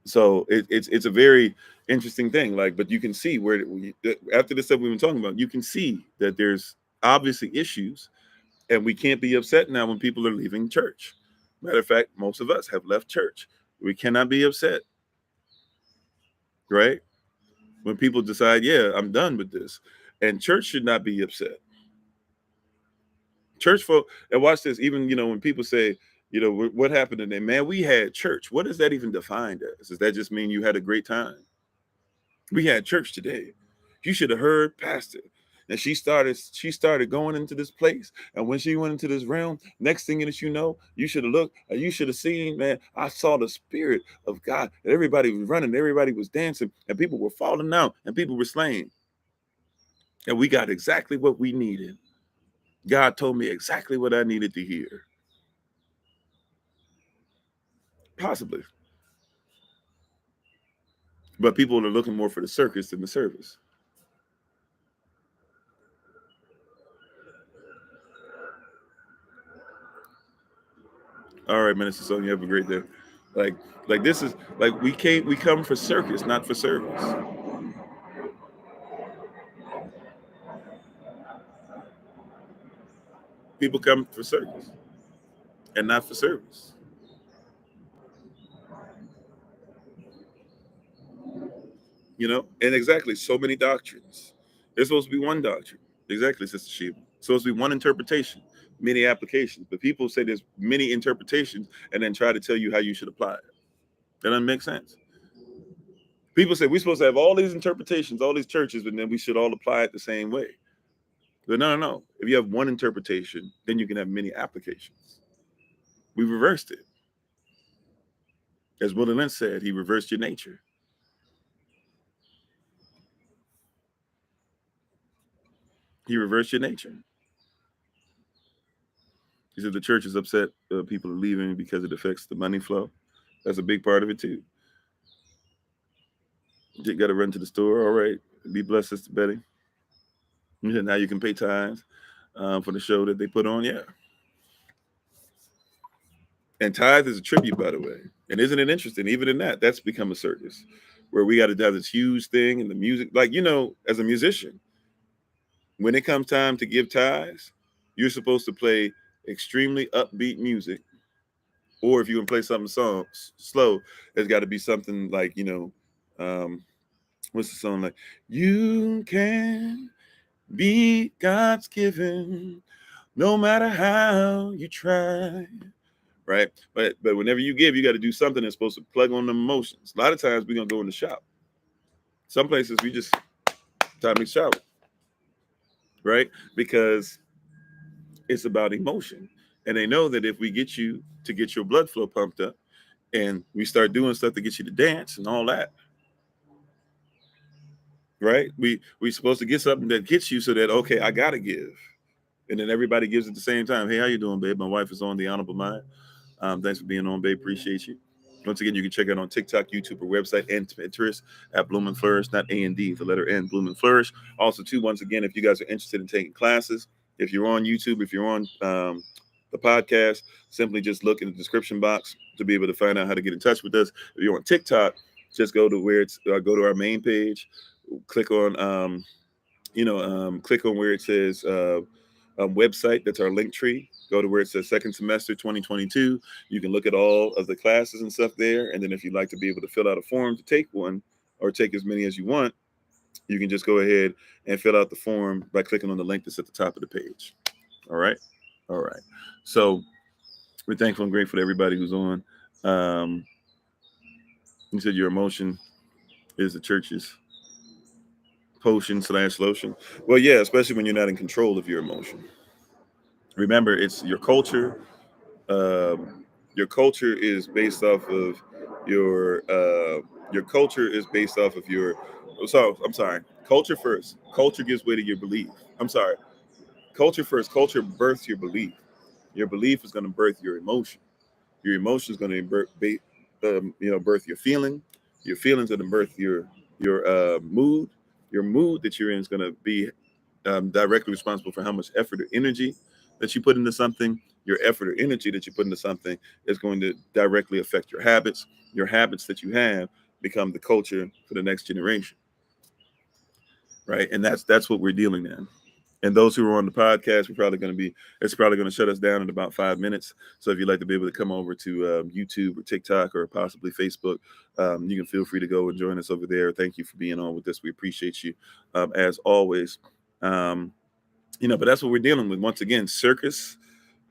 So it's a very interesting thing. Like, but you can see where after the stuff we've been talking about, you can see that there's obviously issues, and we can't be upset now when people are leaving church. Matter of fact, most of us have left church. We cannot be upset, right? When people decide, yeah, I'm done with this, and church should not be upset. Church folk, and watch this. Even when people say, what happened today, man, we had church. What is that even defined as? Does that just mean you had a great time? We had church today. You should have heard Pastor. And she started going into this place. And when she went into this realm, next thing that you know, you should have looked, and you should have seen, man, I saw the spirit of God. And everybody was running, everybody was dancing, and people were falling out, and people were slain. And we got exactly what we needed. God told me exactly what I needed to hear. Possibly. But people are looking more for the circus than the service. All right, Minister Sonia, have a great day. Like, like this is like we come for circus, not for service. People come for circus and not for service. And exactly, so many doctrines. There's supposed to be one doctrine. Exactly, Sister Sheba. Supposed to be one interpretation, many applications. But people say there's many interpretations and then try to tell you how you should apply it. That doesn't make sense. People say we're supposed to have all these interpretations, all these churches, but then we should all apply it the same way. But no, no, no. If you have one interpretation, then you can have many applications. We reversed it. As Willie Lynch said, he reversed your nature. He reversed your nature. He said the church is upset. People are leaving because it affects the money flow. That's a big part of it too. You got to run to the store. All right. Be blessed, Sister Betty. Yeah, now you can pay tithes for the show that they put on. Yeah. And tithe is a tribute, by the way. And isn't it interesting? Even in that, that's become a circus where we got to have this huge thing and the music. Like, as a musician, when it comes time to give tithes, you're supposed to play extremely upbeat music. Or if you can play something slow, there's got to be something like, um, what's the song like? You can be God's given, no matter how you try. Right. But whenever you give, you got to do something that's supposed to plug on the emotions. A lot of times we're going to go in the shop. Some places we just time to shower. Right. Because it's about emotion. And they know that if we get you to get your blood flow pumped up and we start doing stuff to get you to dance and all that, right? We supposed to get something that gets you so that, okay, I got to give. And then everybody gives at the same time. Hey, how you doing, babe? My wife is on the Honorable Mind. Thanks for being on, babe. Appreciate you. Once again, you can check out on TikTok, YouTube, or website, and Pinterest at Bloom and Flourish, not A&D, the letter N, Bloom and Flourish. Also, too, once again, if you guys are interested in taking classes, if you're on YouTube, if you're on the podcast, simply just look in the description box to be able to find out how to get in touch with us. If you're on TikTok, just go to where it's go to our main page, click on click on where it says website. That's our link tree. Go to where it says second semester 2022. You can look at all of the classes and stuff there. And then if you'd like to be able to fill out a form to take one or take as many as you want, you can just go ahead and fill out the form by clicking on the link that's at the top of the page. All right. All right. So we're thankful and grateful to everybody who's on. You said your emotion is the church's potion/lotion. Well, yeah, especially when you're not in control of your emotion. Remember, it's your culture. Your culture is based off of your culture is based off of your. So I'm sorry. Culture first. Culture gives way to your belief. I'm sorry. Culture first. Culture births your belief. Your belief is going to birth your emotion. Your emotion is going to birth your feeling. Your feelings are going to birth your mood. Your mood that you're in is going to be directly responsible for how much effort or energy that you put into something. Your effort or energy that you put into something is going to directly affect your habits. Your habits that you have become the culture for the next generation, right? And that's what we're dealing in. And those who are on the podcast, it's probably going to shut us down in about 5 minutes. So if you'd like to be able to come over to YouTube or TikTok or possibly Facebook, you can feel free to go and join us over there. Thank you for being on with us. We appreciate you as always. But that's what we're dealing with. Once again, circus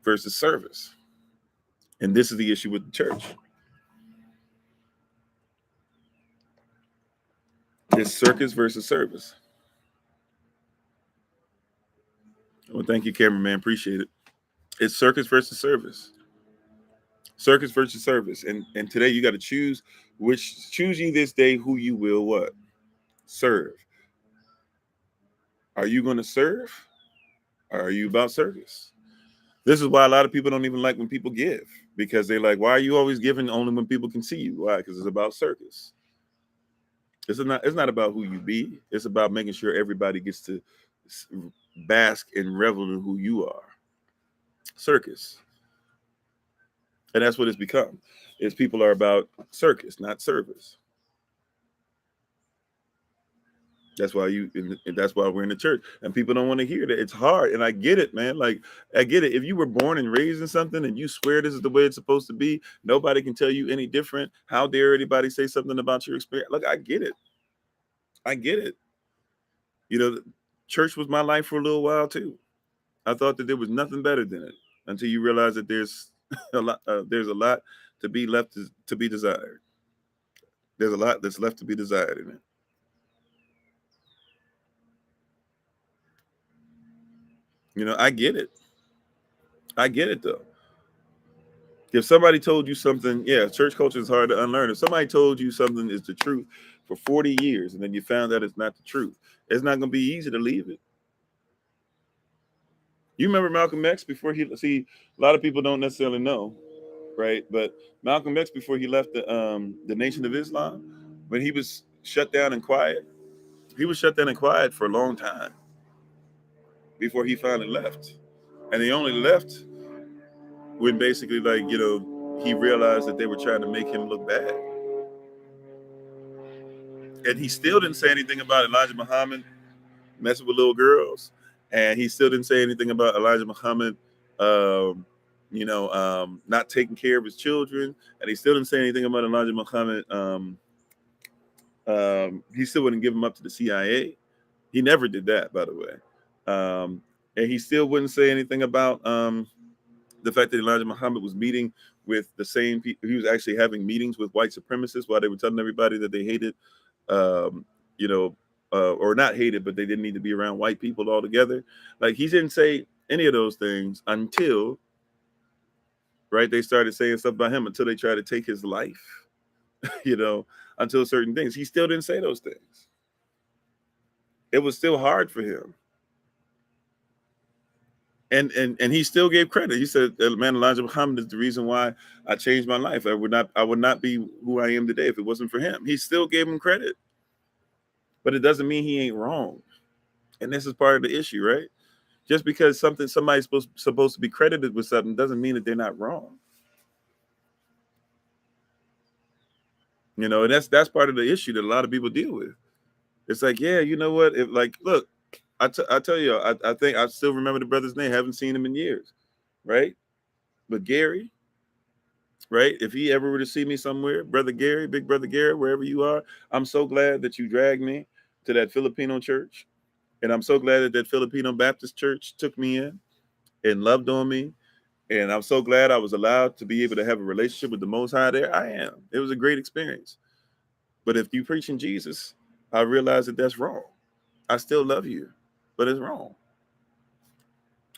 versus service. And this is the issue with the church. It's circus versus service. Well, thank you, cameraman. Appreciate it. It's circus versus service. Circus versus service. And today you got to choose ye this day who you will what? Serve. Are you going to serve? Or are you about service? This is why a lot of people don't even like when people give, because they're like, why are you always giving only when people can see you? Why? Because it's about circus. It's not about who you be. It's about making sure everybody gets to bask and revel in who you are. Circus. And that's what it's become. Is people are about circus, not service. That's why that's why we're in the church, and people don't want to hear that. It's hard, and I get it, man. Like, I get it. If you were born and raised in something, and you swear this is the way it's supposed to be, nobody can tell you any different. How dare anybody say something about your experience? Look, I get it. I get it. Church was my life for a little while too. I thought that there was nothing better than it until you realize that there's a lot. There's a lot to be left to be desired. There's a lot that's left to be desired in it. I get it. I get it though. If somebody told you something, yeah, church culture is hard to unlearn. If somebody told you something is the truth for 40 years and then you found out it's not the truth, it's not going to be easy to leave it. You remember Malcolm X before he see a lot of people don't necessarily know, right? But Malcolm X before he left the Nation of Islam, when he was shut down and quiet, he was shut down and quiet for a long time before he finally left. And he only left when basically he realized that they were trying to make him look bad. And he still didn't say anything about Elijah Muhammad messing with little girls, and he still didn't say anything about Elijah Muhammad, not taking care of his children, and he still didn't say anything about Elijah Muhammad. He still wouldn't give him up to the CIA. He never did that, by the way, and he still wouldn't say anything about the fact that Elijah Muhammad was meeting with the same people. He was actually having meetings with white supremacists while they were telling everybody that they hated, um, or not hated, but they didn't need to be around white people altogether. Like, he didn't say any of those things until, right, they started saying stuff about him, until they tried to take his life, until certain things. He still didn't say those things. It was still hard for him. And he still gave credit. He said, "Man, Elijah Muhammad is the reason why I changed my life. I would not be who I am today if it wasn't for him." He still gave him credit, but it doesn't mean he ain't wrong. And this is part of the issue, right? Just because somebody's supposed to be credited with something doesn't mean that they're not wrong. And that's part of the issue that a lot of people deal with. It's like, yeah, you know what? Look, I tell you, I think I still remember the brother's name. Haven't seen him in years, right? But Gary, right? If he ever were to see me somewhere, brother Gary, big brother Gary, wherever you are, I'm so glad that you dragged me to that Filipino church, and I'm so glad that Filipino Baptist church took me in and loved on me. And I'm so glad I was allowed to be able to have a relationship with the Most High there. I am. It was a great experience. But if you preaching Jesus, I realize that that's wrong. I still love you, but it's wrong.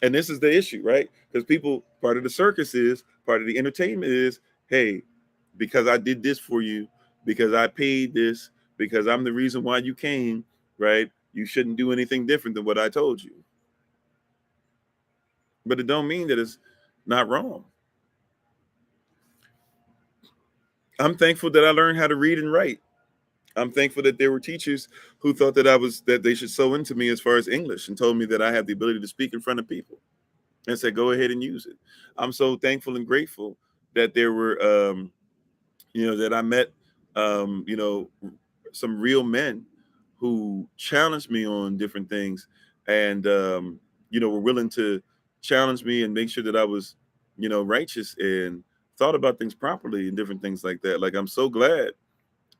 And this is the issue, right? Because part of the circus is, part of the entertainment is, hey, because I did this for you, because I paid this, because I'm the reason why you came, right? You shouldn't do anything different than what I told you. But it don't mean that it's not wrong. I'm thankful that I learned how to read and write. I'm thankful that there were teachers who thought that they should sow into me as far as English, and told me that I have the ability to speak in front of people, and said, go ahead and use it. I'm so thankful and grateful that there were, that I met, some real men who challenged me on different things, and, were willing to challenge me and make sure that I was, righteous and thought about things properly and different things like that. Like, I'm so glad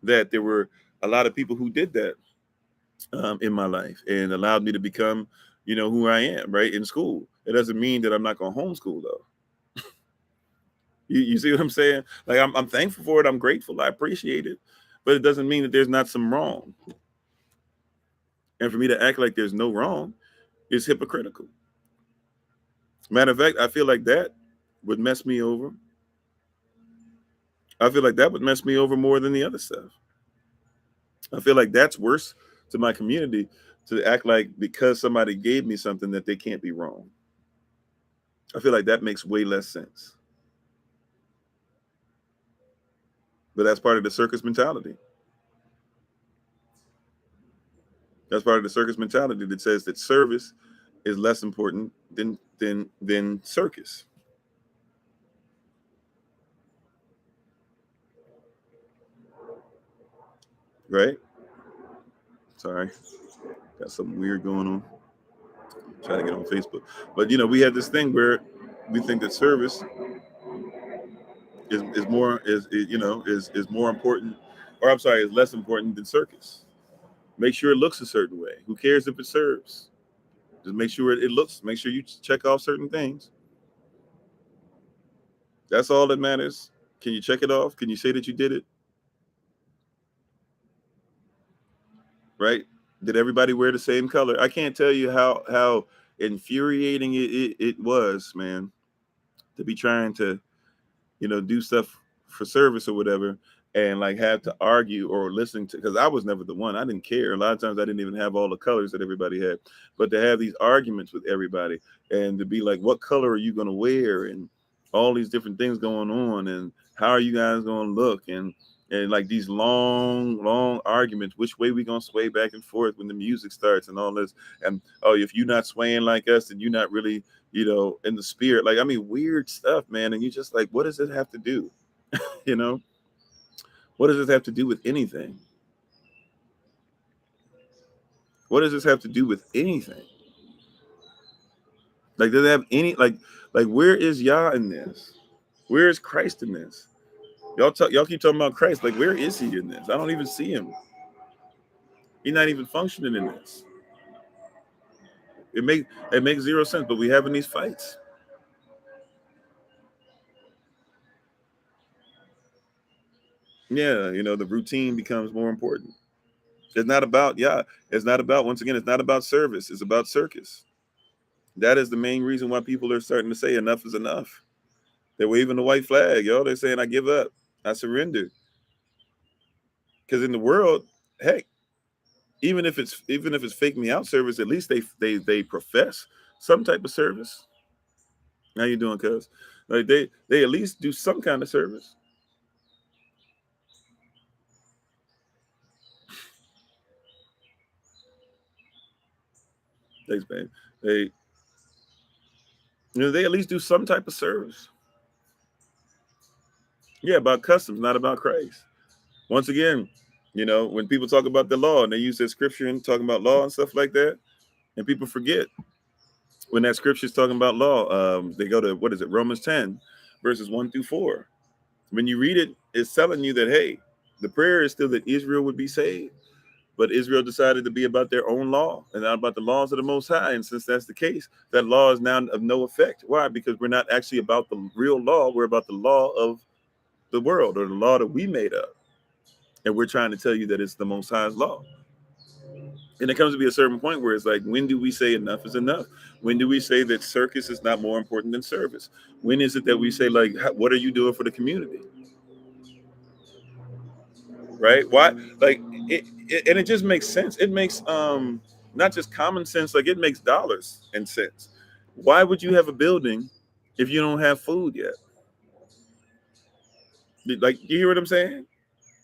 that there were a lot of people who did that in my life and allowed me to become, who I am, right, in school. It doesn't mean that I'm not going to homeschool, though. You see what I'm saying? Like, I'm thankful for it. I'm grateful. I appreciate it. But it doesn't mean that there's not some wrong. And for me to act like there's no wrong is hypocritical. Matter of fact, I feel like that would mess me over. I feel like that would mess me over more than the other stuff. I feel like that's worse to my community, to act like because somebody gave me something that they can't be wrong. I feel like that makes way less sense. But that's part of the circus mentality. That's part of the circus mentality that says that service is less important than circus. Right? Sorry. Got something weird going on. Trying to get on Facebook. But we have this thing where we think that service is more important, or I'm sorry, is less important than circus. Make sure it looks a certain way. Who cares if it serves? Just make sure it looks. Make sure you check off certain things. That's all that matters. Can you check it off? Can you say that you did it? Right? Did everybody wear the same color? I can't tell you how infuriating it was, man, to be trying to do stuff for service or whatever, and like have to argue or listening to, because I was never the one. I didn't care. A lot of times I didn't even have all the colors that everybody had. But to have these arguments with everybody and to be like, what color are you gonna wear? And all these different things going on, and how are you guys gonna look? And like these long arguments, which way we gonna sway back and forth when the music starts and all this. And oh, if you're not swaying like us, then you're not really, in the spirit. Like, I mean, weird stuff, man. And you just like, what does it have to do? You know? What does this have to do with anything? What does this have to do with anything? Like, does it have any like where is Yah in this? Where is Christ in this? Y'all keep talking about Christ. Like, where is he in this? I don't even see him. He's not even functioning in this. It makes zero sense, but we having these fights. Yeah, the routine becomes more important. It's not about It's not about, once again, it's not about service. It's about circus. That is the main reason why people are starting to say enough is enough. They're waving the white flag, yo. They're saying, I give up. I surrender. Because in the world, heck, even if it's fake me out service, at least they profess some type of service. How you doing, cuz? Like they at least do some kind of service. Thanks, man. They they at least do some type of service. Yeah, about customs, not about Christ. Once again, when people talk about the law and they use that scripture and talking about law and stuff like that, and people forget when that scripture is talking about law, they go to, what is it, Romans 10, verses 1 through 4. When you read it, it's telling you that, hey, the prayer is still that Israel would be saved, but Israel decided to be about their own law and not about the laws of the Most High. And since that's the case, that law is now of no effect. Why? Because we're not actually about the real law. We're about the law of the world, or the law that we made up. And we're trying to tell you that it's the Most High's law. And it comes to be a certain point where it's like, when do we say enough is enough? When do we say that circus is not more important than service? When is it that we say, like, what are you doing for the community? Right? Why? Like, and it just makes sense. It makes not just common sense, like it makes dollars and cents. Why would you have a building if you don't have food yet? Like, you hear what I'm saying?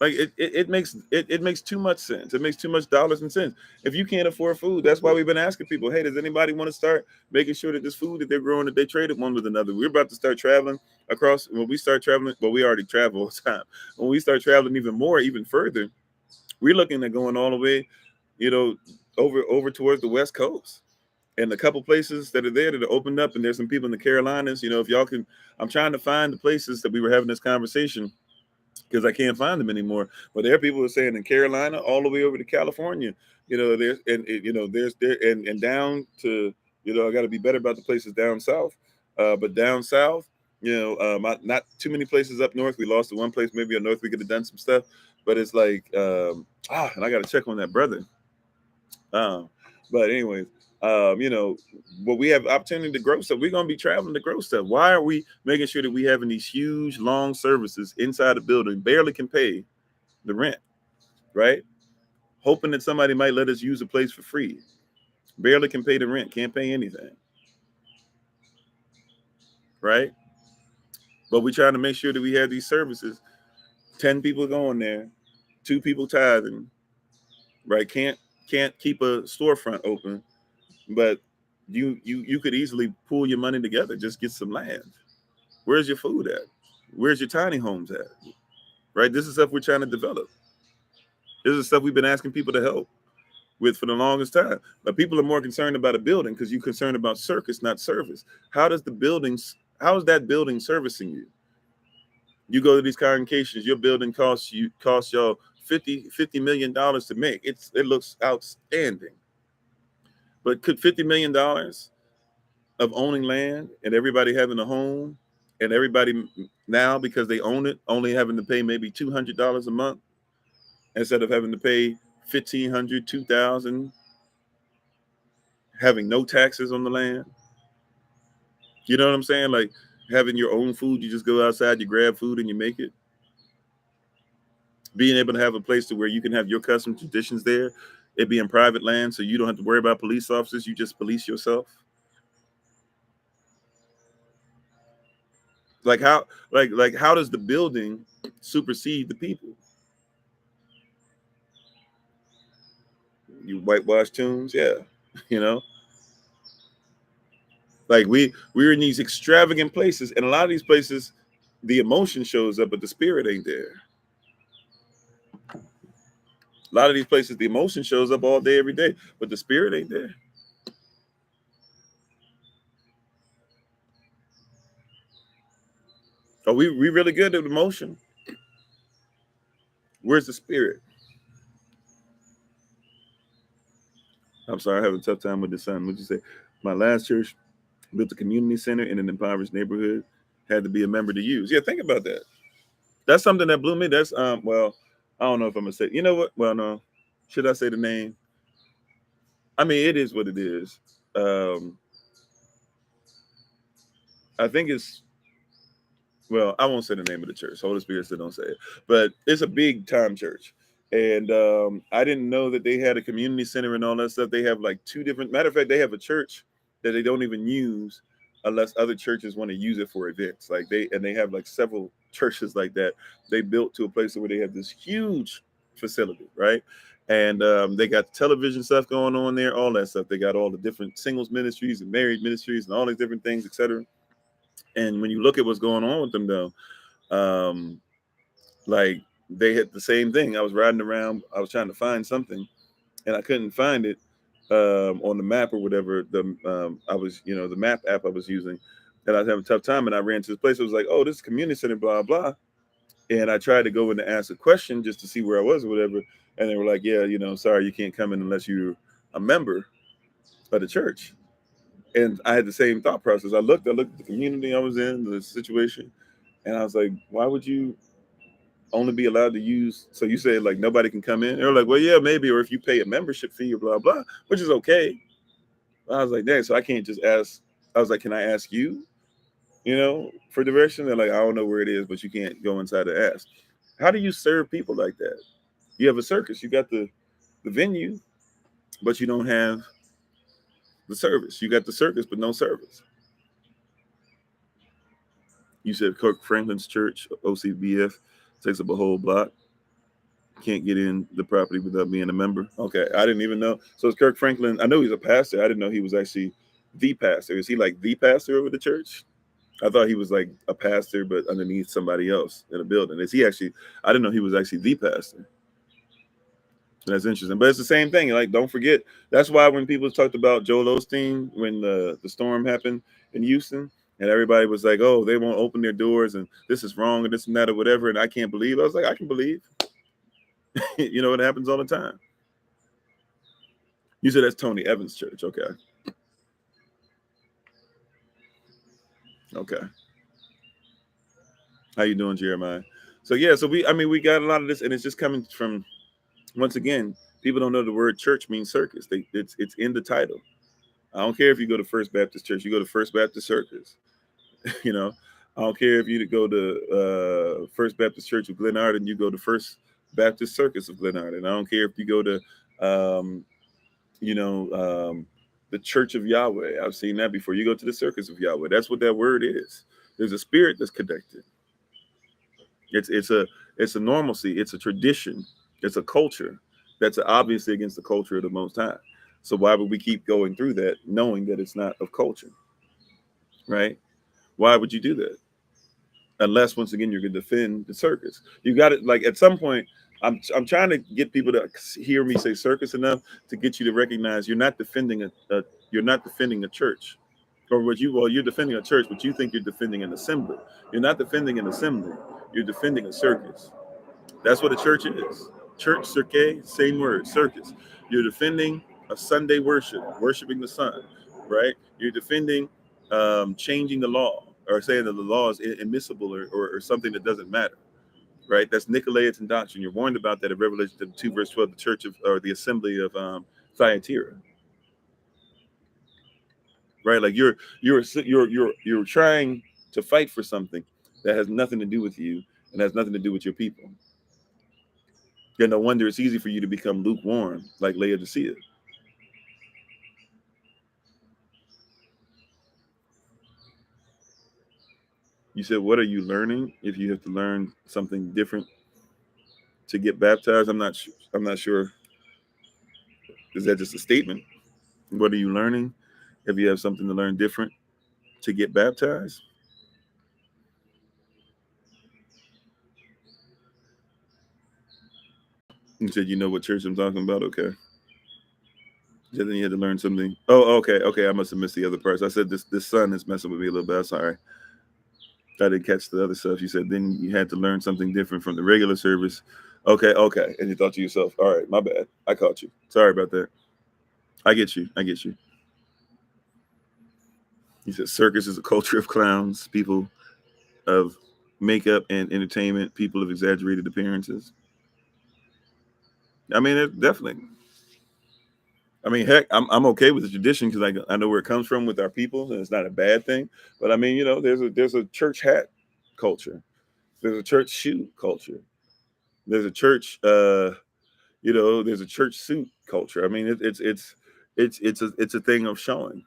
Like, it makes too much sense. It makes too much dollars and cents. If you can't afford food, that's why we've been asking people, hey, does anybody want to start making sure that this food that they're growing, that they traded one with another? We're about to start traveling across. When we start traveling, well, we already travel all the time. When we start traveling even more, even further, we're looking at going all the way, you know, over towards the West Coast. And a couple places that are there that are opened up, and there's some people in the Carolinas. If y'all can, I'm trying to find the places that we were having this conversation, because I can't find them anymore. But there are people who are saying in Carolina all the way over to California. There's there's there and down to, I got to be better about the places down south. But down south, not too many places up north. We lost to one place maybe up north. We could have done some stuff, but it's like and I got to check on that brother. But anyways, but we have opportunity to grow stuff. We're gonna be traveling to grow stuff. Why are we making sure that we having these huge long services inside the building, barely can pay the rent, right? Hoping that somebody might let us use a place for free. Barely can pay the rent, can't pay anything, right? But we trying to make sure that we have these services. 10 people going there, 2 people tithing, right? Can't keep a storefront open, but you could easily pull your money together, just get some land. Where's your food at? Where's your tiny homes at? Right? This is stuff we're trying to develop. This is stuff we've been asking people to help with for the longest time. But people are more concerned about a building because you're concerned about circus, not service. How is that building servicing you? You go to these congregations, your building costs y'all $50 million to make. It looks outstanding. But could $50 million of owning land and everybody having a home, and everybody now, because they own it, only having to pay maybe $200 a month instead of having to pay 1,500, 2,000, having no taxes on the land? You know what I'm saying? Like, having your own food, you just go outside, you grab food and you make it. Being able to have a place to where you can have your custom traditions there, it being private land, so you don't have to worry about police officers. You just police yourself. Like how, like how does the building supersede the people? You whitewash tombs, yeah, you know. Like we're in these extravagant places, and a lot of these places, the emotion shows up, but the spirit ain't there. A lot of these places, the emotion shows up all day, every day, but the spirit ain't there. Are we really good at emotion? Where's the spirit? I'm sorry, I have a tough time with the sun. What'd you say? My last church built a community center in an impoverished neighborhood. Had to be a member to use. Yeah, think about that. That's something that blew me. That's well, I don't know if I'm gonna say. You know what? Well, no. Should I say the name? I mean, it is what it is. Um, I think it's, well, I won't say the name of the church. Holy Spirit said don't say it. But it's a big time church. And I didn't know that they had a community center and all that stuff. They have like two different, matter of fact, they have a church that they don't even use unless other churches want to use it for events. Like they have like several churches like that. They built to a place where they have this huge facility, right? And they got television stuff going on there, all that stuff. They got all the different singles ministries and married ministries and all these different things, etc. And when you look at what's going on with them, though, um, like they had the same thing. I was riding around, I was trying to find something, and I couldn't find it on the map or whatever. I was, the map app I was using, and I was having a tough time. And I ran to this place. It was like, oh, this is community center, blah blah. And I tried to go in to ask a question just to see where I was or whatever. And they were like, yeah, sorry, you can't come in unless you're a member of the church. And I had the same thought process. I looked at the community I was in, the situation, and I was like, why would you only be allowed to use? So you said like nobody can come in? They were like, well, yeah, maybe, or if you pay a membership fee or blah blah, which is okay. I was like, dang, so I can't just ask. I was like, can I ask you, for direction? They're like, I don't know where it is, but you can't go inside to ask. How do you serve people like that? You have a circus, you got the venue, but you don't have the service. You got the circus, but no service. You said Kirk Franklin's church, OCBF, takes up a whole block. Can't get in the property without being a member. Okay, I didn't even know. So it's Kirk Franklin. I know he's a pastor. I didn't know he was actually the pastor. Is he like the pastor over the church? I thought he was like a pastor, but underneath somebody else in a building. Is he actually? I didn't know he was actually the pastor. That's interesting. But it's the same thing. Like, don't forget. That's why when people talked about Joel Osteen when the storm happened in Houston, and everybody was like, "Oh, they won't open their doors, and this is wrong, and this and that, or whatever." And I can't believe. I was like, I can believe. It happens all the time. You said that's Tony Evans' church. Okay. Okay. How you doing, Jeremiah? So yeah, so we got a lot of this, and it's just coming from, once again, people don't know the word church means circus. It's in the title. I don't care if you go to First Baptist Church, you go to First Baptist Circus. you know, I don't care if you go to First Baptist Church of Glenard and you go to First Baptist Circus of Glenard, and I don't care if you go to um, you know, the Church of Yahweh. I've seen that before. You go to the Circus of Yahweh. That's what that word is. There's a spirit that's connected. It's a normalcy. It's a tradition. It's a culture that's obviously against the culture of the Most High. So why would we keep going through that, knowing that it's not of culture, right? Why would you do that? Unless once again you're going to defend the circus. You got it. Like at some point, I'm trying to get people to hear me say circus enough to get you to recognize you're not defending you're not defending a church, or you're defending a church, but you think you're defending an assembly. You're not defending an assembly. You're defending a circus. That's what a church is. Church, cirque, same word, circus. You're defending a Sunday worship, worshiping the sun, right? You're defending changing the law or saying that the law is immiscible or something that doesn't matter, right? That's Nicolaitans doctrine. You're warned about that in Revelation 2, verse 12, the church of, or the assembly of Thyatira, right? Like you're trying to fight for something that has nothing to do with you and has nothing to do with your people. Yeah, no wonder it's easy for you to become lukewarm, like Laodicea. You said, what are you learning? If you have to learn something different to get baptized, I'm not. I'm not sure. Is that just a statement? What are you learning? If you have something to learn different to get baptized, you said you know what church I'm talking about. Okay. Yeah, then you had to learn something. Oh, okay, okay. I must have missed the other parts. I said this sun is messing with me a little bit. I'm sorry. I didn't catch the other stuff. You said then you had to learn something different from the regular service. Okay, okay. And you thought to yourself, all right, my bad. I caught you. Sorry about that. I get you. I get you. He said circus is a culture of clowns, people of makeup and entertainment, people of exaggerated appearances. I mean, it definitely. I mean, heck, I'm okay with the tradition because I know where it comes from with our people, and it's not a bad thing. But I mean, there's a church hat culture, there's a church shoe culture, there's a church there's a church suit culture. I mean, it's a thing of showing.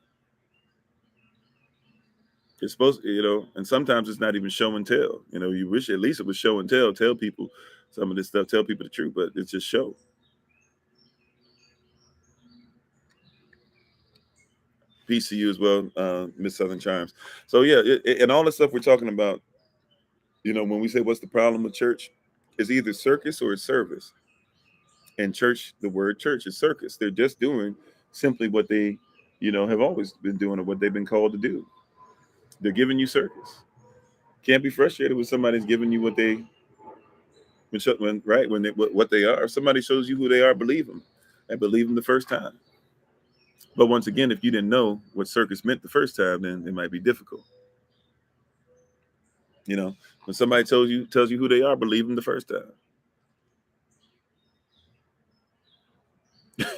It's supposed, and sometimes it's not even show and tell. You wish at least it was show and tell people some of this stuff, tell people the truth, but it's just show. Peace to you as well, Miss Southern Chimes. So yeah, and all the stuff we're talking about, when we say what's the problem with church, it's either circus or it's service. And church, the word church is circus. They're just doing simply what they, have always been doing or what they've been called to do. They're giving you circus. Can't be frustrated when somebody's giving you what they, when they, what they are. If somebody shows you who they are, believe them, and believe them the first time. But once again, if you didn't know what circus meant the first time, then it might be difficult. When somebody tells you who they are, believe them the first time.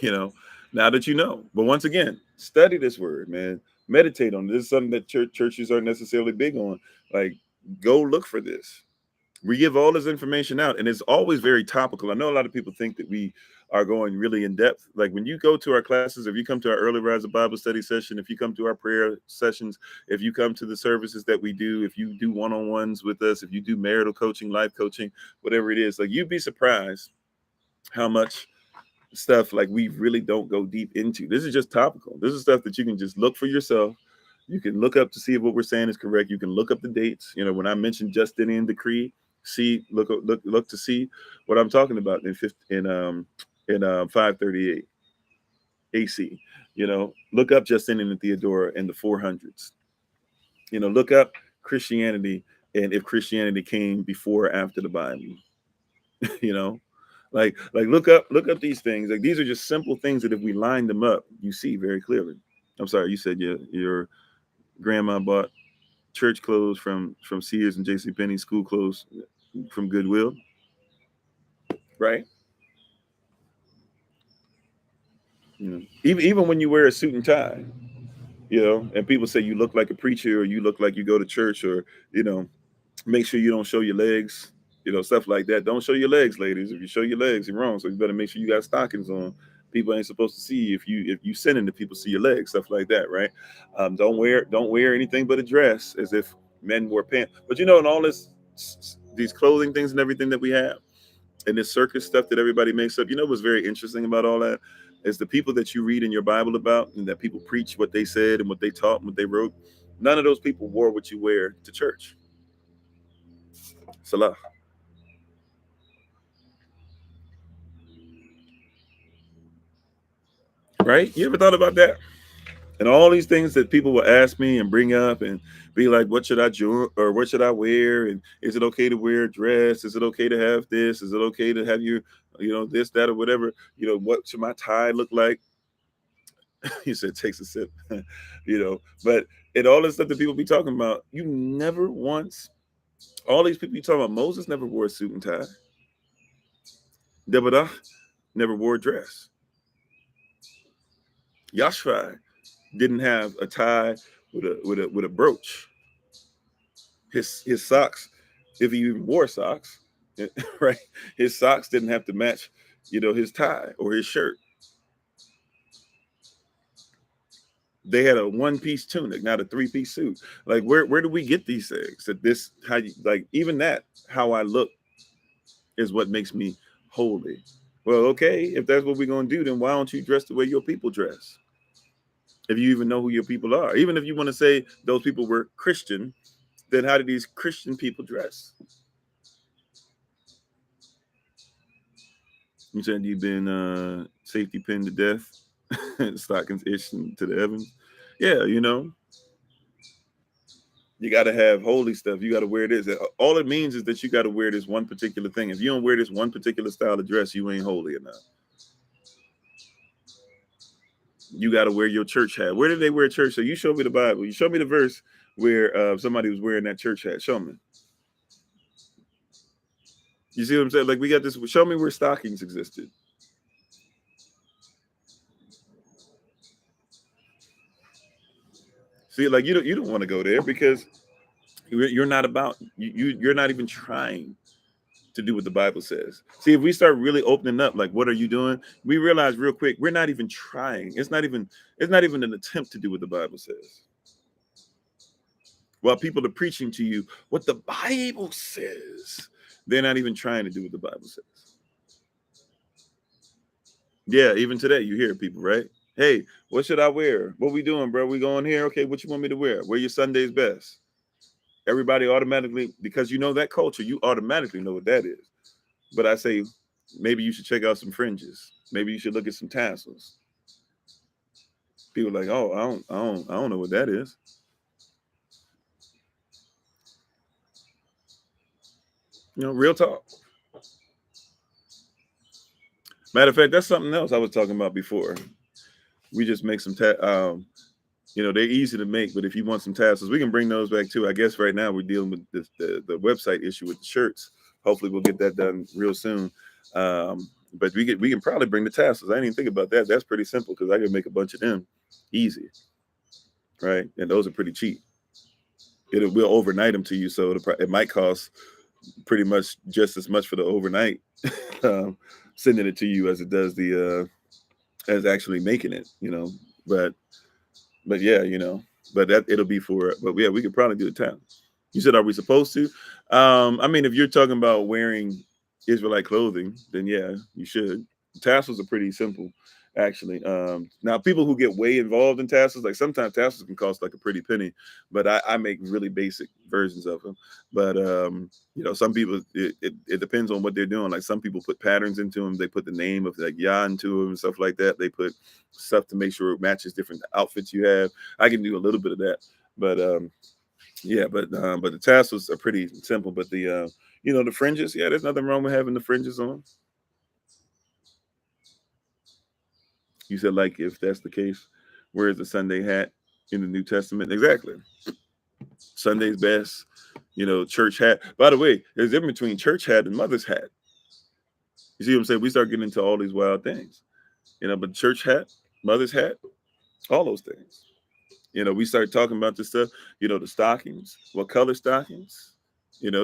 you know, now that you know. But once again, study this word, man. Meditate on it. This is something that churches aren't necessarily big on. Like, go look for this. We give all this information out, and it's always very topical. I know a lot of people think that we are going really in depth. Like when you go to our classes, if you come to our early rise of Bible study session, if you come to our prayer sessions, if you come to the services that we do, if you do one-on-ones with us, if you do marital coaching, life coaching, whatever it is, like you'd be surprised how much stuff like we really don't go deep into. This is just topical. This is stuff that you can just look for yourself. You can look up to see if what we're saying is correct. You can look up the dates. When I mentioned Justinian decree, look to see what I'm talking about in 538 AC. Look up Justinian and Theodora in the 400s. Look up Christianity and if Christianity came before or after the Bible. you know, like look up these things. Like these are just simple things that if we line them up, you see very clearly. I'm sorry, you said your grandma bought church clothes from Sears and J.C. Penney, school clothes from Goodwill, right? Even when you wear a suit and tie, and people say you look like a preacher or you look like you go to church or make sure you don't show your legs, stuff like that. Don't show your legs, ladies. If you show your legs, you're wrong. So you better make sure you got stockings on. People ain't supposed to see if you sinning if people see your legs, stuff like that, right? Don't wear anything but a dress as if men wore pants. But in all these clothing things and everything that we have, and this circus stuff that everybody makes up, what's very interesting about all that is the people that you read in your Bible about and that people preach what they said and what they taught and what they wrote. None of those people wore what you wear to church. Salah. Right? You ever thought about that? And all these things that people will ask me and bring up and be like, what should I do or what should I wear? And is it okay to wear a dress? Is it okay to have this? Is it okay to have this, that, or whatever? What should my tie look like? You said takes a sip, but in all this stuff that people be talking about, you never once, all these people you talking about, Moses never wore a suit and tie. Deborah never wore a dress. Yashua didn't have a tie with a brooch. His socks, if he even wore socks, right? His socks didn't have to match, his tie or his shirt. They had a one-piece tunic, not a three-piece suit. Like where do we get these things? That this how you like even that how I look is what makes me holy. Well, okay, if that's what we're gonna do, then why don't you dress the way your people dress? If you even know who your people are, even if you want to say those people were Christian, then how do these Christian people dress? You said you've been safety pinned to death, stockings itching to the heavens. Yeah, you got to have holy stuff. You got to wear this. All it means is that you got to wear this one particular thing. If you don't wear this one particular style of dress, you ain't holy enough. You got to wear your church hat. Where did they wear church? So you show me the Bible. You show me the verse where somebody was wearing that church hat. Show me. You see what I'm saying? Like we got this. Show me where stockings existed. See, like you don't want to go there because you're not about you're not even trying to do what the Bible says. See, if we start really opening up, like what are you doing? We realize real quick we're not even trying. It's not even an attempt to do what the Bible says. While people are preaching to you what the Bible says, they're not even trying to do what the Bible says. Yeah, even today you hear people, right? Hey, what should I wear? What we doing, bro? We going here? Okay, what you want me to wear? Wear your Sunday's best. Everybody automatically, because you know that culture, you automatically know what that is. But I say maybe you should check out some fringes. Maybe you should look at some tassels. People are like, oh, I don't know what that is. Real talk. Matter of fact, that's something else I was talking about before. We just make some they're easy to make, but if you want some tassels, we can bring those back too. I guess right now we're dealing with the website issue with the shirts. Hopefully we'll get that done real soon. But we can probably bring the tassels. I didn't even think about that. That's pretty simple because I can make a bunch of them easy, right? And those are pretty cheap. We'll overnight them to you, so it might cost pretty much just as much for the overnight um, sending it to you as it does the as actually making it. But yeah, but that it'll be for. But yeah, we could probably do the time. You said, are we supposed to? I mean, if you're talking about wearing Israelite clothing, then yeah, you should. Tassels are pretty simple, actually. Now, people who get way involved in tassels, like sometimes tassels can cost like a pretty penny, but I make really basic versions of them. But some people it depends on what they're doing. Like some people put patterns into them. They put the name of like Yah into them and stuff like that. They put stuff to make sure it matches different outfits you have. I can do a little bit of that, but yeah, but the tassels are pretty simple. But the fringes, yeah, there's nothing wrong with having the fringes on. You said like if that's the case, where's the Sunday hat in the New Testament? Exactly. Sunday's best, church hat. By the way, there's a difference between church hat and mother's hat. You see what I'm saying? We start getting into all these wild things, but church hat, mother's hat, all those things. We start talking about this stuff, the stockings, what color stockings,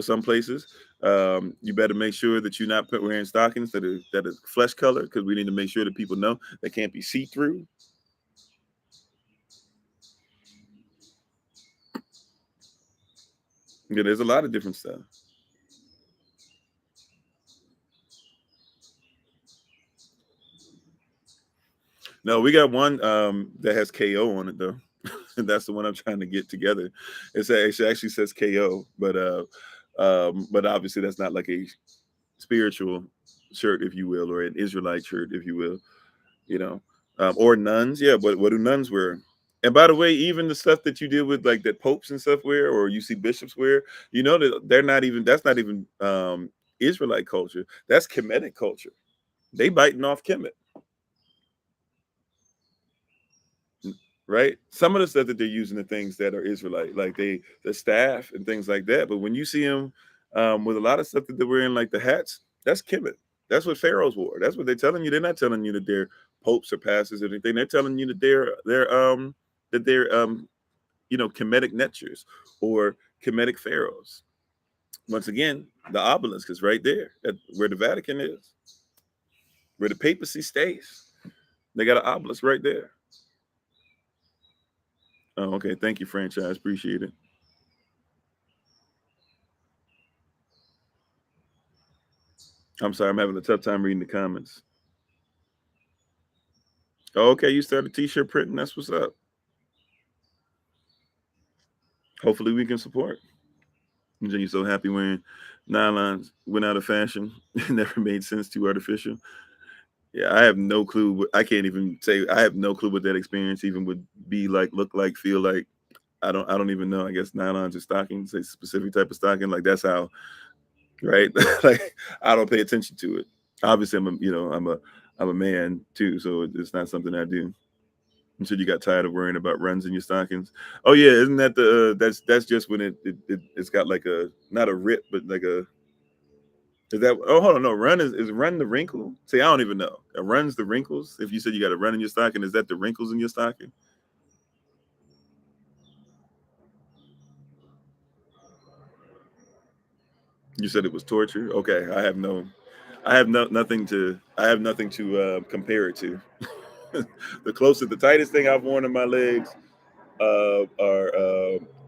some places. You better make sure that you're not wearing stockings that are flesh color because we need to make sure that people know they can't be see-through. Yeah, there's a lot of different stuff. No, we got one that has KO on it though. That's the one I'm trying to get together. It actually says KO, but obviously that's not like a spiritual shirt, if you will, or an Israelite shirt, if you will. Or nuns. Yeah, but what do nuns wear? And by the way, even the stuff that you deal with, like that popes and stuff wear, or you see bishops wear, that they're not even. That's not even Israelite culture. That's Kemetic culture. They biting off Kemet, right? Some of the stuff that they're using the things that are Israelite, like the staff and things like that. But when you see them with a lot of stuff that they're wearing, like the hats, that's Kemet. That's what pharaohs wore. That's what they're telling you. They're not telling you that they're popes or pastors or anything. They're telling you that they're Kemetic netchers or Kemetic pharaohs. Once again, the obelisk is right there at where the Vatican is, where the papacy stays. They got an obelisk right there. Oh, okay. Thank you, franchise. Appreciate it. I'm sorry, I'm having a tough time reading the comments. Oh, okay, you started t-shirt printing. That's what's up. Hopefully we can support. You're so happy when nylons went out of fashion. It never made sense, too artificial. Yeah, I have no clue. I can't even say I have no clue what that experience even would be like, look like, feel like. I don't even know. I guess nylons are stockings, a specific type of stocking. Like that's how, right? Like I don't pay attention to it. Obviously, I'm a man too, so it's not something I do. You said you got tired of worrying about runs in your stockings. Oh yeah, isn't that the that's just when it's got like a not a rip, but like a is that oh hold on no run is run the wrinkle? See, I don't even know. Runs the wrinkles. If you said you got a run in your stocking, is that the wrinkles in your stocking? You said it was torture. Okay, I have nothing to compare it to. The closest, the tightest thing I've worn on my legs are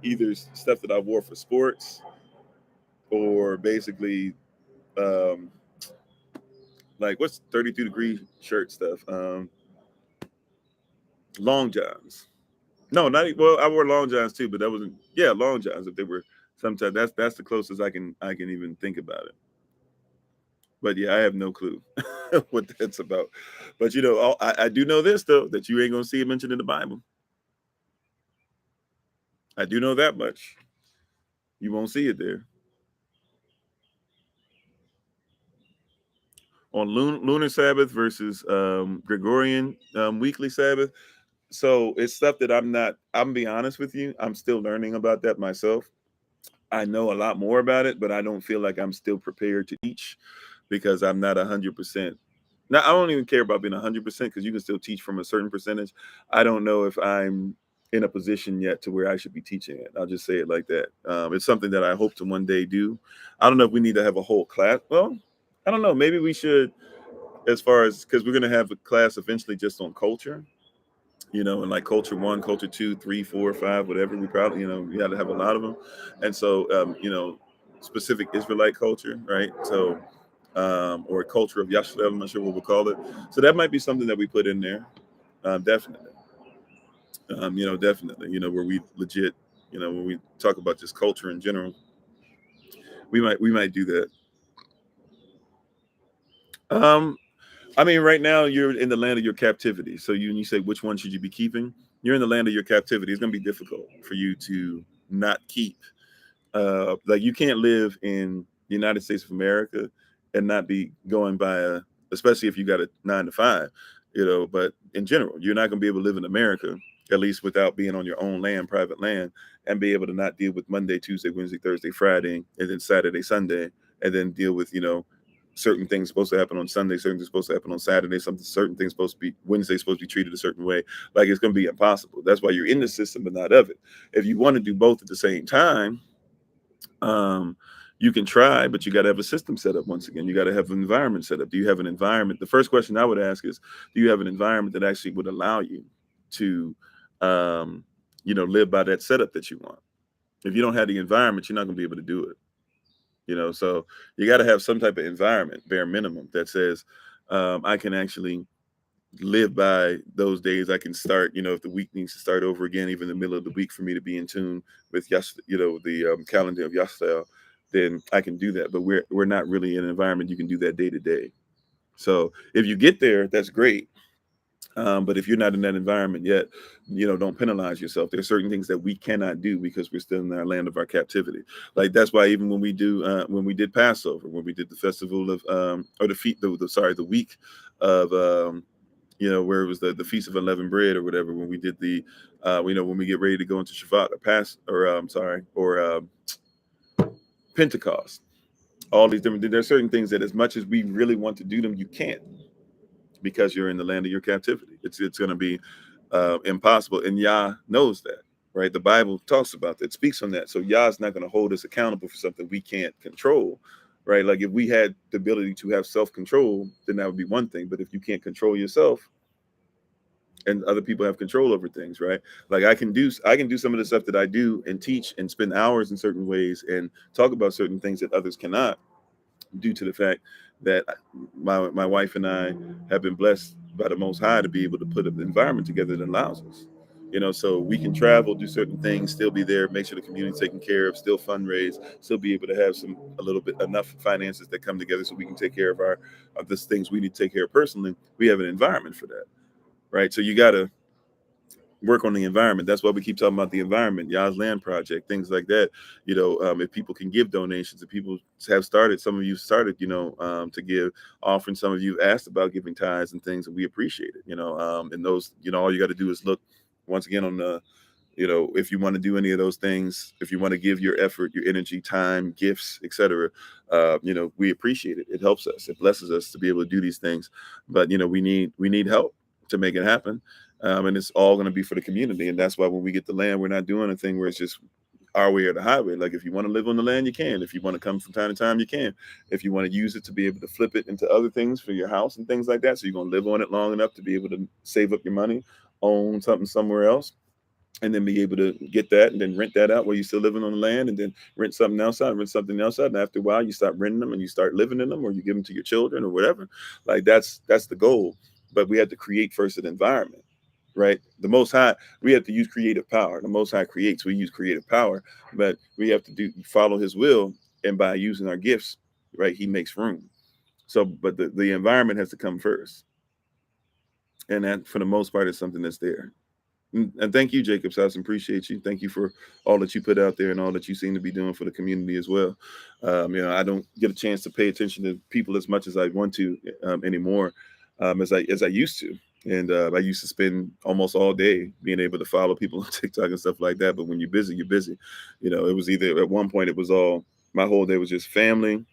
either stuff that I wore for sports or basically um, like what's 32-degree shirt stuff. Long johns. No, not well. I wore long johns too, but that wasn't. Yeah, long johns. If they were sometimes that's the closest I can even think about it. But yeah, I have no clue what that's about. But I do know this though that you ain't gonna see it mentioned in the Bible. I do know that much. You won't see it there on lunar Sabbath versus Gregorian weekly Sabbath. So it's stuff that I'm not. I'm be honest with you. I'm still learning about that myself. I know a lot more about it, but I don't feel like I'm still prepared to teach because I'm not 100%. Now, I don't even care about being 100% because you can still teach from a certain percentage. I don't know if I'm in a position yet to where I should be teaching it. I'll just say it like that. It's something that I hope to one day do. I don't know if we need to have a whole class. Well, I don't know. Maybe we should, as far as because we're going to have a class eventually just on culture, and like culture one, culture two, three, four, five, whatever. We probably, we got to have a lot of them. And so, specific Israelite culture, right? So, or culture of Yashville, I'm not sure what we'll call it. So that might be something that we put in there. Definitely. Definitely, where we legit, when we talk about just culture in general, we might do that. Um, I mean, right now you're in the land of your captivity. So you say which one should you be keeping? You're in the land of your captivity. It's going to be difficult for you to not keep. Like you can't live in the United States of America and not be going by especially if you got a 9 to 5. But in general, you're not going to be able to live in America at least without being on your own land, private land, and be able to not deal with Monday, Tuesday, Wednesday, Thursday, Friday, and then Saturday, Sunday, and then deal with certain things supposed to happen on Sunday, certain things supposed to happen on Saturday, something certain things supposed to be Wednesday supposed to be treated a certain way. Like it's going to be impossible. That's why you're in the system but not of it. If you want to do both at the same time, um, you can try, but you got to have a system set up. Once again, you got to have an environment set up. Do you have an environment? The first question I would ask is, do you have an environment that actually would allow you to, live by that setup that you want? If you don't have the environment, you're not going to be able to do it. So you got to have some type of environment, bare minimum, that says I can actually live by those days. I can start, if the week needs to start over again, even in the middle of the week, for me to be in tune with the calendar of Yastel, then I can do that. But we're not really in an environment you can do that day to day. So if you get there, that's great. But if you're not in that environment yet, don't penalize yourself. There are certain things that we cannot do because we're still in our land of our captivity. Like that's why even when we did Passover, when we did the festival of or the feet, the week of where it was the feast of unleavened bread or whatever, when we did when we get ready to go into Shabbat or Pentecost, all these different, there are certain things that as much as we really want to do them, you can't because you're in the land of your captivity. It's going to be impossible. And Yah knows that. right? The Bible talks about that, speaks on that. So Yah's not going to hold us accountable for something we can't control, right? Like if we had the ability to have self-control, then that would be one thing. But if you can't control yourself, and other people have control over things, right? Like I can do some of the stuff that I do and teach and spend hours in certain ways and talk about certain things that others cannot, due to the fact that my wife and I have been blessed by the Most High to be able to put an environment together that allows us. So we can travel, do certain things, still be there, make sure the community's taken care of, still fundraise, still be able to have a little bit enough finances that come together so we can take care of the things we need to take care of personally. We have an environment for that, right? So you got to work on the environment. That's why we keep talking about the environment, Yah's Land Project, things like that. If people can give donations, if people have started, some of you started, to give offering. Some of you asked about giving tithes and things, and we appreciate it. And those, all you got to do is look once again on the, if you want to do any of those things, if you want to give your effort, your energy, time, gifts, etc., we appreciate it. It helps us. It blesses us to be able to do these things. But we need help to make it happen. And it's all going to be for the community. And that's why when we get the land, we're not doing a thing where it's just our way or the highway. Like if you want to live on the land, you can. If you want to come from time to time, you can. If you want to use it to be able to flip it into other things for your house and things like that, so you're going to live on it long enough to be able to save up your money, own something somewhere else, and then be able to get that and then rent that out while you're still living on the land, and then rent something else out, rent something else out. And after a while, you stop renting them and you start living in them, or you give them to your children or whatever. Like that's the goal. But we have to create first an environment, right? The Most High, we have to use creative power. The Most High creates, we use creative power, but we have to follow His will, and by using our gifts, right, He makes room. So, but the environment has to come first, and that for the most part is something that's there. And thank you, Jacob House. Appreciate you. Thank you for all that you put out there and all that you seem to be doing for the community as well. I don't get a chance to pay attention to people as much as I want to anymore, as I used to. And I used to spend almost all day being able to follow people on TikTok and stuff like that. But when you're busy, you're busy. It was either at one point it was all my whole day was just family.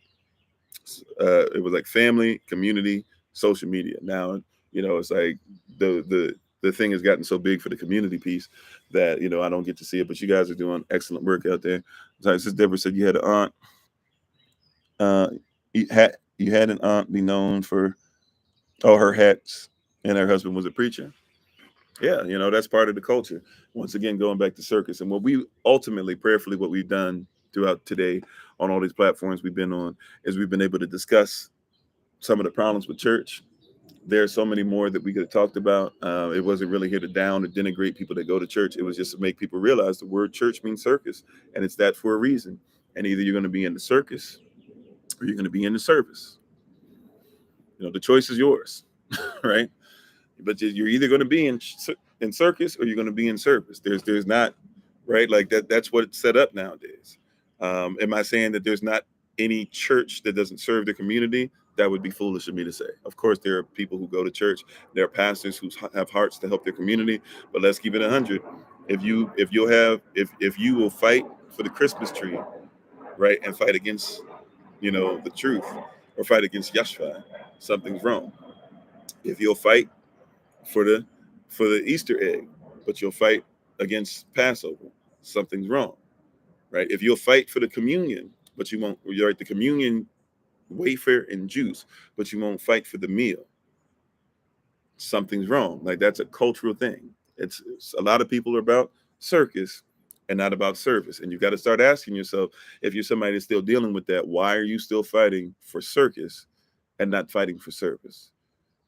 It was like family, community, social media. Now, it's like the thing has gotten so big for the community piece that I don't get to see it. But you guys are doing excellent work out there. So, Sister Deborah said you had an aunt. Uh, you had an aunt be known for her hats, and her husband was a preacher. Yeah, that's part of the culture. Once again, going back to circus, and what we ultimately, prayerfully, what we've done throughout today on all these platforms we've been on is we've been able to discuss some of the problems with church. There are so many more that we could have talked about. It wasn't really here to down or denigrate people that go to church. It was just to make people realize the word church means circus, and it's that for a reason. And either you're going to be in the circus or you're going to be in the service. The choice is yours, right? But you're either going to be in circus or you're going to be in service. There's not, right, like that. That's what it's set up nowadays. Am I saying that there's not any church that doesn't serve the community? That would be foolish of me to say. Of course, there are people who go to church. There are pastors who have hearts to help their community. But let's keep it 100. If you will fight for the Christmas tree, right, and fight against the truth, or fight against Yashua, something's wrong. If you'll fight for the Easter egg, but you'll fight against Passover, something's wrong, right? If you'll fight for the communion, but you won't, you're right, the communion wafer and juice, but you won't fight for the meal, something's wrong. Like that's a cultural thing. It's a lot of people are about circus and not about service. And you got to start asking yourself, if you're somebody that's still dealing with that, why are you still fighting for circus and not fighting for service?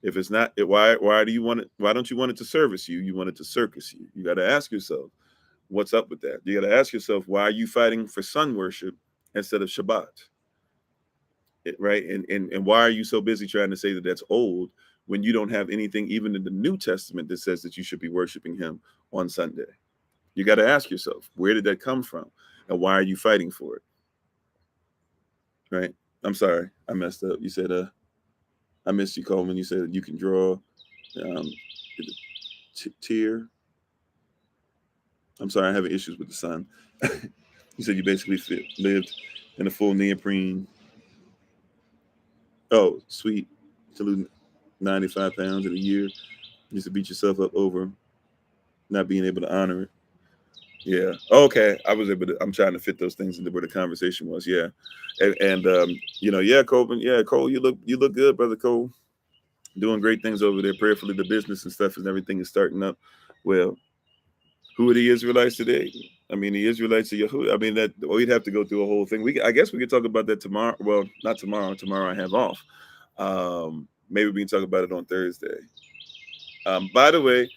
If it's not, why do you want it? Why don't you want it to service you? You want it to circus you. You got to ask yourself, what's up with that? You got to ask yourself, why are you fighting for sun worship instead of Shabbat? Right? And why are you so busy trying to say that that's old when you don't have anything even in the New Testament that says that you should be worshiping Him on Sunday? You got to ask yourself, where did that come from, and why are you fighting for it? Right? I'm sorry, I messed up. You said, I missed you, Coleman. You said you can draw. Um, Tier. I'm sorry, I'm having issues with the sun. You said you basically lived in a full neoprene. Oh, sweet. To lose 95 pounds in a year. You used to beat yourself up over not being able to honor it. Yeah. Okay. I was able to. I'm trying to fit those things into where the conversation was. Yeah. And yeah, Cole. Yeah, Cole. You look good, brother Cole. Doing great things over there. Prayerfully, the business and stuff and everything is starting up. Well, who are the Israelites today? I mean, the Israelites are Yahoo. I mean, that we'd have to go through a whole thing. I guess we could talk about that tomorrow. Well, not tomorrow. Tomorrow I have off. Maybe we can talk about it on Thursday. By the way,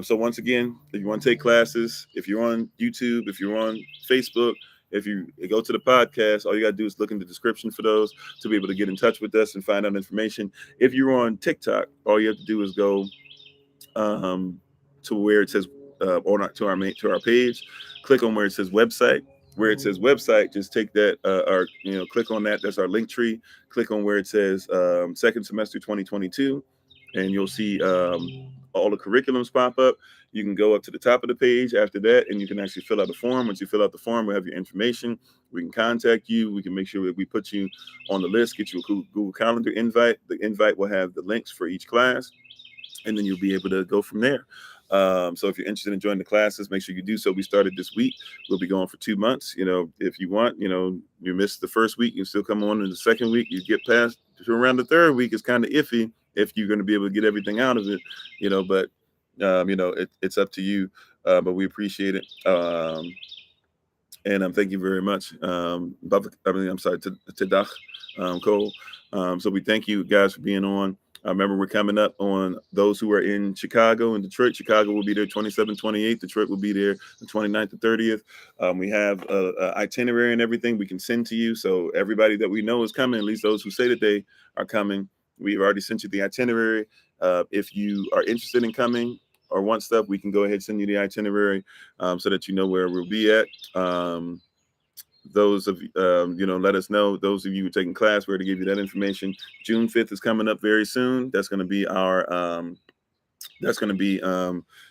so once again, if you want to take classes, if you're on YouTube, if you're on Facebook, if you go to the podcast, all you got to do is look in the description for those to be able to get in touch with us and find out information. If you're on TikTok, all you have to do is go um, to where it says or not to our page, click on where it says website. Where it says website, just take that or click on that. That's our link tree. Click on where it says second semester 2022, and you'll see all the curriculums pop up. You can go up to the top of the page after that, and you can actually fill out the form. Once you fill out the form, we have your information. We can contact you. We can make sure that we put you on the list, get you a Google Calendar invite. The invite will have the links for each class, and then you'll be able to go from there. So if you're interested in joining the classes, make sure you do so. We started this week. We'll be going for 2 months. If you want, you missed the first week, you still come on in the second week. You get past to around the third week, it's kind of iffy if you're going to be able to get everything out of it, but it's up to you. But we appreciate it. And thank you very much. I'm sorry, Tadach, Cole. So we thank you guys for being on. Remember, we're coming up on those who are in Chicago and Detroit. Chicago will be there 27th, 28th. Detroit will be there the 29th to 30th. We have a itinerary and everything we can send to you. So everybody that we know is coming, at least those who say that they are coming, we've already sent you the itinerary. If you are interested in coming or want stuff, we can go ahead and send you the itinerary so that you know where we'll be at. Those of let us know. Those of you who are taking class, we're to give you that information. June 5th is coming up very soon. That's going to be our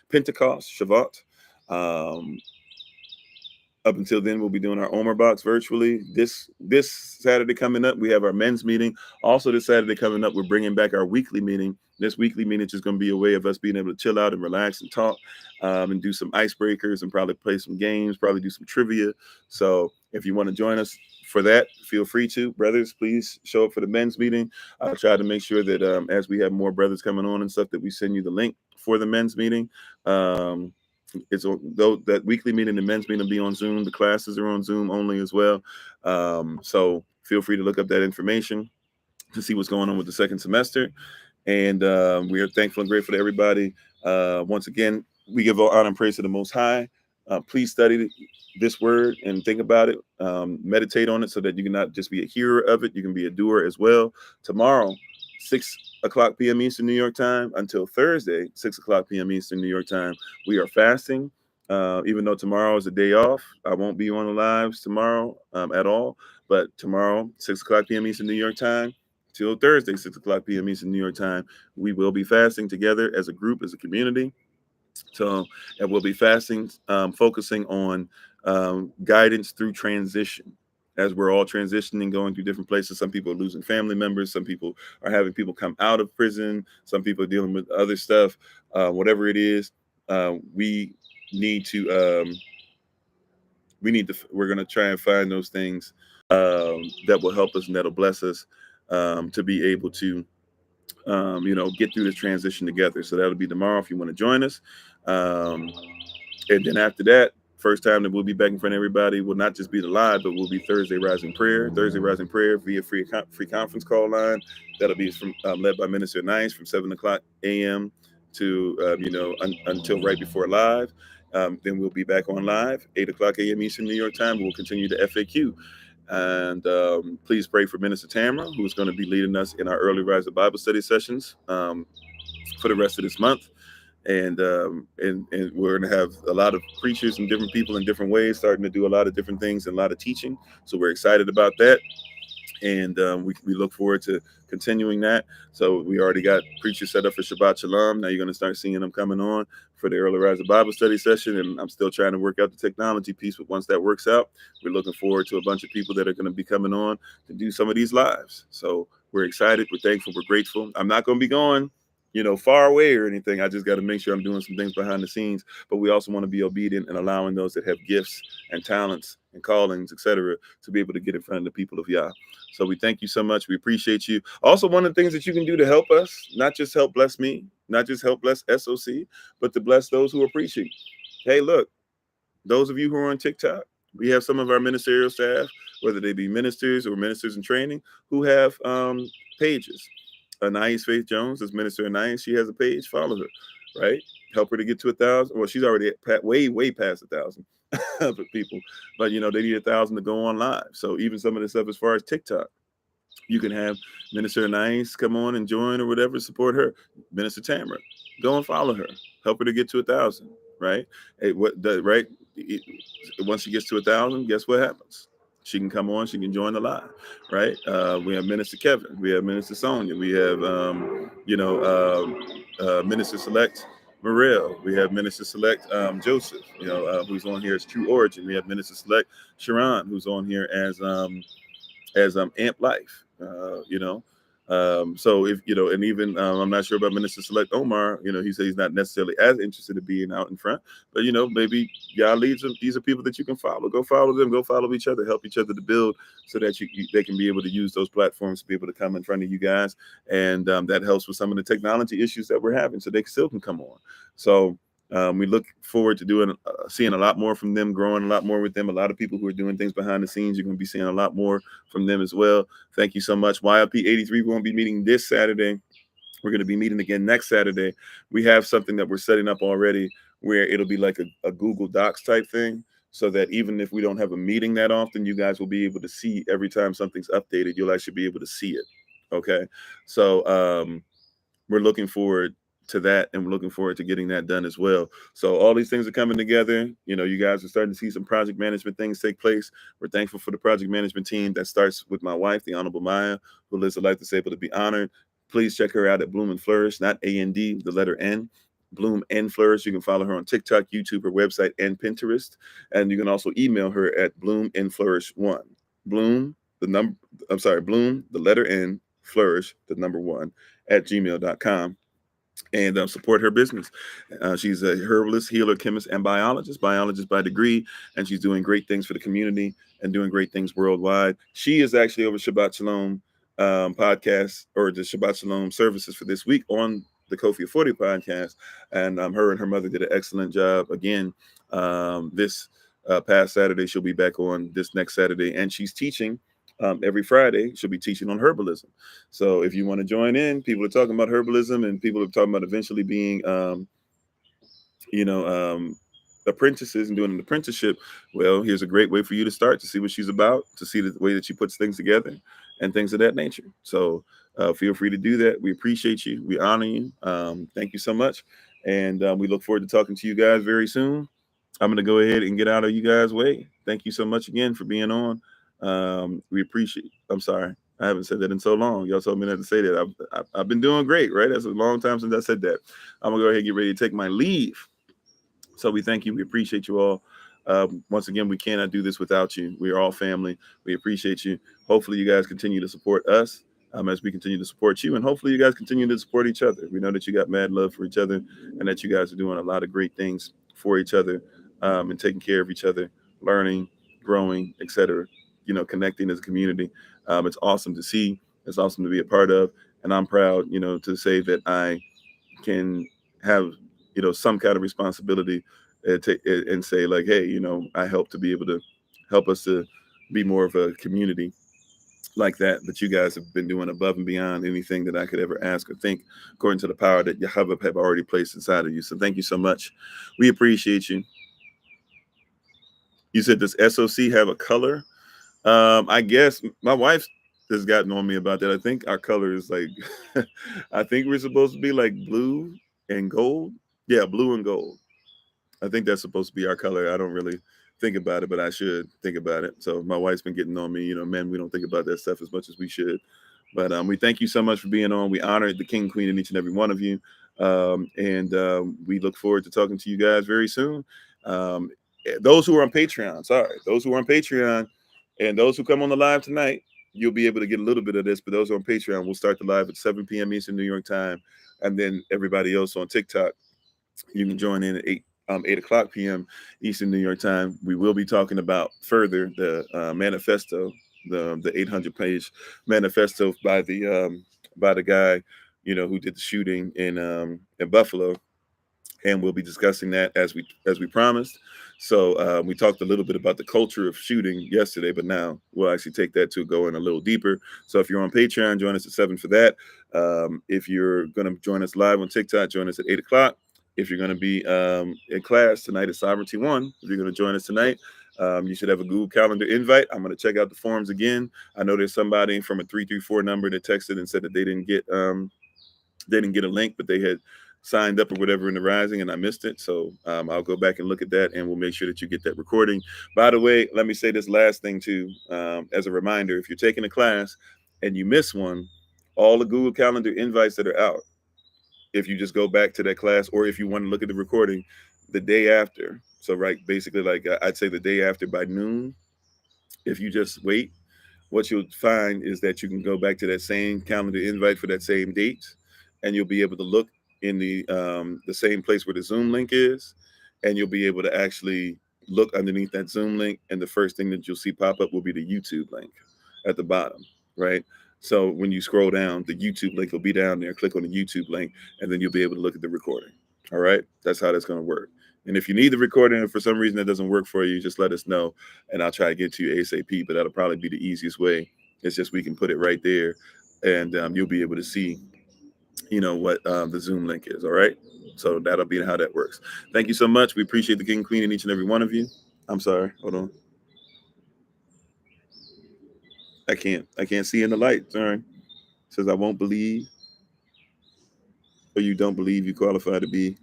Pentecost, Shavuot. Up until then, we'll be doing our Omer box virtually. This Saturday coming up, we have our men's meeting. Also, this Saturday coming up, we're bringing back our weekly meeting. This weekly meeting is just going to be a way of us being able to chill out and relax and talk and do some icebreakers and probably play some games, probably do some trivia. So if you want to join us for that, feel free to. Brothers, please show up for the men's meeting. I'll try to make sure that as we have more brothers coming on and stuff, that we send you the link for the men's meeting. It's though that weekly meeting, the men's meeting will be on Zoom. The classes are on Zoom only as well. So feel free to look up that information to see what's going on with the second semester. And we are thankful and grateful to everybody. Once again, we give all honor and praise to the Most High. Please study this word and think about it. Meditate on it so that you can not just be a hearer of it, you can be a doer as well. Tomorrow, 6:00 p.m. Eastern New York time until Thursday, 6:00 p.m. Eastern New York time, we are fasting. Even though tomorrow is a day off, I won't be on the lives tomorrow at all. But tomorrow, 6:00 p.m. Eastern New York time, till Thursday, 6:00 p.m. Eastern New York time, we will be fasting together as a group, as a community. So, and we'll be fasting, focusing on guidance through transition. As we're all transitioning, going through different places. Some people are losing family members. Some people are having people come out of prison. Some people are dealing with other stuff. Whatever it is, we need to. We're going to try and find those things that will help us and that'll bless us to be able to get through this transition together. So that'll be tomorrow if you want to join us. And then after that, first time that we'll be back in front of everybody will not just be the live, but will be Thursday Rising Prayer. Thursday Rising Prayer via free conference call line. That'll be from led by Minister Nice from 7:00 a.m. to until right before live. Then we'll be back on live 8:00 a.m. Eastern New York time. We'll continue the FAQ. And please pray for Minister Tamara, who's going to be leading us in our early rising Bible study sessions for the rest of this month. And we're going to have a lot of preachers and different people in different ways starting to do a lot of different things and a lot of teaching. So we're excited about that. And we look forward to continuing that. So we already got preachers set up for Shabbat Shalom. Now you're going to start seeing them coming on for the early rising Bible study session. And I'm still trying to work out the technology piece. But once that works out, we're looking forward to a bunch of people that are going to be coming on to do some of these lives. So we're excited. We're thankful. We're grateful. I'm not going to be going far away or anything. I just got to make sure I'm doing some things behind the scenes. But we also want to be obedient and allowing those that have gifts and talents and callings, etc., to be able to get in front of the people of Yah. So we thank you so much. We appreciate you. Also, one of the things that you can do to help us, not just help bless me, not just help bless SOC, but to bless those who are preaching. Hey, look, those of you who are on TikTok, we have some of our ministerial staff, whether they be ministers or ministers in training, who have pages. Anais Faith Jones is Minister Anais. She has a page. Follow her, right? Help her to get to 1,000. Well, she's already way past 1,000 for people, but they need 1,000 to go on live. So even some of the stuff as far as TikTok, you can have Minister Anais come on and join or whatever, support her. Minister Tamara, go and follow her. Help her to get to 1,000, right? Hey, right? Once she gets to 1,000, guess what happens? She can come on. She can join the live, right? We have Minister Kevin. We have Minister Sonia. We have, Minister Select Morel. We have Minister Select Joseph, who's on here as True Origin. We have Minister Select Sharon, who's on here as Amp Life. So if and even I'm not sure about Minister Select Omar. He said he's not necessarily as interested in being out in front, but maybe y'all leads them. These are people that you can follow. Go follow them. Go follow each other. Help each other to build, so that they can be able to use those platforms to be able to come in front of you guys, and that helps with some of the technology issues that we're having, so they still can come on. So. We look forward to seeing a lot more from them, growing a lot more with them. A lot of people who are doing things behind the scenes, you're going to be seeing a lot more from them as well. Thank you so much. YLP 83, we won't be meeting this Saturday. We're going to be meeting again next Saturday. We have something that we're setting up already where it'll be like a Google Docs type thing, so that even if we don't have a meeting that often, you guys will be able to see every time something's updated. You'll actually be able to see it. Okay. So, we're looking forward to that, and we're looking forward to getting that done as well. So all these things are coming together. You guys are starting to see some project management things take place. We're thankful for the project management team that starts with my wife, the Honorable Maya, who lives a life that's able to be honored. Please check her out at Bloom and Flourish, not A-N-D, the letter N. Bloom and Flourish. You can follow her on TikTok, YouTube, her website, and Pinterest. And you can also email her at bloomandflourish1. Bloom, Bloom, the letter N, Flourish, the number 1, at gmail.com, and support her business. She's a herbalist, healer, chemist, and biologist by degree, and she's doing great things for the community and doing great things worldwide. She is actually over Shabbat Shalom podcast, or the Shabbat Shalom services for this week on the Kofi Ofori podcast, and her and her mother did an excellent job. Again, this past Saturday, she'll be back on this next Saturday, and she's teaching every Friday. She'll be teaching on herbalism. So if you want to join in, people are talking about herbalism, and people are talking about eventually being, apprentices and doing an apprenticeship. Well, here's a great way for you to start, to see what she's about, to see the way that she puts things together and things of that nature. So feel free to do that. We appreciate you. We honor you. Thank you so much. And we look forward to talking to you guys very soon. I'm going to go ahead and get out of you guys' way. Thank you so much again for being on. We appreciate. I'm sorry, I haven't said that in so long. Y'all told me not to say that. I've been doing great, right? That's a long time since I said that. I'm gonna go ahead and get ready to take my leave. So we thank you. We appreciate you all. Once again, we cannot do this without you. We are all family. We appreciate you. Hopefully, you guys continue to support us as we continue to support you, and hopefully, you guys continue to support each other. We know that you got mad love for each other, and that you guys are doing a lot of great things for each other, and taking care of each other, learning, growing, etc. Connecting as a community. It's awesome to see. It's awesome to be a part of, and I'm proud, to say that I can have, some kind of responsibility and say like, hey, I help to be able to help us to be more of a community like that. But you guys have been doing above and beyond anything that I could ever ask or think, according to the power that Yahweh have already placed inside of you. So thank you so much. We appreciate you. You said, does SOC have a color? I guess my wife has gotten on me about that. I think our color is like, I think we're supposed to be like blue and gold. Yeah, blue and gold. I think that's supposed to be our color. I don't really think about it, but I should think about it. So my wife's been getting on me, man, we don't think about that stuff as much as we should. But we thank you so much for being on. We honor the King, Queen, and each and every one of you. And we look forward to talking to you guys very soon. Those who are on Patreon, and those who come on the live tonight, you'll be able to get a little bit of this. But those on Patreon, we'll start the live at 7 p.m. Eastern New York time, and then everybody else on TikTok, you can join in at 8 o'clock p.m. Eastern New York time. We will be talking about further the manifesto, the 800-page manifesto by the guy, who did the shooting in Buffalo, and we'll be discussing that as we promised. So we talked a little bit about the culture of shooting yesterday, but now we'll actually take that to go in a little deeper. So if you're on Patreon, join us at 7 for that. If you're going to join us live on TikTok, join us at 8 o'clock. If you're going to be in class tonight at Sovereignty One, if you're going to join us tonight, you should have a Google Calendar invite. I'm going to check out the forms again. I know there's somebody from a 334 number that texted and said that they didn't get a link, but they had signed up or whatever in the Rising, and I missed it. So I'll go back and look at that, and we'll make sure that you get that recording. By the way, let me say this last thing too, as a reminder: if you're taking a class and you miss one, all the Google Calendar invites that are out, if you just go back to that class, or if you want to look at the recording the day after, so right, basically, like I'd say the day after by noon, if you just wait, what you'll find is that you can go back to that same calendar invite for that same date, and you'll be able to look in the same place where the Zoom link is, and you'll be able to actually look underneath that Zoom link, and the first thing that you'll see pop up will be the YouTube link at the bottom, right? So when you scroll down, the YouTube link will be down there. Click on the YouTube link, and then you'll be able to look at the recording. All right, that's how that's going to work. And if you need the recording, and for some reason that doesn't work for you, just let us know, and I'll try to get to you ASAP. But that'll probably be the easiest way. It's just we can put it right there, and you'll be able to see, what the Zoom link is. All right. So that'll be how that works. Thank you so much. We appreciate the King and Queen in each and every one of you. I'm sorry. Hold on. I can't see in the light. Sorry. It says I won't believe, or you don't believe you qualify to be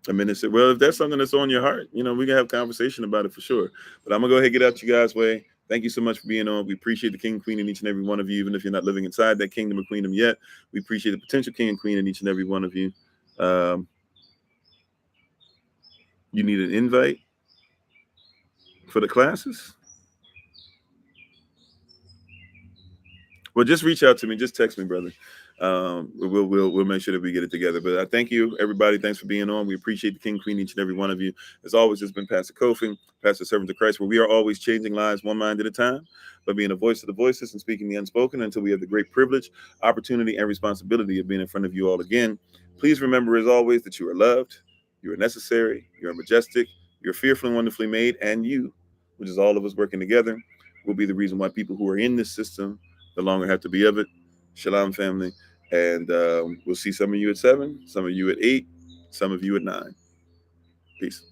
a minister. Well, if that's something that's on your heart, we can have a conversation about it for sure. But I'm gonna go ahead and get out you guys' way. Thank you so much for being on. We appreciate the King and Queen in each and every one of you, even if you're not living inside that kingdom or queendom yet. We appreciate the potential King and Queen in each and every one of you. You need an invite for the classes? Well, just reach out to me. Just text me, brother. We'll make sure that we get it together. But I thank you, everybody. Thanks for being on. We appreciate the King, Queen, each and every one of you. As always, it's been Pastor Kofi, Pastor Servant of Christ, where we are always changing lives one mind at a time, by being a voice of the voiceless and speaking the unspoken, until we have the great privilege, opportunity, and responsibility of being in front of you all again. Please remember, as always, that you are loved, you are necessary, you are majestic, you're fearfully and wonderfully made, and you, which is all of us working together, will be the reason why people who are in this system no longer have to be of it. Shalom, family. And we'll see some of you at 7, some of you at 8, some of you at 9. Peace.